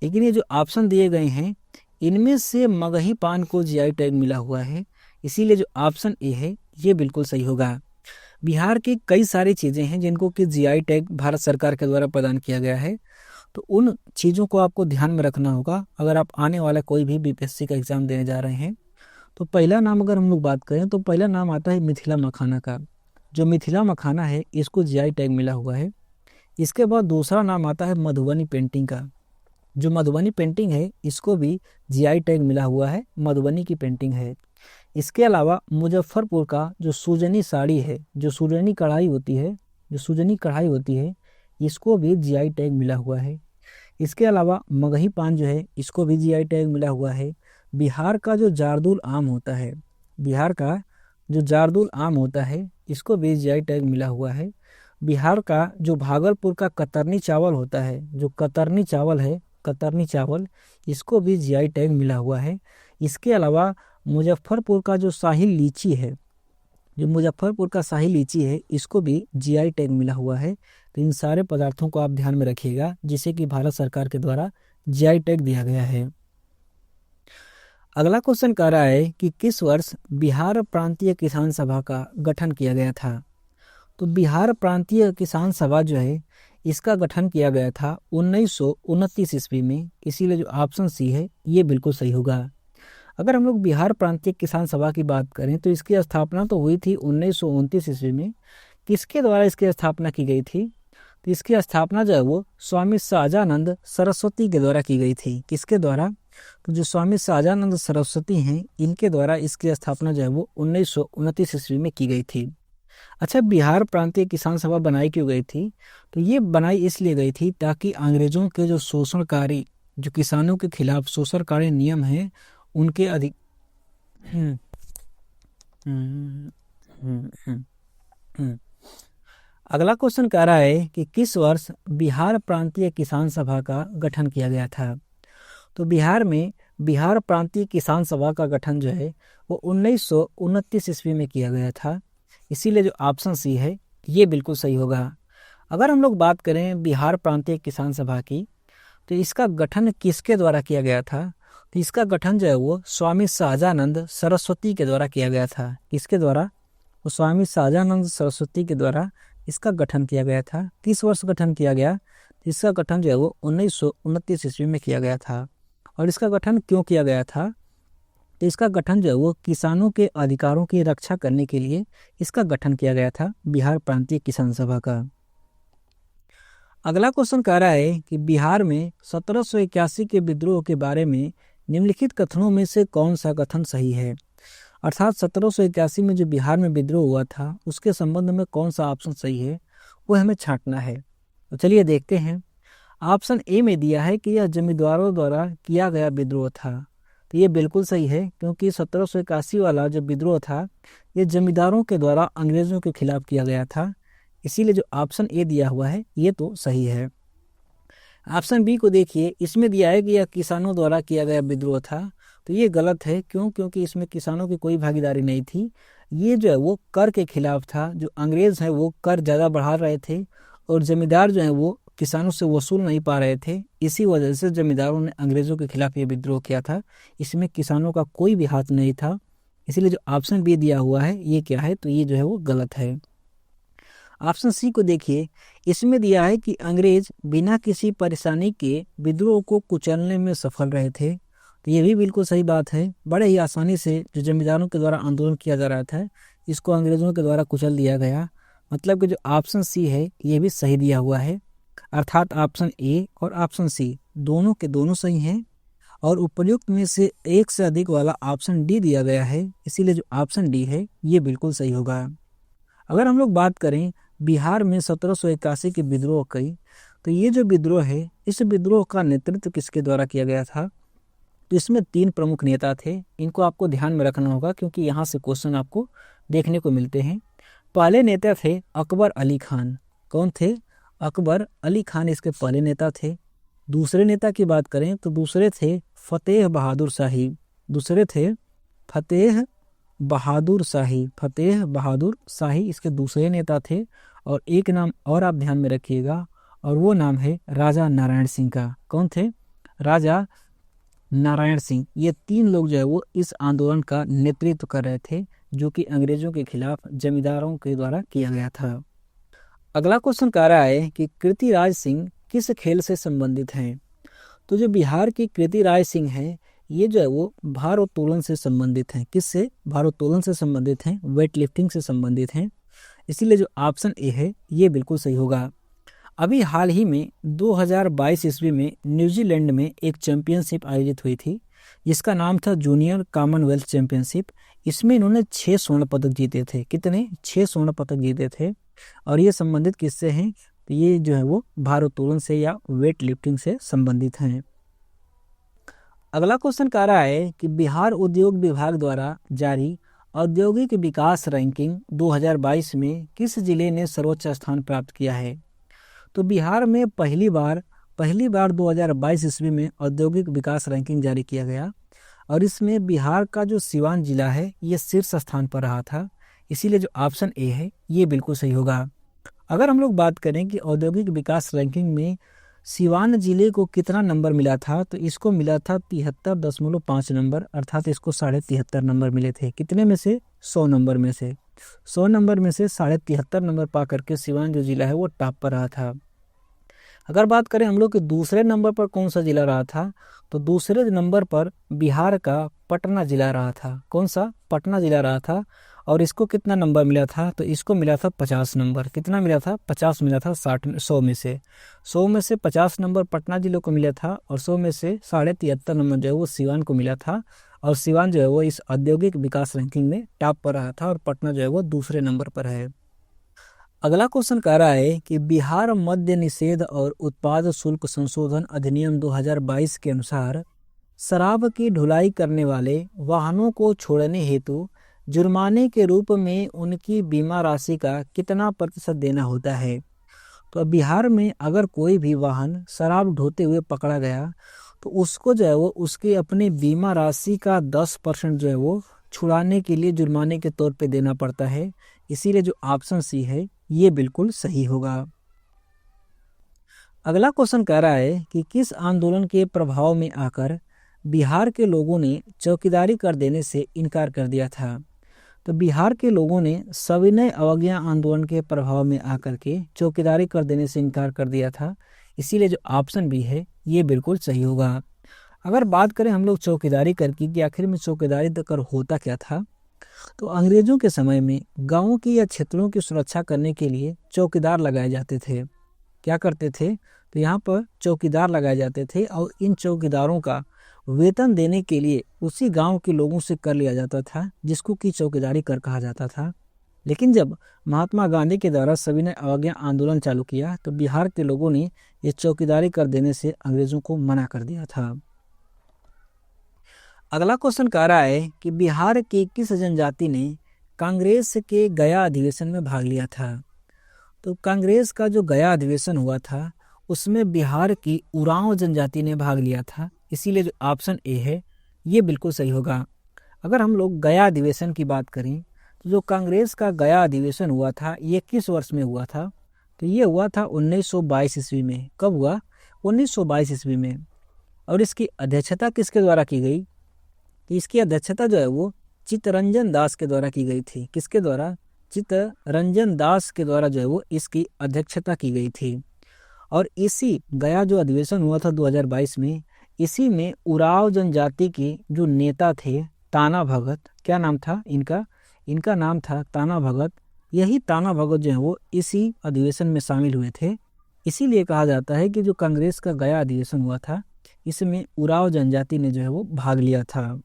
लेकिन ये जो ऑप्शन दिए गए हैं इनमें से मगही पान को जीआई टैग मिला हुआ है, इसीलिए जो ऑप्शन ए है ये बिल्कुल सही होगा। बिहार की कई सारी चीज़ें हैं जिनको कि जीआई टैग भारत सरकार के द्वारा प्रदान किया गया है, तो उन चीज़ों को आपको ध्यान में रखना होगा अगर आप आने वाला कोई भी बीपीएससी का एग्ज़ाम देने जा रहे हैं। तो पहला नाम अगर हम लोग बात करें तो पहला नाम आता है मिथिला मखाना का। जो मिथिला मखाना है इसको जीआई टैग मिला हुआ है। इसके बाद दूसरा नाम आता है मधुबनी पेंटिंग का। जो मधुबनी पेंटिंग है इसको भी जीआई टैग मिला हुआ है, मधुबनी की पेंटिंग है। इसके अलावा मुजफ्फरपुर का जो सूजनी साड़ी है, जो सूजनी कढ़ाई होती है इसको भी जीआई टैग मिला हुआ है। इसके अलावा मगही पान जो है इसको भी जीआई टैग मिला हुआ है। बिहार का जो जारदुल आम होता है, इसको भी जीआई टैग मिला हुआ है। बिहार का जो भागलपुर का कतरनी चावल होता है, जो कतरनी चावल इसको भी जीआई टैग मिला हुआ है। इसके अलावा मुजफ्फरपुर का जो शाही लीची है इसको भी जीआई टैग मिला हुआ है। तो इन सारे पदार्थों को आप ध्यान में रखिएगा जिसे कि भारत सरकार के द्वारा जीआई टैग दिया गया है। अगला क्वेश्चन कह रहा है कि किस वर्ष बिहार प्रांतीय किसान सभा का गठन किया गया था। तो बिहार प्रांतीय किसान सभा जो है इसका गठन किया गया था 1929 ईस्वी में, इसीलिए जो ऑप्शन सी है ये बिल्कुल सही होगा। अगर हम लोग बिहार प्रांतीय किसान सभा की बात करें तो इसकी स्थापना तो हुई थी 1929 ईस्वी में। किसके द्वारा इसकी स्थापना की गई थी? तो इसकी स्थापना जो है वो स्वामी सहजानंद सरस्वती के द्वारा की गई थी। किसके द्वारा? तो जो स्वामी सहजानंद सरस्वती हैं इनके द्वारा इसकी स्थापना जो है वो 1929 ईस्वी में की गई थी। अच्छा, बिहार प्रांतीय किसान सभा बनाई क्यों गई थी? तो ये बनाई इसलिए गई थी ताकि अंग्रेजों के जो शोषणकारी, जो किसानों के खिलाफ शोषणकारी नियम हैं उनके अधिक अगला क्वेश्चन कह रहा है कि किस वर्ष बिहार प्रांतीय किसान सभा का गठन किया गया था। तो बिहार में बिहार प्रांतीय किसान सभा का गठन जो है वो 1929 ईस्वी में किया गया था, इसीलिए जो ऑप्शन सी है ये बिल्कुल सही होगा। अगर हम लोग बात करें बिहार प्रांतीय किसान सभा की तो इसका गठन किसके द्वारा किया गया था? तो इसका गठन जो है वो स्वामी सहजानंद सरस्वती के द्वारा किया गया था। किसके द्वारा? तो स्वामी सहजानंद सरस्वती के द्वारा इसका गठन किया गया था। किस वर्ष गठन किया गया? इसका गठन जो है वो 1929 ईस्वी में किया गया था। और इसका गठन क्यों किया गया था? तो इसका गठन जो है वो किसानों के अधिकारों की रक्षा करने के लिए इसका गठन किया गया था, बिहार प्रांतीय किसान सभा का। अगला क्वेश्चन कह रहा है कि बिहार में 1781 के विद्रोह के बारे में निम्नलिखित कथनों में से कौन सा कथन सही है। अर्थात 1781 में जो बिहार में विद्रोह हुआ था उसके संबंध में कौन सा ऑप्शन सही है वो हमें छांटना है। तो चलिए देखते हैं। ऑप्शन ए में दिया है कि यह जमींदारों द्वारा किया गया विद्रोह था। तो ये बिल्कुल सही है क्योंकि 1781 वाला जो विद्रोह था ये जमींदारों के द्वारा अंग्रेजों के खिलाफ किया गया था, इसीलिए जो ऑप्शन ए दिया हुआ है ये तो सही है। ऑप्शन बी को देखिए, इसमें दिया है कि यह किसानों द्वारा किया गया विद्रोह था। तो ये गलत है। क्यों? क्योंकि इसमें किसानों की कोई भागीदारी नहीं थी। ये जो है वो कर के खिलाफ था। जो अंग्रेज हैं वो कर ज़्यादा बढ़ा रहे थे और जमींदार जो है वो किसानों से वसूल नहीं पा रहे थे। इसी वजह से जमींदारों ने अंग्रेजों के खिलाफ ये विद्रोह किया था। इसमें किसानों का कोई भी हाथ नहीं था, इसीलिए जो ऑप्शन बी दिया हुआ है ये क्या है? तो ये जो है वो गलत है। ऑप्शन सी को देखिए, इसमें दिया है कि अंग्रेज बिना किसी परेशानी के विद्रोह को कुचलने में सफल रहे थे। तो ये भी बिल्कुल सही बात है। बड़े ही आसानी से जो जमींदारों के द्वारा आंदोलन किया जा रहा था इसको अंग्रेजों के द्वारा कुचल दिया गया। मतलब कि जो ऑप्शन सी है ये भी सही दिया हुआ है। अर्थात ऑप्शन ए और ऑप्शन सी दोनों के दोनों सही हैं और उपर्युक्त में से एक से अधिक वाला ऑप्शन डी दिया गया है, इसीलिए जो ऑप्शन डी है ये बिल्कुल सही होगा। अगर हम लोग बात करें बिहार में 1781 के विद्रोह की, तो ये जो विद्रोह है इस विद्रोह का नेतृत्व किसके द्वारा किया गया था? तो इसमें 3 प्रमुख नेता थे। इनको आपको ध्यान में रखना होगा क्योंकि यहाँ से क्वेश्चन आपको देखने को मिलते हैं। पहले नेता थे अकबर अली खान। कौन थे? अकबर अली खान इसके पहले नेता थे। दूसरे नेता की बात करें तो दूसरे थे फतेह बहादुर शाही। फतेह बहादुर शाही। फतेह बहादुर शाही इसके दूसरे नेता थे। और एक नाम और आप ध्यान में रखिएगा, और वो नाम है राजा नारायण सिंह का। कौन थे? राजा नारायण सिंह। ये तीन लोग जो है वो इस आंदोलन का नेतृत्व कर रहे थे, जो कि अंग्रेजों के खिलाफ जमींदारों के द्वारा किया गया था। अगला क्वेश्चन कह रहा है कि कीर्तिराज सिंह किस खेल से संबंधित हैं? तो जो बिहार की कीर्तिराज सिंह है, ये जो है वो भारोत्तोलन से संबंधित हैं। किससे? भारोत्तोलन से संबंधित हैं, वेट लिफ्टिंग से संबंधित हैं। इसीलिए जो ऑप्शन ए है ये बिल्कुल सही होगा। अभी हाल ही में 2022 ईस्वी में न्यूजीलैंड में एक चैंपियनशिप आयोजित हुई थी, जिसका नाम था जूनियर कॉमनवेल्थ चैंपियनशिप। इसमें इन्होंने 6 स्वर्ण पदक जीते थे। कितने? 6 स्वर्ण पदक जीते थे। और ये संबंधित किससे हैं? तो ये जो है वो भारोत्तोलन से या वेट लिफ्टिंग से संबंधित हैं। अगला क्वेश्चन कह रहा है कि बिहार उद्योग विभाग द्वारा जारी औद्योगिक विकास रैंकिंग 2022 में किस जिले ने सर्वोच्च स्थान प्राप्त किया है? तो बिहार में पहली बार 2022 ईस्वी में औद्योगिक विकास रैंकिंग जारी किया गया, और इसमें बिहार का जो सिवान जिला है ये शीर्ष स्थान पर रहा था। इसीलिए जो ऑप्शन ए है ये बिल्कुल सही होगा। अगर हम लोग बात करें कि औद्योगिक विकास रैंकिंग में सिवान जिले को कितना नंबर मिला था, तो इसको मिला था 73.5 नंबर, अर्थात इसको 73.5 नंबर मिले थे। कितने में से? 100 नंबर में से। 100 नंबर में से 73.5 नंबर पा करके सिवान जो जिला है वो टॉप पर रहा था। अगर बात करें हम लोग कि दूसरे नंबर पर कौन सा जिला रहा था, तो दूसरे नंबर पर बिहार का पटना जिला रहा था। कौन सा? पटना जिला रहा था। और इसको कितना नंबर मिला था? तो इसको मिला था 50 नंबर। कितना मिला था? 50 मिला था 100 में से। 100 में से 50 नंबर पटना जिले को मिला था, और 100 में से 73.5 नंबर जो है वो सिवान को मिला था। और सिवान जो है वो इस औद्योगिक विकास रैंकिंग में टॉप पर रहा था, और पटना जो है वो दूसरे नंबर पर है। अगला क्वेश्चन कह रहा है कि बिहार मद्य निषेध और उत्पाद शुल्क संशोधन अधिनियम 2022 के अनुसार शराब की ढुलाई करने वाले वाहनों को छोड़ने हेतु जुर्माने के रूप में उनकी बीमा राशि का कितना प्रतिशत देना होता है? तो बिहार में अगर कोई भी वाहन शराब ढोते हुए पकड़ा गया, तो उसको जो है वो उसके अपने बीमा राशि का 10% जो है वो छुड़ाने के लिए जुर्माने के तौर पे देना पड़ता है। इसीलिए जो ऑप्शन सी है ये बिल्कुल सही होगा। अगला क्वेश्चन कह रहा है कि किस आंदोलन के प्रभाव में आकर बिहार के लोगों ने चौकीदारी कर देने से इनकार कर दिया था? तो बिहार के लोगों ने सविनय अवज्ञा आंदोलन के प्रभाव में आकर के चौकीदारी कर देने से इनकार कर दिया था। इसीलिए जो ऑप्शन बी है ये बिल्कुल सही होगा। अगर बात करें हम लोग चौकीदारी कर की कि आखिर में चौकीदारी कर होता क्या था, तो अंग्रेजों के समय में गांवों की या क्षेत्रों की सुरक्षा करने के लिए चौकीदार लगाए जाते थे। क्या करते थे? तो यहाँ पर चौकीदार लगाए जाते थे, और इन चौकीदारों का वेतन देने के लिए उसी गांव के लोगों से कर लिया जाता था, जिसको कि चौकीदारी कर कहा जाता था। लेकिन जब महात्मा गांधी के द्वारा सविनय अवज्ञा आंदोलन चालू किया, तो बिहार के लोगों ने ये चौकीदारी कर देने से अंग्रेजों को मना कर दिया था। अगला क्वेश्चन कह रहा है कि बिहार की किस जनजाति ने कांग्रेस के गया अधिवेशन में भाग लिया था? तो कांग्रेस का जो गया अधिवेशन हुआ था उसमें बिहार की उरांव जनजाति ने भाग लिया था। इसीलिए जो ऑप्शन ए है ये बिल्कुल सही होगा। अगर हम लोग गया अधिवेशन की बात करें, तो जो कांग्रेस का गया अधिवेशन हुआ था ये किस वर्ष में हुआ था? तो ये हुआ था 1922 ईस्वी में। कब हुआ? 1922 ईस्वी में। और इसकी अध्यक्षता किसके द्वारा की गई? इसकी अध्यक्षता जो है वो चित्तरंजन दास के द्वारा की गई थी। किसके द्वारा? चित्तरंजन दास के द्वारा जो है वो इसकी अध्यक्षता की गई थी। और इसी गया जो अधिवेशन हुआ था 2022 में, इसी में उरांव जनजाति के जो नेता थे ताना भगत, क्या नाम था इनका? इनका नाम था ताना भगत। यही ताना भगत जो है वो इसी अधिवेशन में शामिल हुए थे। इसीलिए कहा जाता है कि जो कांग्रेस का गया अधिवेशन हुआ था इसमें उरांव जनजाति ने जो है वो भाग लिया था।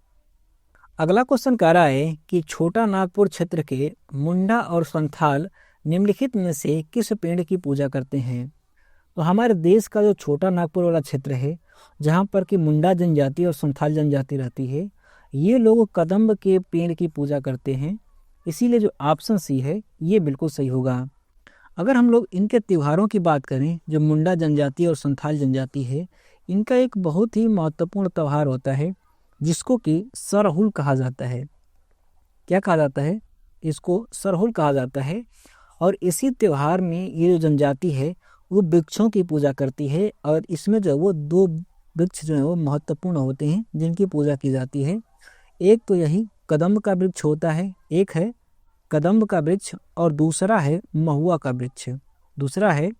अगला क्वेश्चन कह रहा है कि छोटा नागपुर क्षेत्र के मुंडा और संथाल निम्नलिखित में से किस पेड़ की पूजा करते हैं? तो हमारे देश का जो छोटा नागपुर वाला क्षेत्र है, जहाँ पर कि मुंडा जनजाति और संथाल जनजाति रहती है, ये लोग कदम्ब के पेड़ की पूजा करते हैं। इसीलिए जो ऑप्शन सी है ये बिल्कुल सही होगा। अगर हम लोग इनके त्योहारों की बात करें, जो मुंडा जनजाति और संथाल जनजाति है, इनका एक बहुत ही महत्वपूर्ण त्यौहार होता है जिसको कि सरहुल कहा जाता है। क्या कहा जाता है, इसको सरहुल कहा जाता है। और इसी त्यौहार में ये जो जनजाति है वो वृक्षों की पूजा करती है, और इसमें जो है वो 2 वृक्ष जो है वो महत्वपूर्ण होते हैं जिनकी पूजा की जाती है। एक तो यही कदम्ब का वृक्ष होता है, एक है कदम्ब का वृक्ष और दूसरा है महुआ का वृक्ष, दूसरा है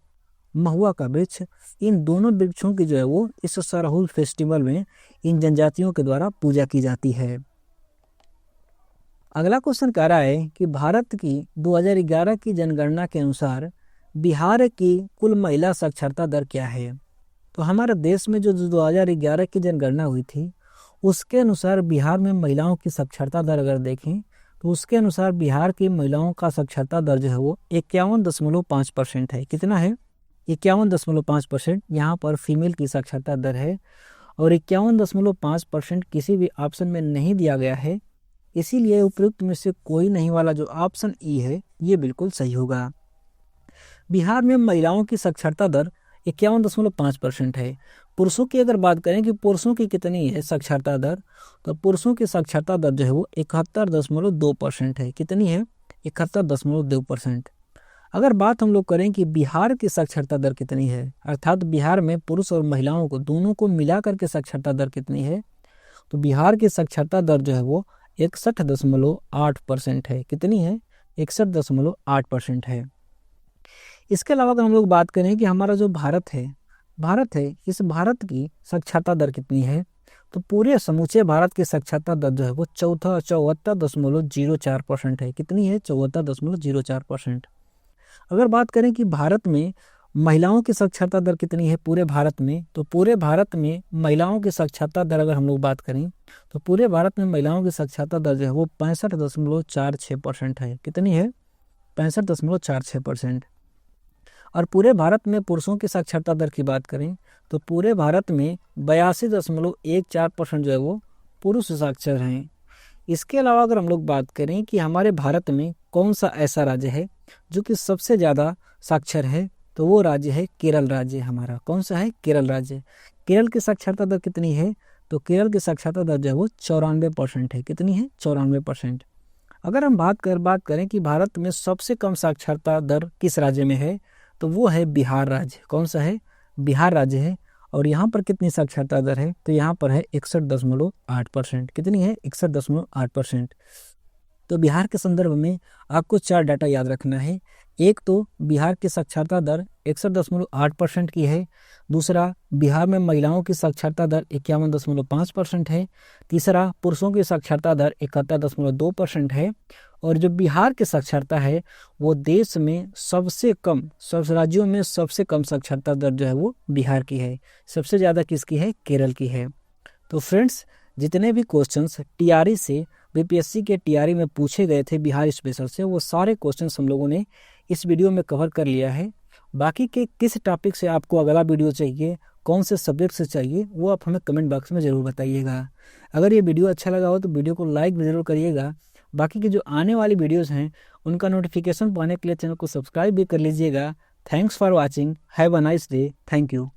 महुआ का वृक्ष। इन दोनों वृक्षों की जो है वो इस सरहुल फेस्टिवल में इन जनजातियों के द्वारा पूजा की जाती है। अगला क्वेश्चन कह रहा है कि भारत की 2011 की जनगणना के अनुसार बिहार की कुल महिला साक्षरता दर क्या है। तो हमारे देश में जो 2011 की जनगणना हुई थी उसके अनुसार बिहार में महिलाओं की साक्षरता दर अगर देखें तो उसके अनुसार बिहार की महिलाओं का साक्षरता दर जो है वो 51.5% है। कितना है? 51.5% यहाँ पर फीमेल की साक्षरता दर है, और 51.5% किसी भी ऑप्शन में नहीं दिया गया है, इसीलिए उपयुक्त में से कोई नहीं वाला जो ऑप्शन ई है ये बिल्कुल सही होगा। बिहार में महिलाओं की साक्षरता दर 51.5% है। पुरुषों की अगर बात करें कि पुरुषों की कितनी है साक्षरता दर, तो पुरुषों की साक्षरता दर जो है वो 71.2% है। कितनी है? 71.2%। अगर बात हम लोग करें कि बिहार की साक्षरता दर कितनी है, अर्थात बिहार में पुरुष और महिलाओं को दोनों को मिला करके साक्षरता दर कितनी है, तो बिहार की साक्षरता दर जो है वो 61.8% है। कितनी है? 61.8% है। इसके अलावा अगर हम लोग बात करें कि हमारा जो भारत है इस भारत की साक्षरता दर कितनी है, तो पूरे समूचे भारत की साक्षरता दर जो है वो 74.04% है। कितनी है? 74.04%। अगर बात करें कि भारत में महिलाओं की साक्षरता दर कितनी है पूरे भारत में, तो पूरे भारत में महिलाओं की साक्षरता दर अगर हम लोग बात करें तो पूरे भारत में महिलाओं की साक्षरता दर जो है वो 65.46% है। कितनी है? 65.46%। और पूरे भारत में पुरुषों की साक्षरता दर की बात करें तो पूरे भारत में 82.14% जो है वो पुरुष साक्षर हैं। इसके अलावा अगर हम लोग बात करें कि हमारे भारत में कौन सा ऐसा राज्य है जो कि सबसे ज़्यादा साक्षर है, तो वो राज्य है केरल राज्य हमारा। कौन सा है? केरल राज्य। केरल की साक्षरता दर कितनी है? तो केरल की साक्षरता दर जो है वो 94% है। कितनी है? 94%। अगर हम बात करें कि भारत में सबसे कम साक्षरता दर किस राज्य में है, तो वो है बिहार राज्य। कौन सा है? बिहार राज्य है। और यहाँ पर कितनी साक्षरता दर है, तो यहाँ पर है 61.8%। कितनी है? 61.8%। तो बिहार के संदर्भ में आपको 4 डाटा याद रखना है। एक तो बिहार की साक्षरता दर 61.8% की है, दूसरा बिहार में महिलाओं की साक्षरता दर 51.5% है, तीसरा पुरुषों की साक्षरता दर 71.2% है, और जो बिहार की साक्षरता है वो देश में सबसे राज्यों में सबसे कम साक्षरता दर जो है वो बिहार की है। सबसे ज़्यादा किसकी है? केरल की है। तो फ्रेंड्स, जितने भी क्वेश्चंस टीआरई से बीपीएससी के टीआरई में पूछे गए थे बिहार स्पेशल से, वो सारे क्वेश्चंस हम लोगों ने इस वीडियो में कवर कर लिया है। बाकी के किस टॉपिक से आपको अगला वीडियो चाहिए, कौन से सब्जेक्ट से चाहिए, वो आप हमें कमेंट बॉक्स में ज़रूर बताइएगा। अगर ये वीडियो अच्छा लगा हो तो वीडियो को लाइक ज़रूर करिएगा। बाकी की जो आने वाली वीडियोज़ हैं उनका नोटिफिकेशन पाने के लिए चैनल को सब्सक्राइब भी कर लीजिएगा। Thanks for watching. Have a nice day. Thank you.